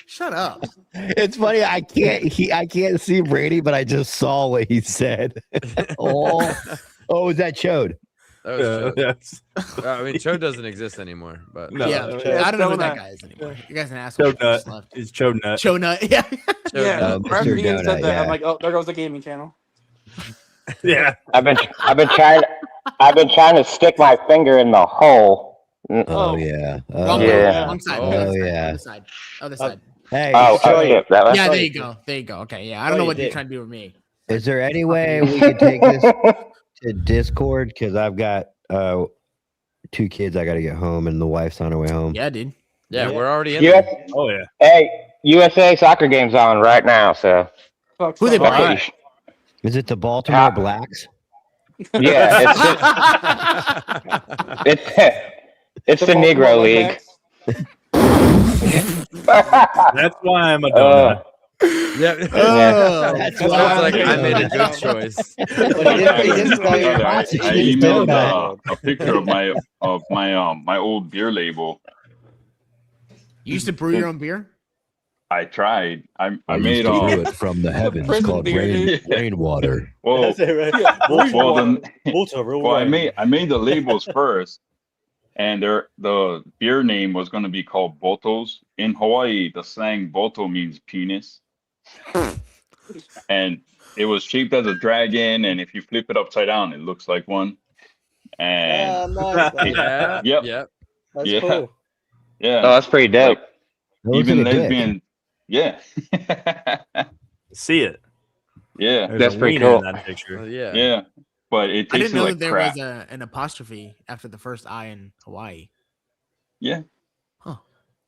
Shut up. It's funny. I can't see Brady, but I just saw what he said. oh, was that Chode? That was Chode. Yes. I mean, Chode doesn't exist anymore, but No. Yeah, I don't know who that guy is anymore. You guys an asshole. Chode Nut. It's Chode Nut. Show nut. Yeah. Yeah. Mr. After Ian Donut, said that, yeah. I'm like, oh, there goes the gaming channel. Yeah. I've been trying to stick my finger in the hole. Oh yeah. Wrong Oh, way. Yeah. Wrong side. Oh, Other side, yeah. Other side. Other side. Hey, Oh, Sorry. shit. That Yeah, sorry. there you go. There you go. Okay, yeah. I don't Oh, know you what you're did. trying to do with me. is there any way we could take this to Discord? Because I've got 2 kids. I got to get home, and the wife's on her way home. Yeah, dude. yeah, we're already in US, there. Oh yeah. hey, USA soccer game's on right now, so Fuck, Who they fuck. fuck Alright. it, you sh- Is it the Baltimore Ah. Blacks? yeah, it's the Baltimore Negro League. Redbacks? That's why I'm a donut. Yeah. Oh, That's That's why why like I'm I made a a good choice. Well, he didn't spell I your last name. emailed Donut. a picture of my old beer label. You used to brew your own beer? I tried. I used made to do a it from the heavens Prison called beer, dude. rainwater. well. That's it, right? Well, then, Water, real well, I rain. made the labels first, and the beer name was going to be called Botos. In Hawaii, the slang Boto means penis, and it was shaped as a dragon. And if you flip it upside down, it looks like one. And Nice, man. Yeah. Yep. Yep. That's Yeah. cool. Oh, yeah, that's pretty dope. It looks even like a dick. lesbian. Yeah, See it. yeah, There's That's a pretty wiener cool. in that picture. Yeah. yeah. But it I tastes didn't know like that there crap. was an apostrophe after the first I in Hawaii. Yeah.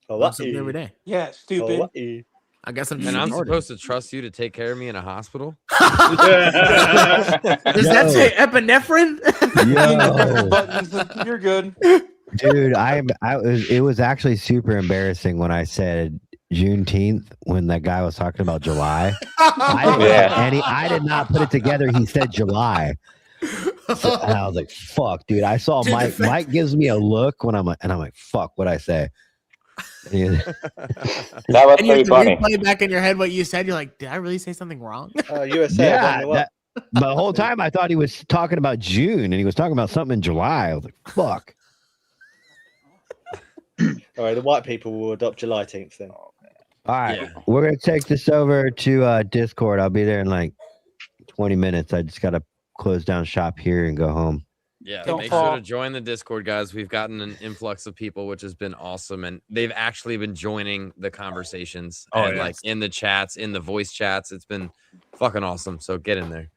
Learn something every day. Yeah, stupid. Hawaii. I guess I'm just And I'm ignored it. supposed to trust you to take care of me in a hospital? Does that No. say epinephrine? Yo, Buttons, you're good. dude, it was actually super embarrassing when I said Juneteenth when that guy was talking about July. I did not put it together. He said July. So, and I was like, fuck, dude. I saw Dude, Mike. the fact- Mike gives me a look when I'm like, fuck, what'd I say? And he- That was And you have pretty to funny. replay back in your head what you said. You're like, did I really say something wrong? USA. yeah, what? the whole time I thought he was talking about June and he was talking about something in July. I was like, fuck. All right, the white people will adopt July 10th then. All right, Yeah. we're gonna take this over to Discord. I'll be there in like 20 minutes. I just gotta close down shop here and go home. Yeah, Don't make fall. sure to join the Discord, guys. We've gotten an influx of people, which has been awesome, and they've actually been joining the conversations Oh, and yeah. like in the chats, in the voice chats. It's been fucking awesome. So get in there.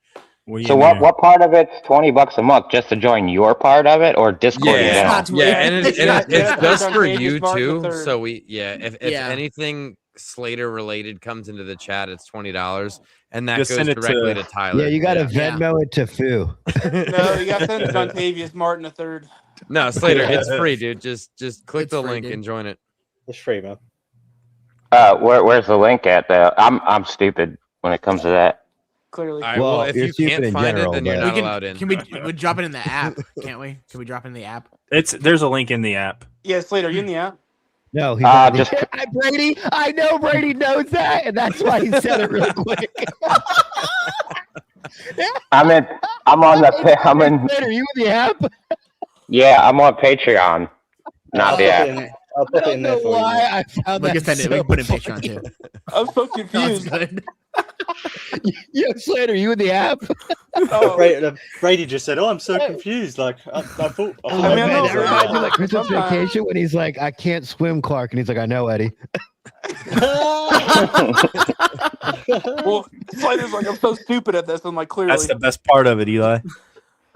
We So in what there. what part of it's $20 a month just to join your part of it, or Discord in Yeah, general? That's yeah, weird. and, It's it's not- it's it's just on for Pages you Martin too. III. So we, if Yeah. anything Slater related comes into the chat, it's $20, and that Just goes send it directly to- to Tyler. Yeah, you gotta Yeah. Venmo it to Fu. No, you got to send it to Dontavius Martin III. No, Slater, it's free, dude. Just click It's the free, link dude. and join it. It's free, man. Where's the link at though? I'm stupid when it comes to that. Clearly. All right. Well, Well, if you're you stupid can't in find general, it, then you're but- not We allowed in. Can we drop it in the app? Can't we? Can we drop it in the app? There's a link in the app. Yeah, Slater, you in the app? No, he's Uh, not. just- Brady. I know Brady knows that, and that's why he said it real quick. I'm in Slater, you in the app? yeah, I'm on Patreon. Not the app. I'll put it in there for you. Why mate. I found We that can send it. We so can put it in funny. Patreon too. I'm so Sounds confused. good. Yo, Slater, you in the app? Brady just said, "Oh, I'm so confused." Like I thought. I mean, I know that reminds me of like that Christmas sometimes- Vacation when he's like, "I can't swim, Clark," and he's like, "I know, Eddie." Well, Slater's like, I'm so stupid at this. I'm like, clearly. That's the best part of it, Eli. Just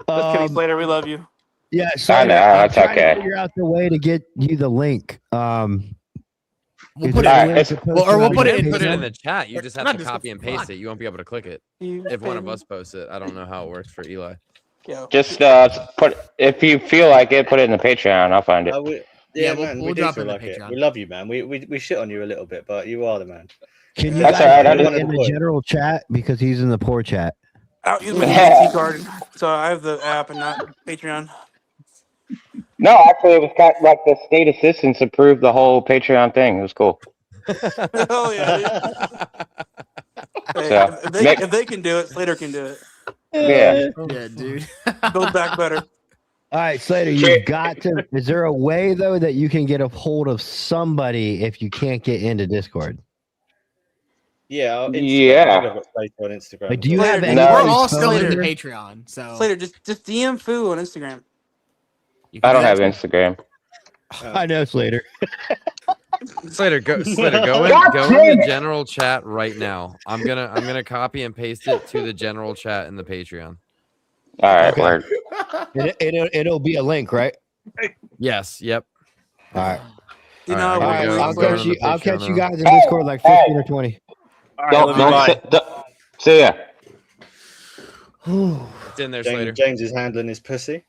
kidding, Um, Slater. We love you. yeah, I Slater, know, I'm it's trying okay. to figure out the way to get you the link. We'll is put there it. a Alright, link it's- to post well, or we'll on put the it in- Put it in Patreon? the chat. You just have Not to copy and paste fuck. it. You won't be able to click it. If one of us posts it, I don't know how it works for Eli. Yo. Just put if you feel like it, put it in the Patreon. I'll find it. Yeah, man, we'll we do drop it feel in the like it. Patreon. We love you, man. We shit on you a little bit, but you are the man. Can you That's guys all right, I put it just- in the general chat because he's in the poor chat? I don't use my DNC card, so I have the app and not Patreon. No, actually, it was kind of like the state assistants approved the whole Patreon thing. It was cool. Hell yeah, dude. Hey, So, if they can do it, Slater can do it. Yeah. Yeah, dude. Build back better. All right, Slater, you've got to. Is there a way though that you can get a hold of somebody if you can't get into Discord? Yeah, on Instagram. Yeah. I think I've got Slater on Instagram. Like, do you Slater, have dude, any? No. We're all still in the Slater. Patreon, so Slater, just DM Foo on Instagram. you can I don't do have that. Instagram. I know, Slater. Slater, go in the general chat right now. I'm gonna copy and paste it to the general chat in the Patreon. All right, Okay. word. It'll be a link, right? Yes. Yep. All right. You know, All All right, right. go. I'll I'm going catch on you. the I'll Patreon catch you now. guys in Discord like 15 or 20. All right, Don't, love you, bye. see ya. It's in there, Slater. James is handling his pussy.